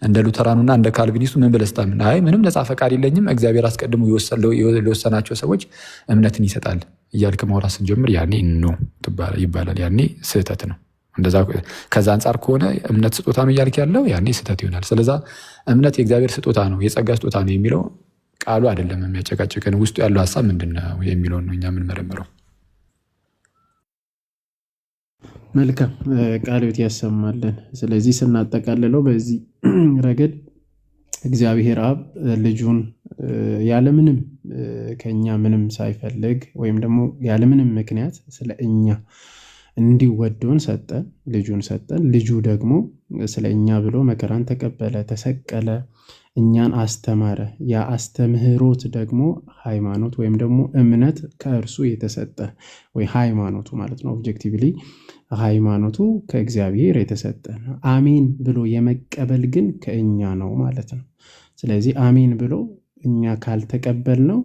እንደ ሉተራኑና እንደ ካልቪኒስቱ ምን ብለህ ስታምን አይ ምንም ነፃ ፈቃድ የለኝም እግዚአብሔር አስቀድሞ የወሰናቸው ሰዎች እምነትን ይሰጣል እያልክ ማውራት ስንጀምር ያኔ ኖ ይባላል። ያኔ ስህተት ነው። እንደዛ ከዛ አንጻር ከሆነ እምነት ስጦታ ነው እያልክ ያለው ያኔ ስህተት ይሆናል። ስለዛ እምነት የእግዚአብሔር ስጦታ ነው፣ የጸጋ ስጦታ ነው የሚለው ቃሉ አይደለም የሚያጨቃጭቀን፣ ውስጡ ያለው ሀሳብ ምንድን ነው የሚለውን ነው እኛ የምንመረምረው። መልካም ቃለ ሕይወት ያሰማልን። ስለዚህ ስናጠቃልለው በዚህ ረገድ እግዚአብሔር አብ ልጁን ያለምንም ከኛ ምንም ሳይፈልግ ወይም ደግሞ ያለምንም ምክንያት ስለ እኛ እንዲወደውን ሰጠን፣ ልጁን ሰጠን። ልጁ ደግሞ ስለ እኛ ብሎ መከራን ተቀበለ፣ ተሰቀለ፣ እኛን አስተማረ። ያ አስተምህሮት ደግሞ ሃይማኖት ወይም ደግሞ እምነት ከእርሱ የተሰጠ ወይ ሃይማኖቱ ማለት ነው። ኦብጀክቲቭሊ ሃይማኖቱ ከእግዚአብሔር የተሰጠ ነው። አሜን ብሎ የመቀበል ግን ከእኛ ነው ማለት ነው። ስለዚህ አሜን ብሎ እኛ ካልተቀበል ነው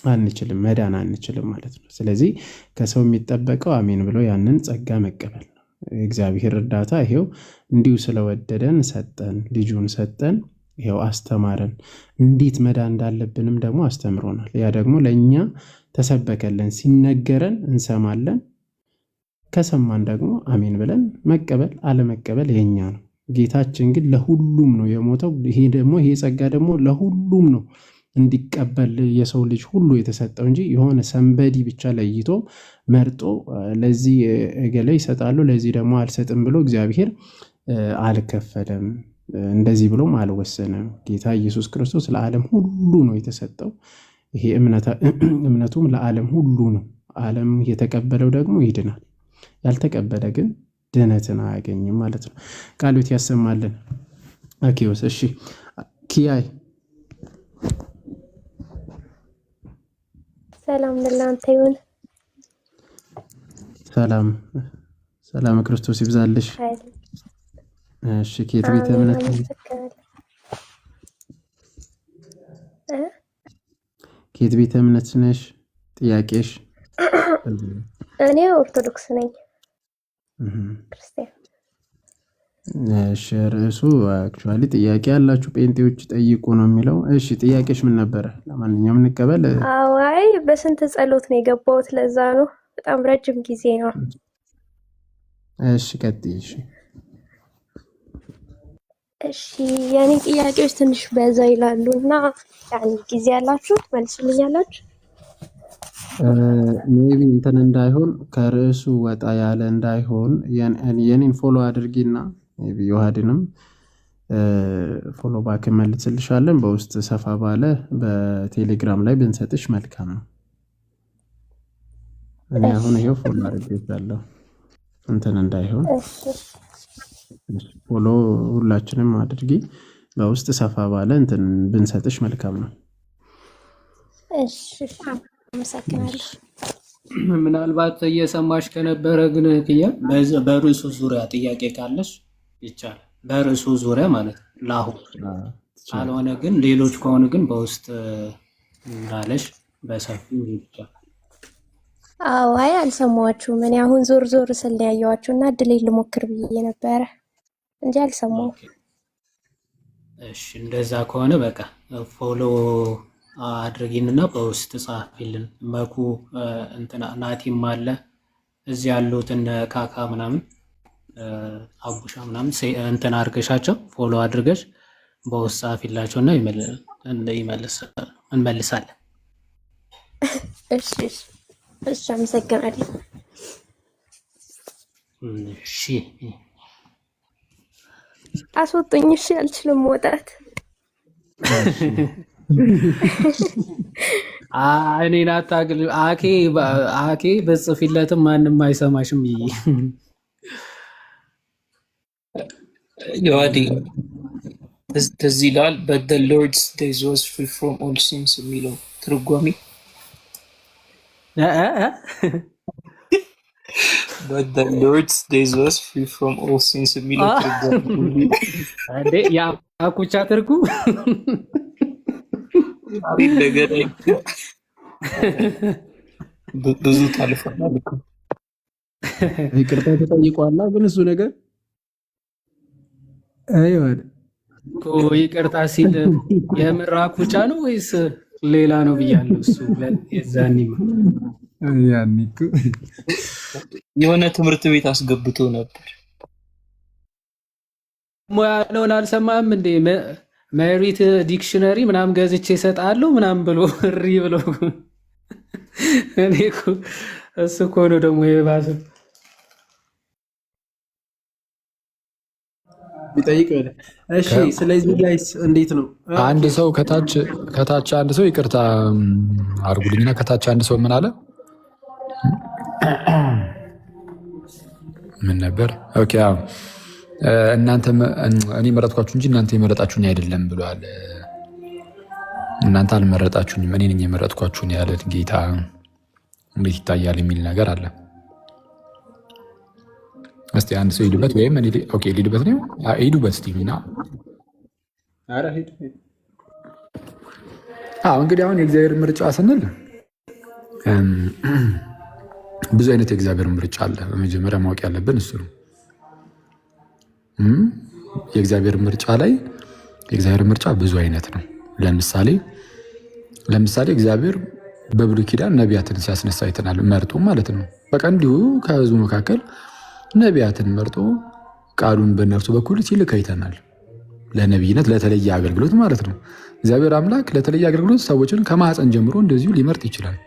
አንችልም፣ መዳን አንችልም ማለት ነው። ስለዚህ ከሰው የሚጠበቀው አሜን ብሎ ያንን ጸጋ መቀበል ነው። እግዚአብሔር እርዳታ ይሄው እንዲሁ ስለወደደን ሰጠን፣ ልጁን ሰጠን፣ ይሄው አስተማረን። እንዴት መዳን እንዳለብንም ደግሞ አስተምሮናል። ያ ደግሞ ለእኛ ተሰበከልን፣ ሲነገረን እንሰማለን። ከሰማን ደግሞ አሜን ብለን መቀበል አለመቀበል የኛ ነው። ጌታችን ግን ለሁሉም ነው የሞተው። ይሄ ጸጋ ደግሞ ለሁሉም ነው እንዲቀበል የሰው ልጅ ሁሉ የተሰጠው እንጂ የሆነ ሰንበዲ ብቻ ለይቶ መርጦ ለዚህ እገሌ ይሰጣሉ ለዚህ ደግሞ አልሰጥም ብሎ እግዚአብሔር አልከፈለም። እንደዚህ ብሎም አልወሰነም። ጌታ ኢየሱስ ክርስቶስ ለዓለም ሁሉ ነው የተሰጠው። ይሄ እምነቱም ለዓለም ሁሉ ነው። ዓለም የተቀበለው ደግሞ ይድናል፣ ያልተቀበለ ግን ድህነትን አያገኝም ማለት ነው። ቃሉት ያሰማልን። አኪዮስ እሺ፣ ኪያይ ሰላም ለእናንተ ይሁን። ሰላም ክርስቶስ ይብዛልሽ። እሺ፣ ከየት ቤተ እምነት ከየት ቤተ እምነት ነሽ? ጥያቄሽ? እኔ ኦርቶዶክስ ነኝ፣ ክርስቲያን። እሺ፣ ርዕሱ አክቹዋሊ ጥያቄ ያላችሁ ጴንጤዎች ጠይቁ ነው የሚለው። እሺ፣ ጥያቄሽ ምን ነበረ? ለማንኛውም እንቀበል። አዋይ በስንት ጸሎት ነው የገባሁት፣ ለዛ ነው በጣም ረጅም ጊዜ ነው። እሺ፣ ቀጥይ። እሺ የኔ ጥያቄዎች ትንሽ በዛ ይላሉ እና ያን ጊዜ ያላችሁ ትመልሱልኛላችሁ? ሜቢ እንትን እንዳይሆን ከርዕሱ ወጣ ያለ እንዳይሆን የኔን ፎሎ አድርጊና ሜቢ ዮሐድንም ፎሎ ባክ መልስልሻለን። በውስጥ ሰፋ ባለ በቴሌግራም ላይ ብንሰጥሽ መልካም ነው። እኔ አሁን ይሄው ፎሎ አድርጌታለሁ እንትን እንዳይሆን ፎሎ ሁላችንም አድርጊ። በውስጥ ሰፋ ባለ እንትን ብንሰጥሽ መልካም ነው። እሺ አመሰግናለሁ። ምናልባት እየሰማሽ ከነበረ ግን ክያ በርዕሱ ዙሪያ ጥያቄ ካለሽ ይቻላል። በርዕሱ ዙሪያ ማለት ነው ለአሁን ካልሆነ ግን ሌሎች ከሆኑ ግን በውስጥ እንዳለሽ በሰፊው ይቻላል። አዋይ አልሰማኋችሁም። እኔ አሁን ዞር ዞር ስል ያየኋችሁ እና እድሌን ልሞክር ብዬ ነበረ እንጂ አልሰማሁም። እሺ እንደዛ ከሆነ በቃ ፎሎ አድርጊንና በውስጥ ጻፊልን። መኩ እንትና ናቲም አለ እዚህ ያሉት እነ ካካ ምናምን አቡሻ ምናምን እንትን አድርገሻቸው ፎሎ አድርገሽ በውስጥ ጻፊላቸውና እንመልሳለን። እሺ እሺ አመሰግናለሁ። እሺ አስወጡኝ። እሺ አልችልም መውጣት። እኔን አታግል። አኬ በጽፊለትም ማንም አይሰማሽም። ዮሐዲ ትዝ ይላል but the Lord's days was free from all sins የሚለው ትርጓሜ but the Lord's days was free from all sins የሚለው ትርጓሜ እንዴ ያ አኩቻ ትርጉ እንደገና ብዙ ታልፈናል እኮ ይቅርታ ተጠይቋላ። ግን እሱ ነገር አይወድ ይቅርታ ሲል የምር አኩቻ ነው ወይስ ሌላ ነው ብያለሁ። እሱ የዛኔማ ያኒኩ የሆነ ትምህርት ቤት አስገብቶ ነበር። ያለውን አልሰማህም እንዴ? ሜሪት ዲክሽነሪ ምናምን ገዝቼ እሰጥሃለሁ ምናምን ብሎ እሪ ብሎ እኔ እኮ እሱ እኮ ነው ደግሞ የባሰ ቢጠይቅ ወደ እሺ። ስለዚህ ጋይስ እንዴት ነው? አንድ ሰው ከታች አንድ ሰው ይቅርታ አድርጉልኝና ከታች አንድ ሰው ምን አለ? ምን ነበር? ኦኬ አዎ እናንተ እኔ መረጥኳችሁ እንጂ እናንተ የመረጣችሁኝ አይደለም ብሏል። እናንተ አልመረጣችሁኝም እኔ ነኝ የመረጥኳችሁ ያለ ጌታ እንዴት ይታያል የሚል ነገር አለ። እስቲ አንድ ሰው ሄዱበት ወይም እኔ ኦኬ ሄዱበት ነው ሄዱበት እስቲ እና አረ ሄዱ። እንግዲህ አሁን የእግዚአብሔር ምርጫ ስንል ብዙ አይነት የእግዚአብሔር ምርጫ አለ። በመጀመሪያ ማወቅ ያለብን እሱ ነው። የእግዚአብሔር ምርጫ ላይ የእግዚአብሔር ምርጫ ብዙ አይነት ነው። ለምሳሌ እግዚአብሔር በብሉይ ኪዳን ነቢያትን ሲያስነሳ አይተናል። መርጦ ማለት ነው። በቃ እንዲሁ ከህዝቡ መካከል ነቢያትን መርጦ ቃሉን በእነርሱ በኩል ሲልክ አይተናል። ለነቢይነት ለተለየ አገልግሎት ማለት ነው። እግዚአብሔር አምላክ ለተለየ አገልግሎት ሰዎችን ከማህፀን ጀምሮ እንደዚሁ ሊመርጥ ይችላል።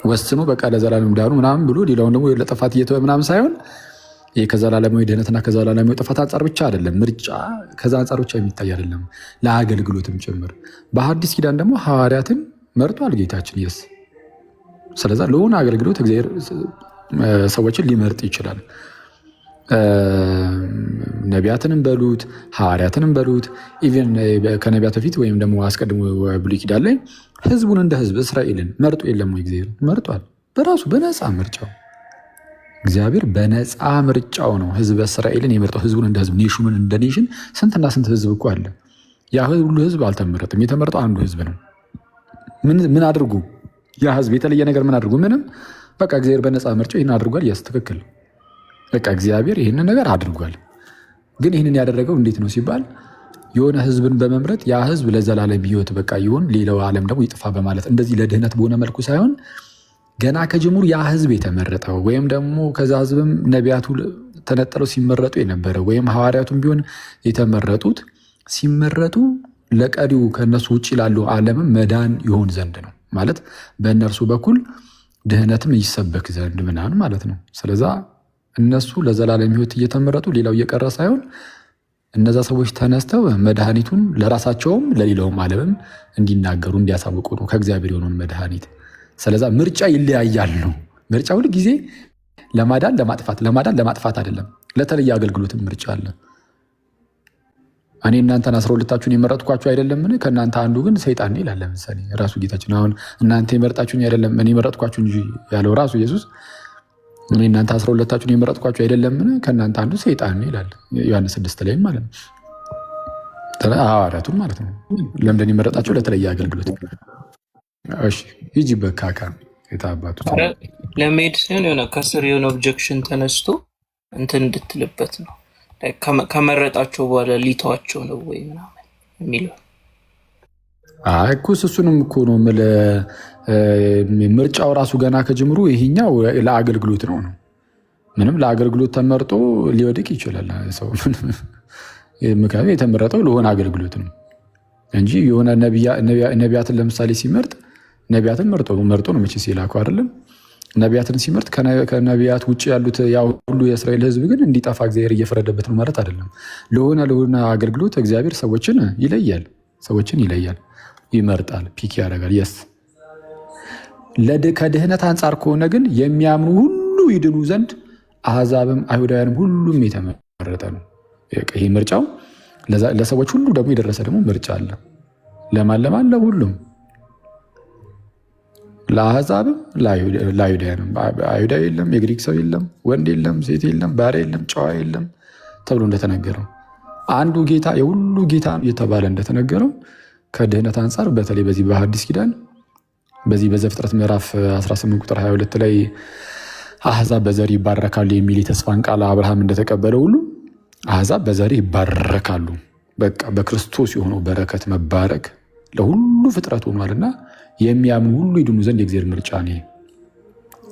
ወስኖ በቃ ለዘላለም ዳኑ ምናምን ብሎ ሌላውን ደግሞ ለጥፋት እየተወ ምናምን ሳይሆን ይህ ከዘላለማዊ ድህነትና ከዘላለማዊ ጥፋት አንጻር ብቻ አይደለም። ምርጫ ከዛ አንጻር ብቻ የሚታይ አይደለም፣ ለአገልግሎትም ጭምር። በሐዲስ ኪዳን ደግሞ ሐዋርያትን መርጧል ጌታችን ኢየሱስ። ስለዛ ለሆነ አገልግሎት እግዚአብሔር ሰዎችን ሊመርጥ ይችላል። ነቢያትንም በሉት ሐዋርያትንም በሉት ኢቨን ከነቢያት በፊት ወይም ደግሞ አስቀድሞ ብሉይ ኪዳን ላይ ህዝቡን እንደ ህዝብ እስራኤልን መርጦ የለም ወይ? እግዚአብሔር መርጧል በራሱ በነፃ ምርጫው። እግዚአብሔር በነፃ ምርጫው ነው ህዝብ እስራኤልን የመርጠው። ህዝቡን እንደ ህዝብ፣ ኔሽኑን እንደ ኔሽን። ስንትና ስንት ህዝብ እኮ አለ። ያ ሁሉ ህዝብ አልተመረጠም። የተመረጠው አንዱ ህዝብ ነው። ምን አድርጉ? ያ ህዝብ የተለየ ነገር ምን አድርጉ? ምንም። በቃ እግዚአብሔር በነፃ ምርጫው ይህን አድርጓል። ያስ ትክክል። በቃ እግዚአብሔር ይህንን ነገር አድርጓል። ግን ይህንን ያደረገው እንዴት ነው ሲባል የሆነ ህዝብን በመምረጥ ያ ህዝብ ለዘላለም ህይወት በቃ ይሆን፣ ሌላው ዓለም ደግሞ ይጥፋ በማለት እንደዚህ ለድህነት በሆነ መልኩ ሳይሆን ገና ከጅምሩ ያ ህዝብ የተመረጠው ወይም ደግሞ ከዛ ህዝብም ነቢያቱ ተነጥለው ሲመረጡ የነበረ ወይም ሐዋርያቱም ቢሆን የተመረጡት ሲመረጡ ለቀሪው ከነሱ ውጭ ላሉ ዓለምም መዳን ይሆን ዘንድ ነው ማለት በእነርሱ በኩል ድህነትም ይሰበክ ዘንድ ምናምን ማለት ነው። ስለዛ እነሱ ለዘላለም ህይወት እየተመረጡ ሌላው እየቀረ ሳይሆን እነዛ ሰዎች ተነስተው መድኃኒቱን ለራሳቸውም ለሌላውም ዓለምም እንዲናገሩ እንዲያሳውቁ ነው ከእግዚአብሔር የሆነውን መድኃኒት። ስለዛ ምርጫ ይለያያል ነው። ምርጫ ሁል ጊዜ ለማዳን ለማጥፋት አይደለም። ለተለየ አገልግሎትም ምርጫ አለ። እኔ እናንተን 12ታችሁን የመረጥኳችሁ አይደለምን? ከእናንተ አንዱ ግን ሰይጣን ይላል። ለምሳሌ ራሱ ጌታችን አሁን እናንተ የመረጣችሁኝ አይደለም እኔ የመረጥኳችሁ እንጂ ያለው ራሱ ኢየሱስ እኔ እናንተ 12ታችሁን የመረጥኳችሁ አይደለምን? ከእናንተ አንዱ ሰይጣን ይላል ዮሐንስ 6 ላይ ማለት ነው። ሐዋርያቱን ማለት ነው። ለምንድን የመረጣቸው? ለተለየ አገልግሎት። እሺ ሂጂ በካካ የታባቱ ለመሄድ ሲሆን የሆነ ከስር የሆነ ኦብጀክሽን ተነስቶ እንትን እንድትልበት ነው። ከመረጣቸው በኋላ ሊተዋቸው ነው ወይ ምናምን የሚለው እኮ እሱንም እኮ ነው የምልህ። ምርጫው ራሱ ገና ከጅምሩ ይሄኛው ለአገልግሎት ነው። ምንም ለአገልግሎት ተመርጦ ሊወድቅ ይችላል ሰው። ምክንያቱም የተመረጠው ለሆነ አገልግሎት ነው እንጂ የሆነ ነቢያትን ለምሳሌ ሲመርጥ ነቢያትን መርጦ ነው መቼስ የላከው አይደለም። ነቢያትን ሲመርጥ ከነቢያት ውጭ ያሉት ያው ሁሉ የእስራኤል ሕዝብ ግን እንዲጠፋ እግዚአብሔር እየፈረደበት ነው ማለት አይደለም። ለሆነ አገልግሎት እግዚአብሔር ሰዎችን ይለያል፣ ይመርጣል፣ ፒክ ያደርጋል። የስ ከድህነት አንጻር ከሆነ ግን የሚያምኑ ሁሉ ይድኑ ዘንድ አሕዛብም አይሁዳውያንም ሁሉም የተመረጠ ነው። ይህ ምርጫው ለሰዎች ሁሉ ደግሞ የደረሰ ደግሞ ምርጫ አለ። ለማን? ለሁሉም፣ ለአሕዛብም ለአይሁዳውያንም። አይሁዳዊ የለም፣ የግሪክ ሰው የለም፣ ወንድ የለም፣ ሴት የለም፣ ባሪያ የለም፣ ጨዋ የለም ተብሎ እንደተነገረው አንዱ ጌታ የሁሉ ጌታ የተባለ እንደተነገረው ከድህነት አንጻር በተለይ በዚህ በሐዲስ ኪዳን በዚህ በዘፍጥረት ምዕራፍ 18 ቁጥር 22 ላይ አሕዛብ በዘር ይባረካሉ የሚል የተስፋን ቃል አብርሃም እንደተቀበለ ሁሉ አሕዛብ በዘር ይባረካሉ። በቃ በክርስቶስ የሆነው በረከት መባረክ ለሁሉ ፍጥረት ሆኗልና የሚያምኑ ሁሉ ይድኑ ዘንድ የእግዚአብሔር ምርጫ ነው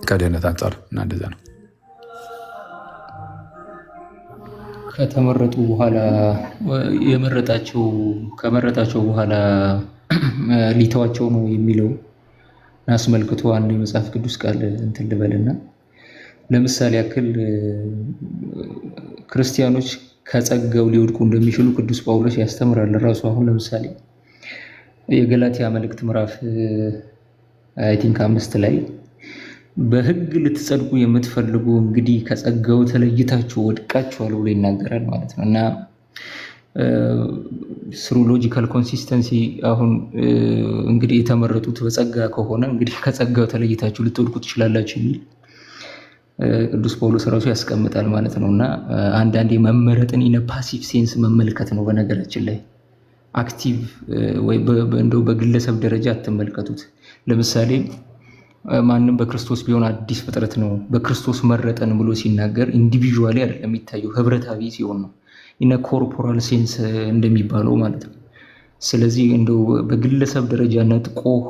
ከድህነት አንጻር እና እንደዛ ነው። ከተመረጡ በኋላ ከመረጣቸው በኋላ ሊተዋቸው ነው የሚለው አስመልክቶ አንድ የመጽሐፍ ቅዱስ ቃል እንትን ልበልና ለምሳሌ ያክል ክርስቲያኖች ከጸጋው ሊወድቁ እንደሚችሉ ቅዱስ ጳውሎስ ያስተምራል ራሱ። አሁን ለምሳሌ የገላትያ መልእክት ምዕራፍ አይ ቲንክ 5 ላይ በሕግ ልትጸድቁ የምትፈልጉ እንግዲህ ከጸጋው ተለይታችሁ ወድቃችኋል ብሎ ይናገራል ማለት ነው። እና ስሩ ሎጂካል ኮንሲስተንሲ አሁን እንግዲህ የተመረጡት በጸጋ ከሆነ እንግዲህ ከጸጋው ተለይታችሁ ልትወድቁ ትችላላችሁ የሚል ቅዱስ ጳውሎስ ራሱ ያስቀምጣል ማለት ነው። እና አንዳንዴ መመረጥን ኢነ ፓሲቭ ሴንስ መመልከት ነው። በነገራችን ላይ አክቲቭ ወይ እንደው በግለሰብ ደረጃ አትመልከቱት። ለምሳሌ ማንም በክርስቶስ ቢሆን አዲስ ፍጥረት ነው በክርስቶስ መረጠን ብሎ ሲናገር ኢንዲቪዥዋሊ አይደለም የሚታየው፣ ህብረታዊ ሲሆን ነው። ኢነ ኮርፖራል ሴንስ እንደሚባለው ማለት ነው። ስለዚህ እንደው በግለሰብ ደረጃ ነጥቆህ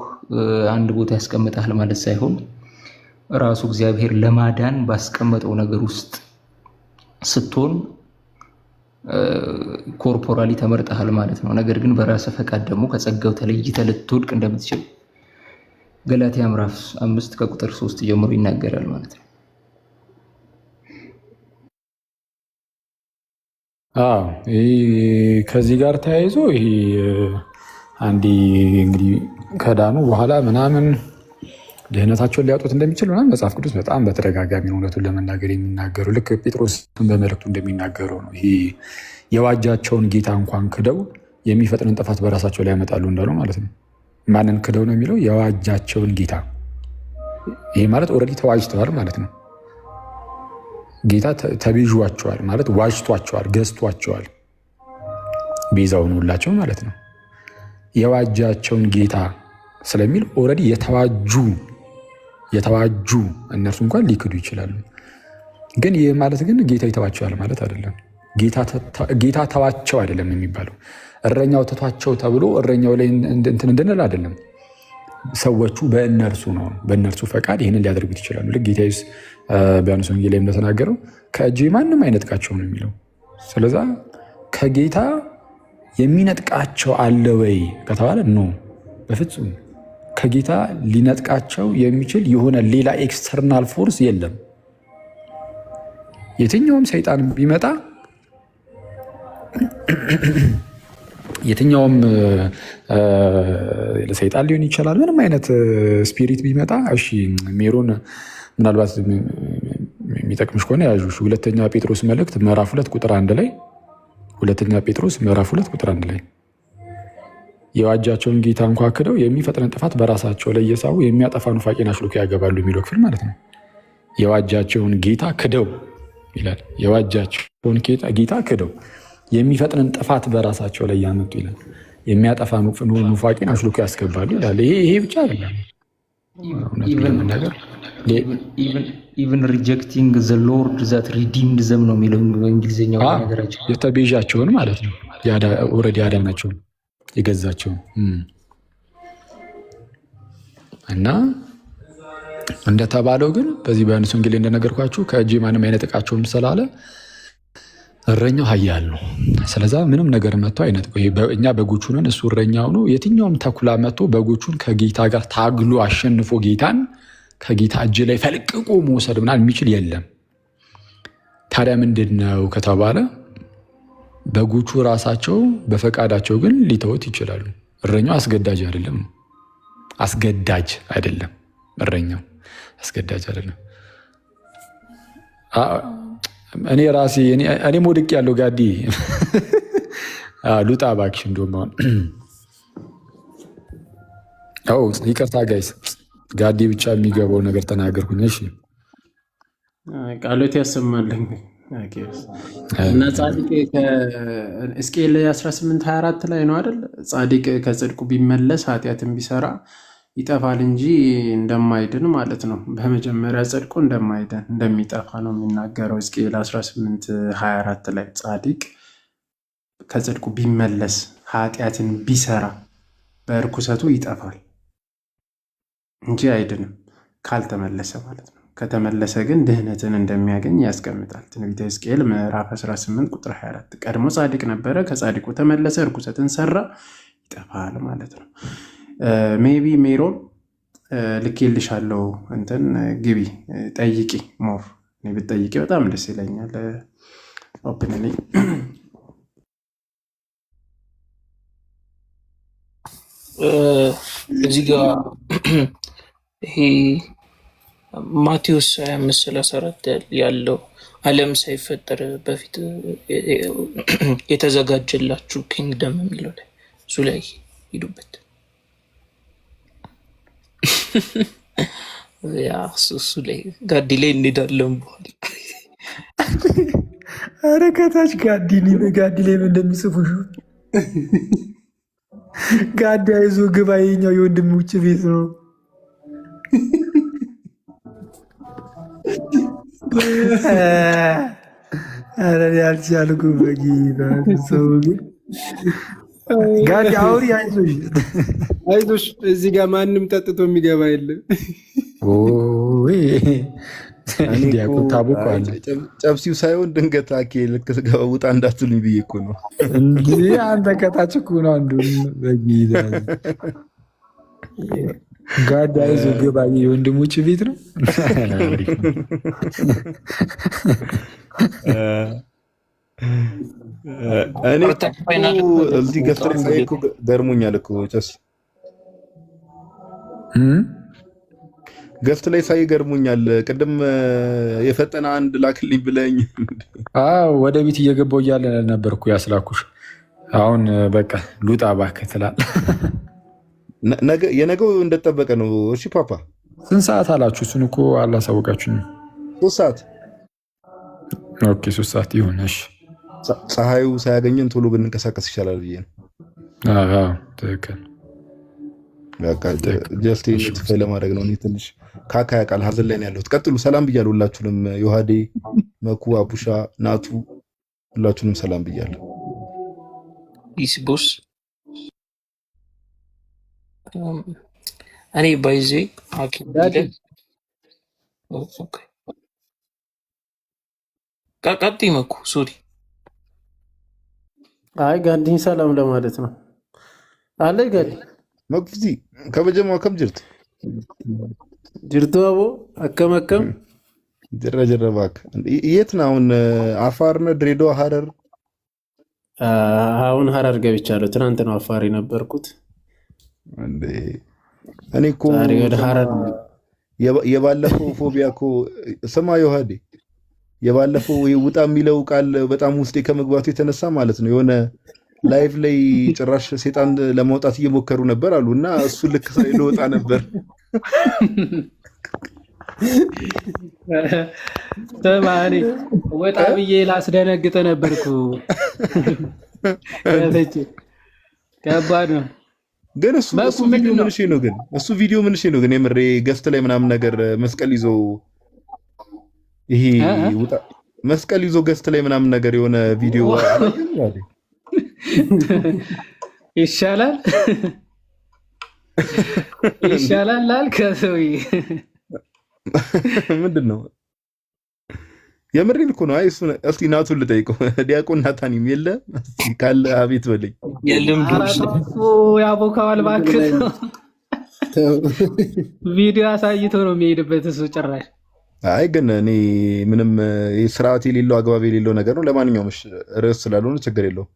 አንድ ቦታ ያስቀምጣል ማለት ሳይሆን ራሱ እግዚአብሔር ለማዳን ባስቀመጠው ነገር ውስጥ ስትሆን ኮርፖራሊ ተመርጠሃል ማለት ነው። ነገር ግን በራስህ ፈቃድ ደግሞ ከጸጋው ተለይተህ ልትወድቅ እንደምትችል ገላትያ ምዕራፍ 5 ከቁጥር 3 ጀምሮ ይናገራል ማለት ነው። ከዚህ ጋር ተያይዞ ይሄ አንዴ እንግዲህ ከዳኑ በኋላ ምናምን ድህነታቸውን ሊያጡት እንደሚችል ምናምን መጽሐፍ ቅዱስ በጣም በተደጋጋሚ እውነቱን ለመናገር የሚናገረው ልክ ጴጥሮስ በመልእክቱ እንደሚናገረው ነው። ይሄ የዋጃቸውን ጌታ እንኳን ክደው የሚፈጥንን ጥፋት በራሳቸው ላይ ያመጣሉ እንዳለው ማለት ነው። ማንን ክደው ነው የሚለው? የዋጃቸውን ጌታ። ይሄ ማለት ኦልሬዲ ተዋጅተዋል ማለት ነው። ጌታ ተቤዥዋቸዋል ማለት ዋጅቷቸዋል፣ ገዝቷቸዋል፣ ቤዛው ነውላቸው ማለት ነው። የዋጃቸውን ጌታ ስለሚል ኦልሬዲ የተዋጁ እነርሱ እንኳን ሊክዱ ይችላሉ። ግን ይህ ማለት ግን ጌታ ይተዋቸዋል ማለት አይደለም። ጌታ ተዋቸው አይደለም የሚባለው። እረኛው ትቷቸው ተብሎ እረኛው ላይ እንትን እንድንል አይደለም። ሰዎቹ በእነርሱ ነው፣ በእነርሱ ፈቃድ ይህንን ሊያደርጉት ይችላሉ። ልክ ጌታ ኢየሱስ በዮሐንስ ወንጌል ላይ እንደተናገረው ከእጄ ማንም አይነጥቃቸው ነው የሚለው። ስለዛ ከጌታ የሚነጥቃቸው አለ ወይ ከተባለ ኖ፣ በፍጹም ከጌታ ሊነጥቃቸው የሚችል የሆነ ሌላ ኤክስተርናል ፎርስ የለም። የትኛውም ሰይጣን ቢመጣ የትኛውም ሰይጣን ሊሆን ይችላል። ምንም አይነት ስፒሪት ቢመጣ እሺ፣ ሜሮን ምናልባት የሚጠቅምሽ ከሆነ ያዥ። ሁለተኛ ጴጥሮስ መልእክት ምዕራፍ 2 ቁጥር 1 ላይ ሁለተኛ ጴጥሮስ ምዕራፍ 2 ቁጥር 1 ላይ የዋጃቸውን ጌታ እንኳ ክደው የሚፈጥንን ጥፋት በራሳቸው ላይ እየሳቡ የሚያጠፋ ኑፋቄን አሽልኮ ያገባሉ የሚለው ክፍል ማለት ነው። የዋጃቸውን ጌታ ክደው ይላል። የዋጃቸውን ጌታ ክደው የሚፈጥንን ጥፋት በራሳቸው ላይ ያመጡ ይላል። የሚያጠፋ ኑፋቄን አሽልኮ ያስገባሉ ይላል። ይሄ ብቻ አይደለም። ኢቨን ሪጀክቲንግ ዘ ሎርድ ዛት ሪዲምድ ዘም ነው የሚለው በእንግሊዝኛው ነገራቸው። የተቤዣቸውን ማለት ነው። ኦልሬዲ ያዳናቸውን የገዛቸውን እና እንደተባለው ግን በዚህ በዮሐንስ ወንጌል እንደነገርኳችሁ ከእጄ ማንም አይነጥቃቸውም ስላለ እረኛው ኃያል ነው። ስለዛ ምንም ነገር መጥቶ አይነጥቀው። እኛ በጎቹ ነን፣ እሱ እረኛው ነው። የትኛውም ተኩላ መጥቶ በጎቹን ከጌታ ጋር ታግሎ አሸንፎ ጌታን ከጌታ እጅ ላይ ፈልቅቆ መውሰድ ምናምን የሚችል የለም። ታዲያ ምንድን ነው ከተባለ በጎቹ ራሳቸው በፈቃዳቸው ግን ሊተውት ይችላሉ። እረኛው አስገዳጅ አይደለም። አስገዳጅ አይደለም። እረኛው አስገዳጅ አይደለም። እኔ ራሴ እኔም ወድቅ ያለው ጋዲ ሉጣ እባክሽ። እንደውም አሁን ይቅርታ ጋይስ፣ ጋዲ ብቻ የሚገባው ነገር ተናገርኩኝ። እሺ ቃሎት ያሰማልኝ እና ጻድቅ ሕዝቅኤል 18:24 ላይ ነው አይደል? ጻድቅ ከጽድቁ ቢመለስ ኃጢአትን ቢሰራ ይጠፋል እንጂ እንደማይድን ማለት ነው። በመጀመሪያ ጽድቁ እንደማይድን እንደሚጠፋ ነው የሚናገረው ሕዝቅኤል 18:24 ላይ። ጻድቅ ከጽድቁ ቢመለስ ኃጢአትን ቢሰራ በእርኩሰቱ ይጠፋል እንጂ አይድንም፣ ካልተመለሰ ማለት ነው። ከተመለሰ ግን ድህነትን እንደሚያገኝ ያስቀምጣል። ትንቢተ ሕዝቅኤል ምዕራፍ 18 ቁጥር 24። ቀድሞ ጻድቅ ነበረ፣ ከጻድቁ ተመለሰ፣ እርኩሰትን ሰራ፣ ይጠፋል ማለት ነው። ሜቢ ሜሮን ልኬልሻለሁ፣ እንትን ግቢ ጠይቂ፣ ሞር ብትጠይቂ በጣም ደስ ይለኛል። ኦፕንሊ እዚህ ጋር ይሄ ማቴዎስ 25:34 ያለው ዓለም ሳይፈጠር በፊት የተዘጋጀላችሁ ኪንግደም የሚለው ላይ እሱ ላይ ሂዱበት። እሱ ላይ ጋዲ ላይ እንሄዳለን በኋላ። ኧረ ከታች ጋዲ ላይ እንደሚጽፉ ጋዲ አይዞ ግባ፣ የኛው የወንድም ውጭ ቤት ነው። ኧረ ያልቻልኩ በጌታ ሰው ግን ጋዲ አውሪ፣ አይዞሽ አይዞሽ፣ እዚህ ጋር ማንም ጠጥቶ የሚገባ የለም። ጨብሲው ሳይሆን ድንገት አኬ ልክ ስገባ ውጣ እንዳትሉኝ ብዬ እኮ ነው። እንዲህ አንተ ከታች እኮ ነው አንዱ ጋዲ አይዞህ ግባ። የወንድሞች ቤት ነው። እኔ እዚህ ገፍተር ሳይ እኮ ገርሞኛል እኮ ጨስ ገፍት ላይ ሳይ ገርሞኛል። ቅድም የፈጠነ አንድ ላክልኝ ብለኝ ወደ ቤት እየገባሁ እያለ ነበርኩ ያስላኩሽ። አሁን በቃ ሉጣ እባክህ ትላለህ። የነገው እንደተጠበቀ ነው። እሺ ፓፓ ስንት ሰዓት አላችሁ? እሱን እኮ አላሳወቃችሁኝም። 3 ሰዓት። ኦኬ 3 ሰዓት ይሁን። እሺ ፀሐዩ ሳያገኘን ቶሎ ብንንቀሳቀስ ይሻላል ብዬ ነው። ትክክል። በቃ ጀስት ትፋይ ለማድረግ ነው። እኔ ትንሽ ካካ ያውቃል ሀዘን ላይ ነው ያለሁት። ቀጥሉ። ሰላም ብያለሁ ሁላችሁንም። ዮሐዴ፣ መኩ፣ አቡሻ፣ ናቱ ሁላችሁንም ሰላም ብያለሁ። ይስቦስ እኔ ባይዜ ቀጥ መኩ ሶሪ አይ ጋዲን ሰላም ለማለት ነው አለ ጋዲ መክፍዚ ከበጀማው ከም ጅርቱ አቦ አከመከም ጀረባክ የት ነው አሁን? አፋር ነው? ድሬዳዋ፣ ሐረር? አሁን ሐረር ገብቻለሁ። ትናንት ነው አፋር የነበርኩት። እኔ እኮ የባለፈው ፎቢያ እኮ ስማ ዮሐዴ፣ የባለፈው ውጣ የሚለው ቃል በጣም ውስጤ ከመግባቱ የተነሳ ማለት ነው የሆነ ላይቭ ላይ ጭራሽ ሴጣን ለማውጣት እየሞከሩ ነበር አሉ እና እሱ ልክ ልወጣ ነበር። ተማሪ ወጣ ብዬ ላስደነግጥ ነበርኩ። ከባድ ነው። ግን እሱ ቪዲዮ ምን እሺ ነው ግን የምሬ ገስት ላይ ምናምን ነገር መስቀል ይዞ ይሄ ውጣ መስቀል ይዞ ገስት ላይ ምናምን ነገር የሆነ ቪዲዮ ይሻላል ላልከ ሰውዬ ምንድን ነው? የምሬን እኮ ነው። አይ እሱ እስቲ ናቱን ልጠይቀው። ዲያቆን ናታኒም የለ ካለ አቤት በለኝ። የለም ያቦካዋል እባክህ። ቪዲዮ አሳይቶ ነው የሚሄድበት እሱ ጭራሽ። አይ ግን እኔ ምንም ስርዓት የሌለው አግባብ የሌለው ነገር ነው። ለማንኛውም ርዕስ ስላልሆነ ችግር የለውም።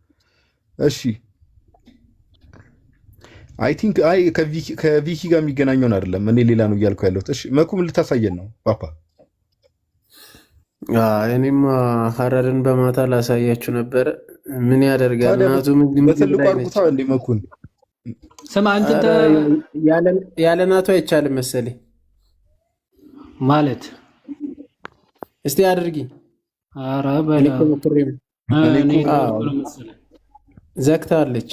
እሺ አይ ቲንክ ከቪኪ ጋር የሚገናኘውን አይደለም። እኔ ሌላ ነው እያልኩ ያለሁት። እሺ መኩ ምን ልታሳየን ነው ፓፓ? እኔም ሐረርን በማታ ላሳያችሁ ነበረ። ምን ያደርጋል ናቱ በትልቁ አልኩታ እንደ መኩን ስማ አንተ ያለ ናቱ አይቻልም መሰለኝ ማለት እስቲ አድርጊ። ኧረ በላ ዘግታለች።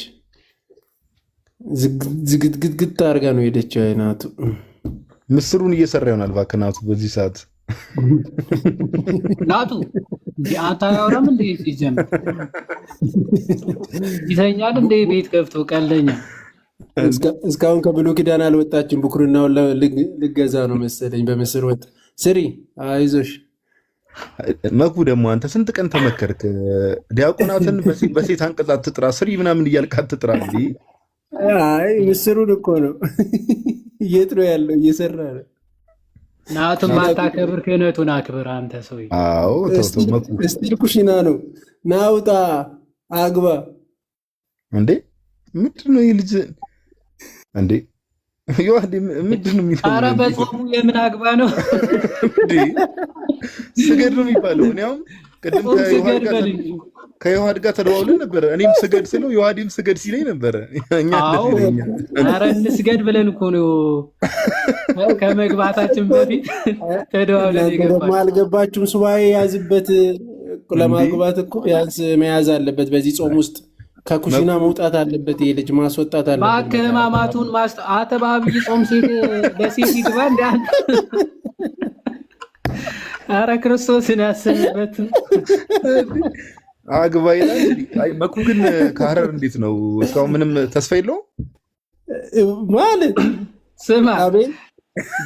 ዝግትግት አድርጋ ነው ሄደችው። አይናቱ ምስሩን እየሰራ ይሆናል እባክህ ናቱ በዚህ ሰዓት ናቱ አታወራም እንዴ? ሲጀምር ይተኛል እንዴ? ቤት ገብቶ ቀልደኛ። እስካሁን ከብሉይ ኪዳን አልወጣችም። ብኩርናውን ልገዛ ነው መሰለኝ በምስር ወጥ ስሪ። አይዞሽ መኩ ደግሞ አንተ ስንት ቀን ተመከርክ? ዲያቆናትን በሴት አንቀጽ አትጥራ ስሪ ምናምን እያልክ አትጥራ እንዴ? አይ ምስሩን እኮ ነው። የት ነው ያለው? እየሰራ ነው። ናቱን ማታከብር ክህነቱን አክብር አንተ ሰውዬ። አዎ እስቲ ኩሽና ነው ናውጣ አግባ እንዴ? ምንድን ነው ይህ ልጅ እንዴ? ዮሐዴ ምንድን ነው የሚለው? ኧረ በጾሙ የምን አግባ ነው እንዴ? ስገድ ነው የሚባለው። እኔ አሁን ቅድም ከዮሐድ ጋር ተደዋውለን ነበረ። እኔም ስገድ ስለው ዮሐዴም ስገድ ሲለኝ ነበረ። ኧረ እንስገድ ብለን እኮ ነው ከመግባታችን በፊት ተደዋውለን የገባን። አልገባችሁም? ሱባኤ ያዝበት ለማግባት እኮ ቢያንስ መያዝ አለበት። በዚህ ጾም ውስጥ ከኩሽና መውጣት አለበት። ይሄ ልጅ ማስወጣት አለበት። እባክህ ሕማማቱን አተባብይ ጾም ሴት በሴት ይግባ እንደ አንተ። ኧረ ክርስቶስን ያሰንበት። አግባ ይላል። አይ መኩ ግን ከሀረር እንዴት ነው? እስካሁን ምንም ተስፋ የለውም ማለት ስማ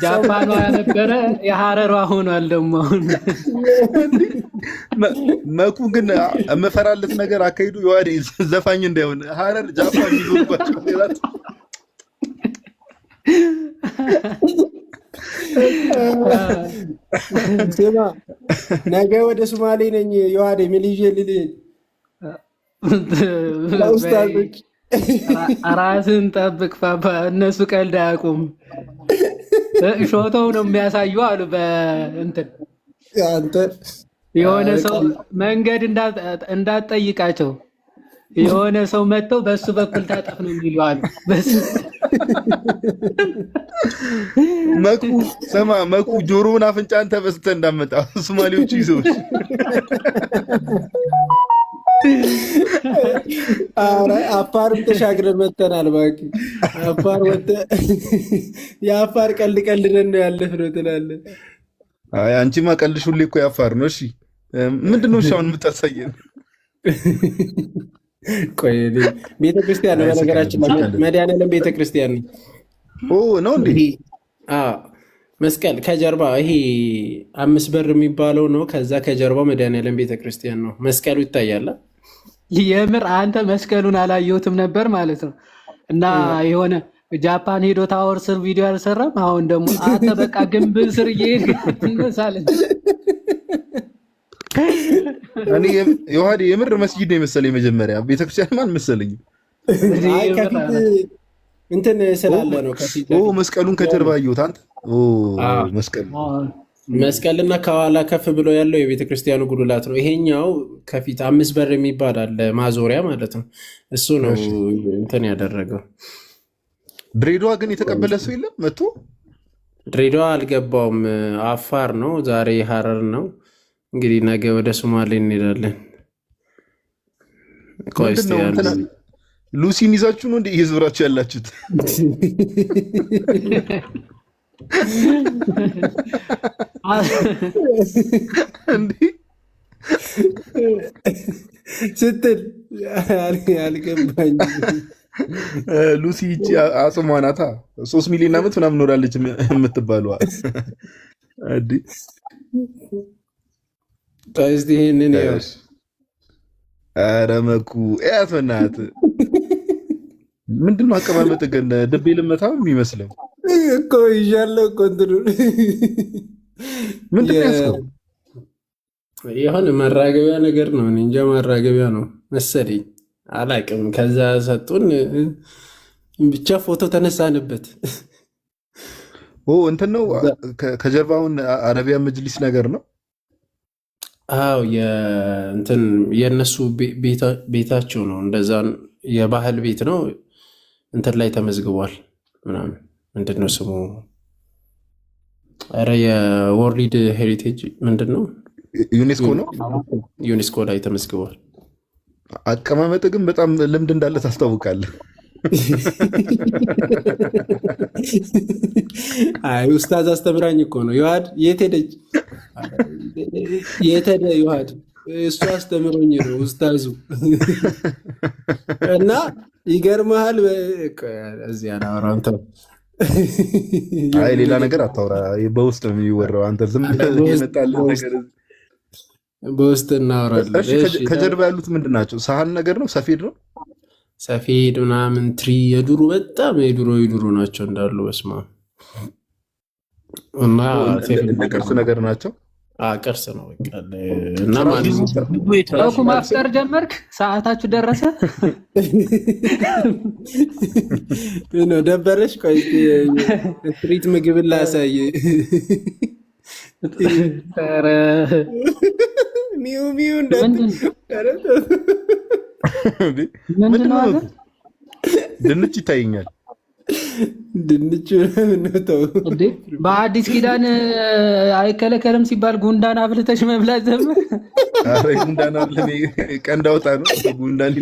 ጃፓኗ ነበረ የሀረሯ ሆኗል። ደግሞ አሁን መኩ ግን የምፈራለት ነገር አካሂዱ የዋዴ ዘፋኝ እንዳይሆን ሀረር ጃፓን ይዞባቸው ሌላት ስማ ነገ ወደ ሶማሌ ነኝ የዋዴ ሚሊዤ ልልህ ኡስታዞች ራስን ጠብቅ ፓፓ። እነሱ ቀልድ አያውቁም። ሾተው ነው የሚያሳዩ አሉ። በእንትን የሆነ ሰው መንገድ እንዳትጠይቃቸው የሆነ ሰው መጥተው በሱ በኩል ታጠፍ ነው የሚሉ አሉ። መኩ ሰማ መኩ ጆሮውን አፍንጫን ተበስተ እንዳመጣ ሶማሌዎቹ ይዘውሽ ኧረ አፋርም ተሻግረን መተናል። እባክህ አፋር የአፋር ቀልድ ቀልደን ነው ያለፍነው ትላለህ። አይ አንቺማ ቀልድሽ ሁሌ እኮ ያፋር ነው። እሺ ምንድን ነው አሁን የምታሳየን? ቆይ ቤተክርስቲያን ነው በነገራችን መድኃኒዓለም ቤተክርስቲያን ነው እንዴ? መስቀል ከጀርባ ይሄ 5 በር የሚባለው ነው። ከዛ ከጀርባው መድኃኒዓለም ቤተክርስቲያን ነው። መስቀሉ ይታያል። የምር አንተ መስቀሉን አላየሁትም ነበር ማለት ነው። እና የሆነ ጃፓን ሄዶ ታወር ስር ቪዲዮ አልሰራም። አሁን ደግሞ አንተ በቃ ግንብ ስር እየሄድክ ትነሳለህ። እኔ የዋዴ የምር መስጊድ ነው የመሰለኝ። መጀመሪያ ቤተክርስቲያን ማን መሰለኝ? ከፊት እንትን ስላለ ነው። ከፊት መስቀሉን ከጀርባ አየሁት። አንተ መስቀልና ከኋላ ከፍ ብሎ ያለው የቤተክርስቲያኑ ጉልላት ነው። ይሄኛው ከፊት 5 በር የሚባል አለ ማዞሪያ ማለት ነው። እሱ ነው እንትን ያደረገው። ድሬዳዋ ግን የተቀበለ ሰው የለም መጥቶ። ድሬዳዋ አልገባውም። አፋር ነው ዛሬ፣ ሀረር ነው። እንግዲህ ነገ ወደ ሶማሌ እንሄዳለን። ሉሲን ይዛችሁ ነው እንዴ እየዞራችሁ ያላችሁት? እንዴ ስትል አልገባኝም። ሉሲ ይቺ አጽሟ ናታ 3 ሚሊዮን ዓመት ምናምን ኖራለች የምትባለዋ። አዲ ታይስ ይሄንን ያው ኧረ መኩ እያት በእናትህ ምንድን ነው አቀማመጥ ግን ድቤ ልመታው የሚመስለው እኮ ይዣለሁ እኮ እንትኑ ምንድን ነው ያስከው? የሆነ ማራገቢያ ነገር ነው። እኔ እንጃ ማራገቢያ ነው መሰለኝ አላቅም። ከዛ ሰጡን ብቻ ፎቶ ተነሳንበት። እንትን ነው ከጀርባውን አረቢያ መጅሊስ ነገር ነው። አዎ የእንትን የእነሱ ቤታቸው ነው። እንደዛ የባህል ቤት ነው። እንትን ላይ ተመዝግቧል ምናምን ምንድን ነው ስሙ? ኧረ የወርልድ ሄሪቴጅ ምንድን ነው? ዩኔስኮ ነው። ዩኔስኮ ላይ ተመዝግቧል። አቀማመጥ ግን በጣም ልምድ እንዳለ ታስታውቃለህ። አይ ኡስታዝ አስተምራኝ እኮ ነው። ዮሐድ የት ሄደች? የት ሄደ ዮሐድ? እሱ አስተምሮኝ ነው ኡስታዙ። እና ይገርምሃል እዚህ አላወራም ተው። አይ ሌላ ነገር አታውራ፣ በውስጥ ነው የሚወራው። አንተ ዝም ብለህ የመጣልህ ነገር በውስጥ እናወራለን። ከጀርባ ያሉት ምንድን ናቸው? ሳህን ነገር ነው? ሰፌድ ነው? ሰፌድ ምናምን ትሪ የዱሩ በጣም የዱሮ ናቸው እንዳሉ በስማ እና ቅርስ ነገር ናቸው። ቅርስ ነው እና ማለት ማፍጠር ጀመርክ? ሰዓታችሁ ደረሰ? ደበረሽ? ቆይ ስትሪት ምግብ ላሳይ። ሚው ድንች ይታየኛል። ድንች ምንተው በአዲስ ኪዳን አይከለከልም ሲባል ጉንዳን አብልተሽ መብላት ጀመር። ጉንዳን አብለ ቀንድ አውጣ ነው ጉንዳን።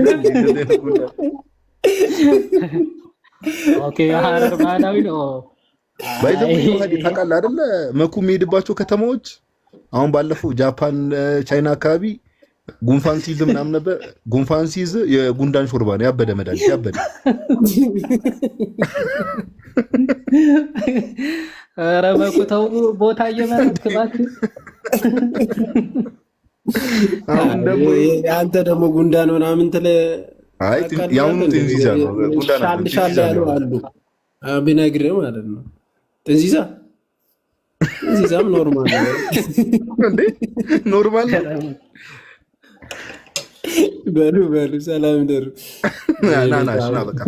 ሀረር ባህላዊ ነው። ታውቃለህ አይደለ? መኩ የሚሄድባቸው ከተማዎች አሁን ባለፈው ጃፓን፣ ቻይና አካባቢ ጉንፋን ሲይዝ ምናምን ነበር። ጉንፋን ሲይዝ የጉንዳን ሾርባ ነው ያበደ መድኃኒት ያበደ። ኧረ በቁተው ቦታ እየመረጥክ እባክህ። አሁን ደግሞ አንተ ደግሞ ጉንዳን ምናምን አይ ያሁኑ ጥንዚዛ ነው። ጉንዳን ሻል ያሉ አሉ ቢነግርህ ማለት ነው። ጥንዚዛም ኖርማል ነው እንዴ? ኖርማል በሉ ሰላም ደሩ። ና በቃ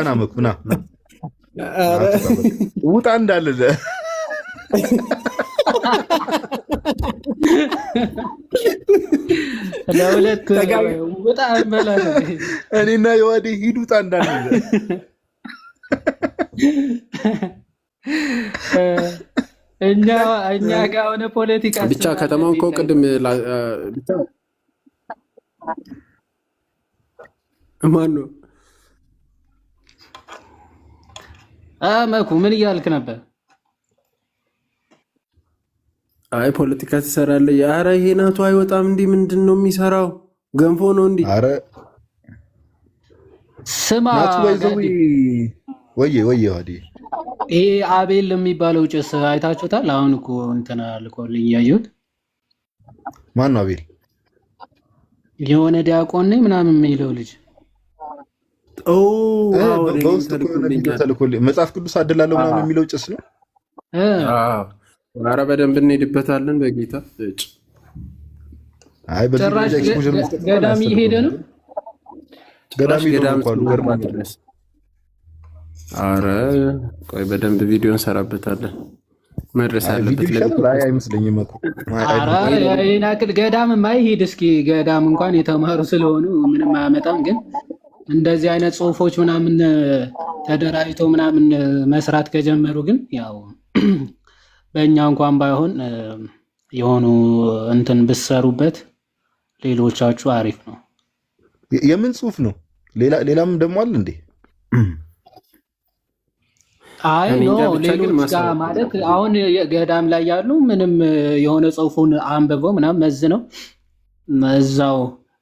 ና መኩ ና ውጣ እንዳለ ለሁለት ውጣ መላል እኔና የዋዴ ሂድ ውጣ እንዳለ እኛ ጋር ሆነ ፖለቲካ ብቻ ከተማውን እኮ ቅድም ማን ነው መኩ ምን እያልክ ነበር? አይ ፖለቲካ ትሰራለህ? ኧረ ይሄ ናቱ አይወጣም። እንዲህ ምንድን ነው የሚሰራው? ገንፎ ነው እንዲህ። ኧረ ስማ ወዬ ዋዴ ይሄ አቤል የሚባለው ጭስ አይታችሁታል? አሁን እኮ እንትና ልኮልኝ እያየሁት። ማን ነው አቤል? የሆነ ዲያቆን ነኝ ምናምን የሚለው ልጅ በውስጥ ተልኮልኝ መጽሐፍ ቅዱስ አድላለሁ ምናምን የሚለው ጭስ ነው። ኧረ በደንብ እንሄድበታለን በጌታ እጭ። አይ ጭራሽ ገዳም እየሄደ ነው። ገዳም ኧረ ቆይ በደንብ ቪዲዮ እንሰራበታለን። መድረስ አለበት ላይ አይመስለኝም እኮ። ኧረ ይሄን ያክል ገዳም ማይሄድ እስኪ ገዳም እንኳን የተማሩ ስለሆኑ ምንም አያመጣም። ግን እንደዚህ አይነት ጽሁፎች ምናምን ተደራጅቶ ምናምን መስራት ከጀመሩ ግን ያው በእኛ እንኳን ባይሆን የሆኑ እንትን ብሰሩበት ሌሎቻችሁ አሪፍ ነው። የምን ጽሁፍ ነው? ሌላም ደግሞ አለ እንዴ? አይ ኖ ሌሎች ጋር ማለት አሁን ገዳም ላይ ያሉ ምንም የሆነ ጽሁፉን አንብበው ምናምን መዝነው እዛው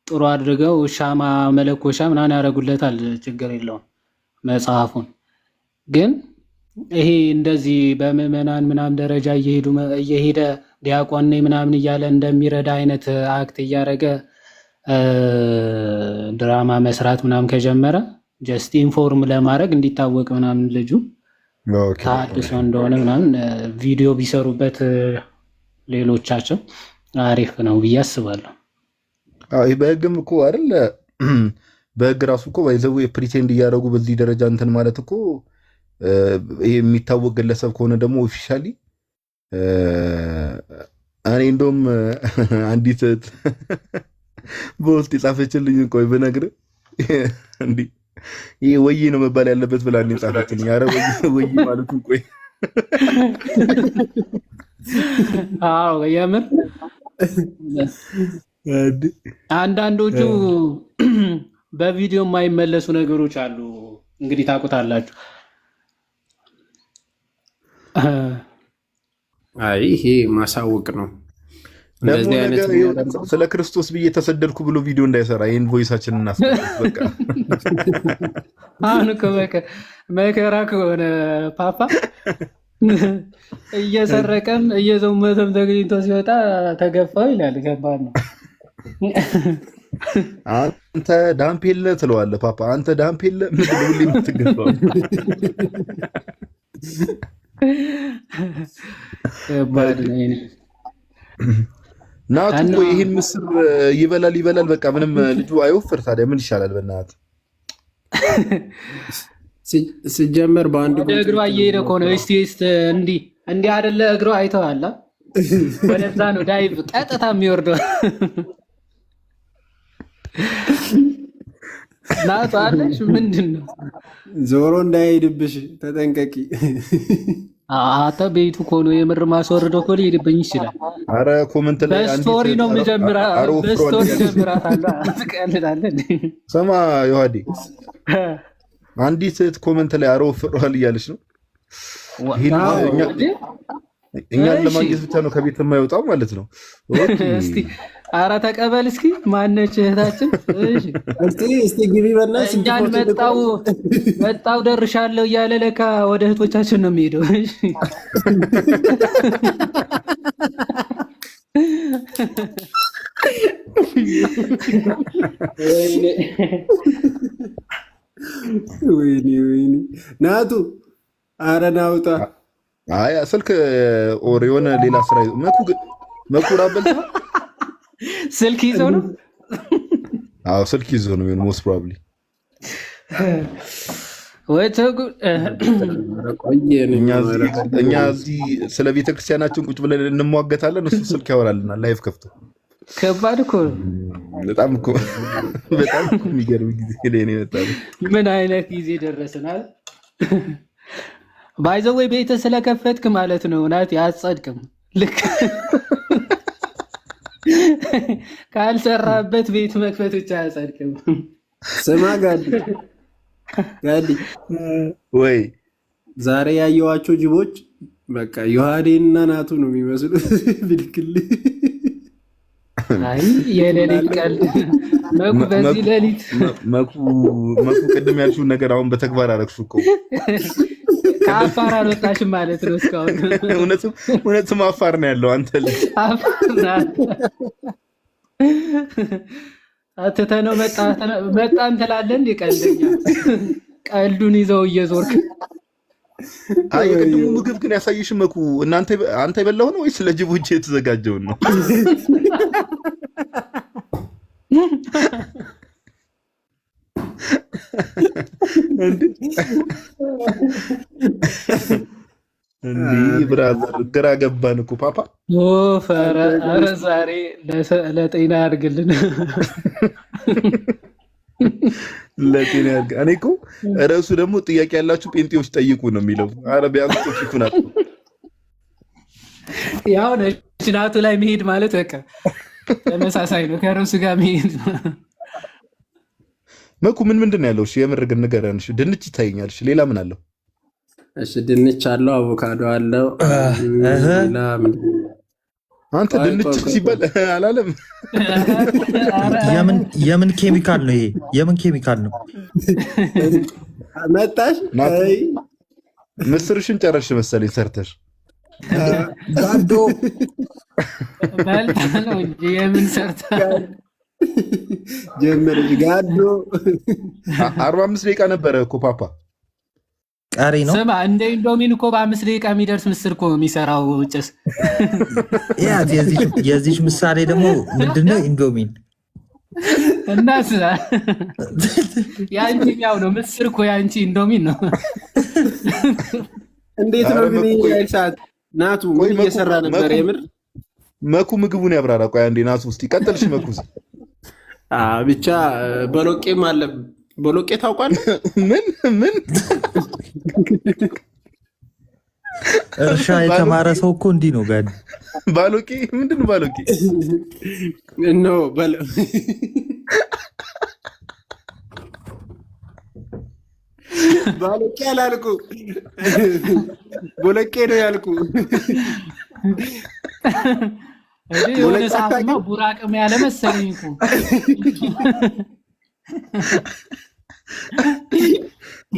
ጥሩ አድርገው ሻማ መለኮሻ ምናምን ያደርጉለታል። ችግር የለውም መጽሐፉን። ግን ይሄ እንደዚህ በምዕመናን ምናምን ደረጃ እየሄደ ዲያቆን ነኝ ምናምን እያለ እንደሚረዳ አይነት አክት እያደረገ ድራማ መስራት ምናምን ከጀመረ ጀስት ኢንፎርም ለማድረግ እንዲታወቅ ምናምን ልጁ ታድሶ እንደሆነ ምናምን ቪዲዮ ቢሰሩበት ሌሎቻቸው አሪፍ ነው ብዬ አስባለሁ። በህግም እኮ አይደል? በህግ ራሱ እኮ ባይዘው የፕሪቴንድ እያደረጉ በዚህ ደረጃ እንትን ማለት እኮ ይሄ የሚታወቅ ግለሰብ ከሆነ ደግሞ ኦፊሻሊ እኔ እንደውም አንዲት በውስጥ የጻፈችልኝ ቆይ ብነግርህ እንዲህ ይሄ ወይ ነው መባል ያለበት ብላ ነው የጻፈችልኝ። ኧረ ወይ ማለቱን ቆይ አዎ የምር አንዳንዶቹ በቪዲዮ የማይመለሱ ነገሮች አሉ። እንግዲህ ታውቁታላችሁ። አይ ይሄ ማሳወቅ ነው። ስለ ክርስቶስ ብዬ ተሰደድኩ ብሎ ቪዲዮ እንዳይሰራ ይህን ቮይሳችንን እናስቀምጥ። በቃ አሁን እኮ መከራ ከሆነ ፓፓ እየሰረቀም እየዘመተም ተገኝቶ ሲወጣ ተገፋው ይላል። ከባድ ነው። አንተ ዳምፔለ ትለዋለህ ፓፓ። አንተ ዳምፔለ ምንድን ነው ሁሌ የምትገፋው? ናቱ እኮ ይህን ምስር ይበላል። በቃ ምንም ልጁ አይወፍር። ታዲያ ምን ይሻላል? በእናትህ ሲጀመር በአንድ እግሯ እየሄደ እኮ ነው። እስቲ እንዲህ አይደለ? እግሯ አይተዋላ? ወደዛ ነው ዳይቭ ቀጥታ የሚወርደው። ናቱ አለሽ ምንድን ነው? ዞሮ እንዳይሄድብሽ ተጠንቀቂ። አታ ቤቱ እኮ ነው የምር ማስወርደው እኮ ሊሄድብኝ ይችላል። አረ ኮሜንት ላይ በስቶሪ ነው የምጀምራት። በስቶሪ ጀምራታለሁ። ትቀልዳለህ። ሰማ ዮሐዴ አንዲት እህት ኮሜንት ላይ አሮ ፍሯል እያለች ነው። እኛን ለማግኘት ብቻ ነው ከቤት የማይወጣው ማለት ነው። አረ ተቀበል እስኪ ማነች እህታችን? እስቲ ግቢ በእናትሽ። እኛን መጣው ደርሻለሁ እያለ ለካ ወደ እህቶቻችን ነው የሚሄደው። ወይኔ ናቱ፣ አረ ናውጣ። አይ ስልክ ኦር የሆነ ሌላ ስራ መኩ ራበልታ ስልክ ይዞ ነው። አዎ ስልክ ይዞ ነው ሞስት ፕሮባብሊ። እኛ እዚህ ስለ ቤተክርስቲያናችን ቁጭ ብለን እንሟገታለን፣ እሱ ስልክ ያወራልናል ላይቭ ከፍቶ። ከባድ እኮ በጣም እኮ የሚገርም ጊዜ ላይ ነው የመጣው። ምን አይነት ጊዜ ደረስናል። ባይዘወይ ቤተ ስለከፈትክ ማለት ነው ናት ያጸድቅም ልክ ካልሰራበት ቤት መክፈት ብቻ አያጸድቅም። ስማ ጋዲ ወይ ዛሬ ያየዋቸው ጅቦች በቃ ዮሐዴንና ናቱ ነው የሚመስሉት። ብድክል አይ የሌሊት ቀልድ መኩ። በዚህ ሌሊት መኩ ቅድም ያልሽውን ነገር አሁን በተግባር አረግሹ እኮ። ከአፋር አልወጣሽም ማለት ነው እስካሁን። እውነትም አፋር ነው ያለው አንተ ልጅ። አትተነው መጣን ትላለህ እንደ ቀልደኛ። ቀልዱን ይዘው እየዞርክ። አይ የቅድሙ ምግብ ግን ያሳይሽ መኩ። አንተ የበላው ነው ወይስ ለጅቦች የተዘጋጀውን ነው? እንዲህ ብራዘር ግራ ገባን እኮ ፓፓ። ኧረ ዛሬ ለጤና ያድርግልን። ለጤና ያድርግ። እኔ እኮ ርዕሱ ደግሞ ጥያቄ ያላችሁ ጴንጤዎች ጠይቁ ነው የሚለው። ኧረ ቢያንስ ፊቱን አጥቶ ያው ናቱ ላይ መሄድ ማለት በቃ ተመሳሳይ ነው ከርዕሱ ጋር መሄድ። መኩ ምንድን ነው ያለው? እሺ የምር ግን ንገረን። እሺ ድንች ይታየኛል። እሺ ሌላ ምን አለው? እሺ ድንች አለው፣ አቮካዶ አለው። አንተ ድንች ሲባል አላለም? የምን ኬሚካል ነው ይሄ? የምን ኬሚካል ነው? መጣሽ ምስርሽን ጨረሽ መሰለኝ ሰርተሽ። ጋዶ በልታ ነው እንጂ የምን ሰርታ ጀመረች። ጋዶ 45 ደቂቃ ነበረ እኮ ፓፓ። ቀሪ ነው። ስማ እንደ ኢንዶሚን እኮ በ5 ደቂቃ የሚደርስ ምስር እኮ የሚሰራው ጭስ። የዚች ምሳሌ ደግሞ ምንድነው? ኢንዶሚን እና የአንቺ ያው ነው ምስር እኮ የአንቺ ኢንዶሚን ነው። እንዴት ነው ግን ሰዓት ናቱ ምን እየሰራ ነበር? የምር መኩ ምግቡን ያብራራ። ቆይ አንዴ ናቱ ውስጥ ይቀጥልሽ። መኩ ብቻ በሎቄም አለ። በሎቄ ታውቃለህ? ምን እርሻ የተማረ ሰው እኮ እንዲህ ነው። ጋር ባሎቄ ምንድን ነው? ባሎቄ ነው ባሎቄ አላልኩ፣ ቦለቄ ነው ያልኩ። የሆነ ሰዓትማ ቡራቅም ያለ መሰለኝ እኮ።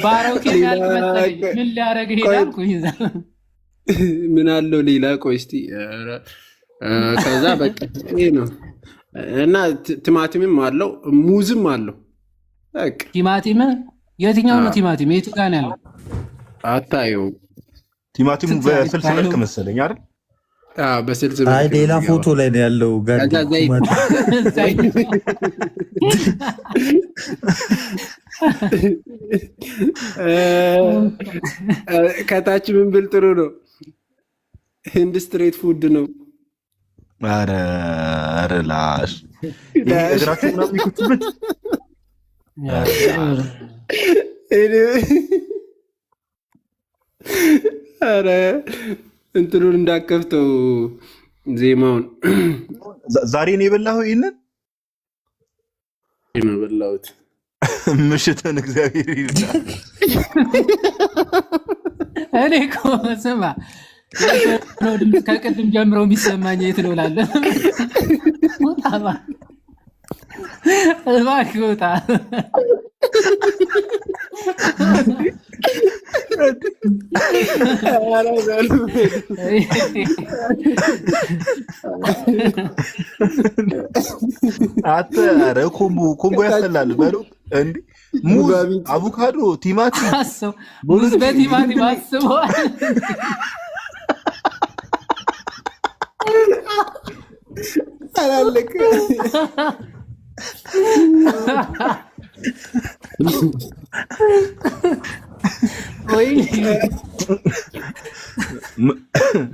ባሮኬ ያልክ መሰለኝ። ምን ሊያደርግ ሄዳል? ምን አለው ሌላ? ቆይ እስኪ ከዛ በቃ ይሄ ነው እና ቲማቲምም አለው ሙዝም አለው። በቃ ቲማቲም የትኛው ነው ቲማቲም? የቱ ጋር ነው ያለው? አታየው? ቲማቲሙ በስልስ መልክ መሰለኝ አይደል? በስልስ አይ ሌላ ፎቶ ላይ ነው ያለው። ጋር ከታች ምን ብል ጥሩ ነው? ህንድ ስትሬት ፉድ ነው። ኧረ ላሽ እግራቸው ምናምን የሚኩትበት ኧረ እንትኑን እንዳከፍተው ዜማውን። ዛሬ ነው የበላኸው? ይሄንን ነው የበላሁት። ምሽትን እግዚአብሔር ይርዳል። እኔ እኮ ስማ ከቅድም ጀምሮ የሚሰማኝ የት ነው እላለሁ። ውጣ እባክህ ውጣ። ኧረ ኮምቦ ያስጠላል። በሉ እንዴ ሙዝ፣ አቮካዶ፣ ቲማቲም ሙዝ በቲማቲም አስበዋል። አላለቀ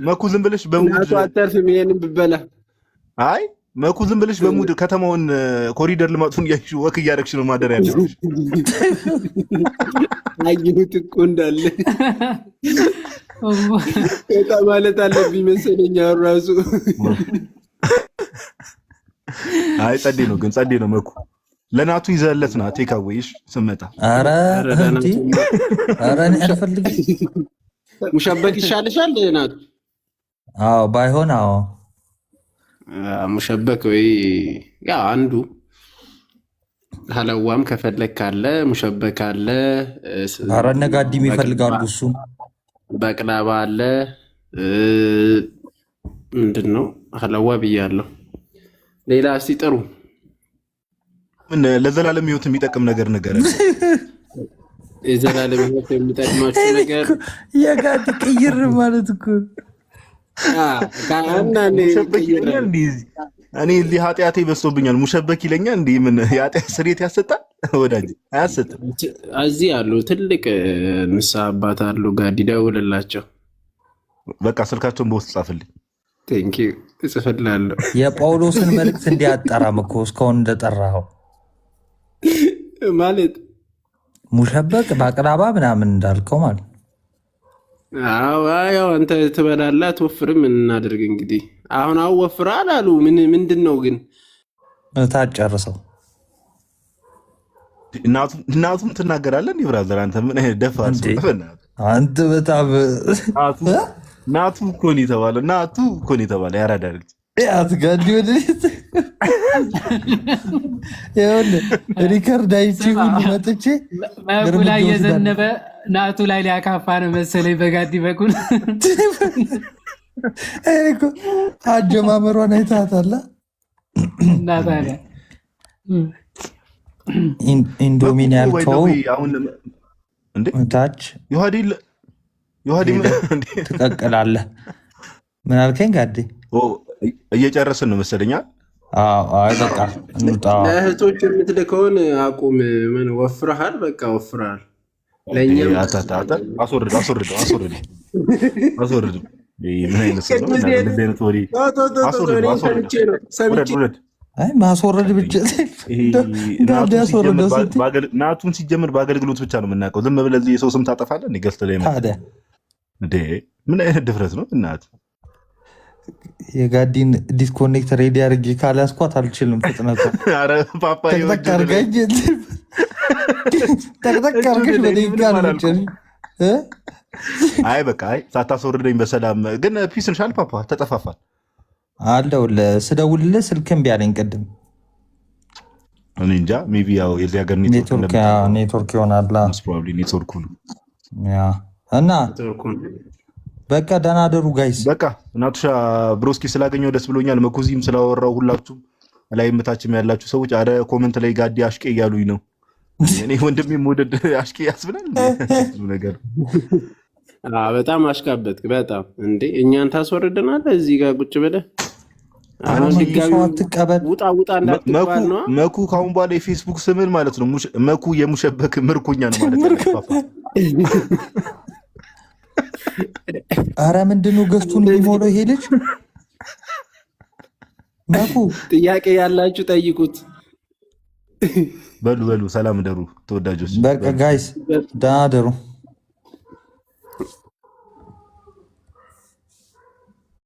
መኩ ዝም ብለሽ በሙድ አታርፍም። ይሄንን ብበላ አይ መኩ ዝም ብለሽ በሙድ ከተማውን ኮሪደር ልማቱን እያልሽ ወክ እያደረግሽ ነው ማደር ያለብሽ። አየሁት እኮ እንዳለ በቃ ማለት አለብኝ መሰለኝ ራሱ። አይ ጸዴ ነው ግን ጸዴ ነው መኩ። ለናቱ ይዘለት ና ቴካዌሽ ስመጣ። ኧረ እንዴ ኧረ እኔ አልፈልግም። ሙሸበክ ይሻልሻል ናቱ? አዎ ባይሆን አዎ ሙሸበክ ወይ ያ አንዱ ሀለዋም ከፈለክ ካለ ሙሸበክ አለ። ኧረ እነ ጋዲም ይፈልጋሉ። እሱ በቅላባ አለ። ምንድን ነው ሀለዋ ብያለሁ። ሌላ እስቲ ጥሩ ምን ለዘላለም ህይወት የሚጠቅም ነገር ነገር የዘላለም ህይወት የሚጠቅማችሁ ነገር የጋዲ ቅይር ማለት እኮ እኔ እዚህ ኃጢአቴ በዝቶብኛል ሙሸበክ ይለኛል። እንዲህ ምን የኃጢአት ስርየት ያሰጣል? ወዳጅ አያሰጥም። እዚህ አሉ ትልቅ ንስሐ አባት አሉ። ጋዲ ደውልላቸው። በቃ ስልካቸውን በውስጥ ጻፍልኝ። ቴንክ ዩ እጽፍልሃለሁ። የጳውሎስን መልእክት እንዲያጠራም እኮ እስካሁን እንደጠራኸው ማለት ሙሸበቅ ባቅላባ ምናምን እንዳልከው ማለት ያው አንተ ትበላለህ አትወፍርም። ምን እናድርግ እንግዲህ። አሁን ወፍራል አሉ። ምንድን ነው ግን ታጨርሰው እናቱም ትናገራለህ። እንዲህ ብራዘር አንተ ምን አይነት ደፋር ሰው አንተ በጣም ናቱ እኮ ነው የተባለው። ናቱ እኮ ነው የተባለው። ያራዳ ልጅ አትጋዲ ወደት ሪከርድ አይቼ ሁሉ መጥቼ መቡ ላይ የዘነበ ናቱ ላይ ሊያካፋ ነው መሰለኝ በጋዲ በኩል። አጀማመሯን አይታታላ እና ታዲያ ኢንዶሚን ያልከው ታች ዮሐዲ ትቀቅላለህ። ምን አልከኝ ጋዲ? እየጨረስን ነው መሰለኛል። በቃ ለእህቶች የምትልከውን አቁም። ምን ወፍረሃል? በቃ ወፍረሃል። ለእኛም አስወርደው። ምን አይነት ማስወረድ ብቻ ናቱን ሲጀምር በአገልግሎት ብቻ ነው የምናውቀው። ዝም ብለህ የሰው ስም ታጠፋለህ። ገዝት ላይ ምን አይነት ድፍረት ነው እናት? የጋዲን ዲስኮኔክት ሬዲ አድርጌ ካላስኳት አልችልም። ፍጥነቱ ጠቅጠቅ አድርገሽ በደቂቃ አልችል። አይ በቃ ሳታስወርደኝ በሰላም ግን ፒስ እንሻል። ፓፓ ተጠፋፋል አለሁልህ። ስደውልልህ ስልክ እምቢ አለኝ ቅድም። እኔ እንጃ ሜይ ቢ ያው የዚህ ሀገር ኔትወርክ ይሆናል። ኔትወርኩ እና በቃ ደህና ደሩ ጋይስ። በቃ ናቱሻ ብሮስኪ ስላገኘው ደስ ብሎኛል። መኩዚም ስላወራው ሁላችሁም ላይ ምታችም ያላችሁ ሰዎች አረ ኮመንት ላይ ጋዲ አሽቄ እያሉኝ ነው። እኔ ወንድሜ መውደድ አሽቄ ያስብላል ነገር። በጣም አሽቃበትክ በጣም እንዴ። እኛን ታስወርደናለህ እዚህ ጋር ቁጭ ብለህ። አሁን ድጋሚ ውጣ እንዳትባል ነው። መኩ ካሁን በኋላ የፌስቡክ ስምን ማለት ነው መኩ የሙሸበክ ምርኮኛ ነው ማለት ነው። አረ ምንድነው ገዝቱን የሚሞላው ይሄ ልጅ? መኩ ጥያቄ ያላችሁ ጠይቁት። በሉ ሰላም ደሩ ተወዳጆች። በቃ ጋይስ ደህና ደሩ።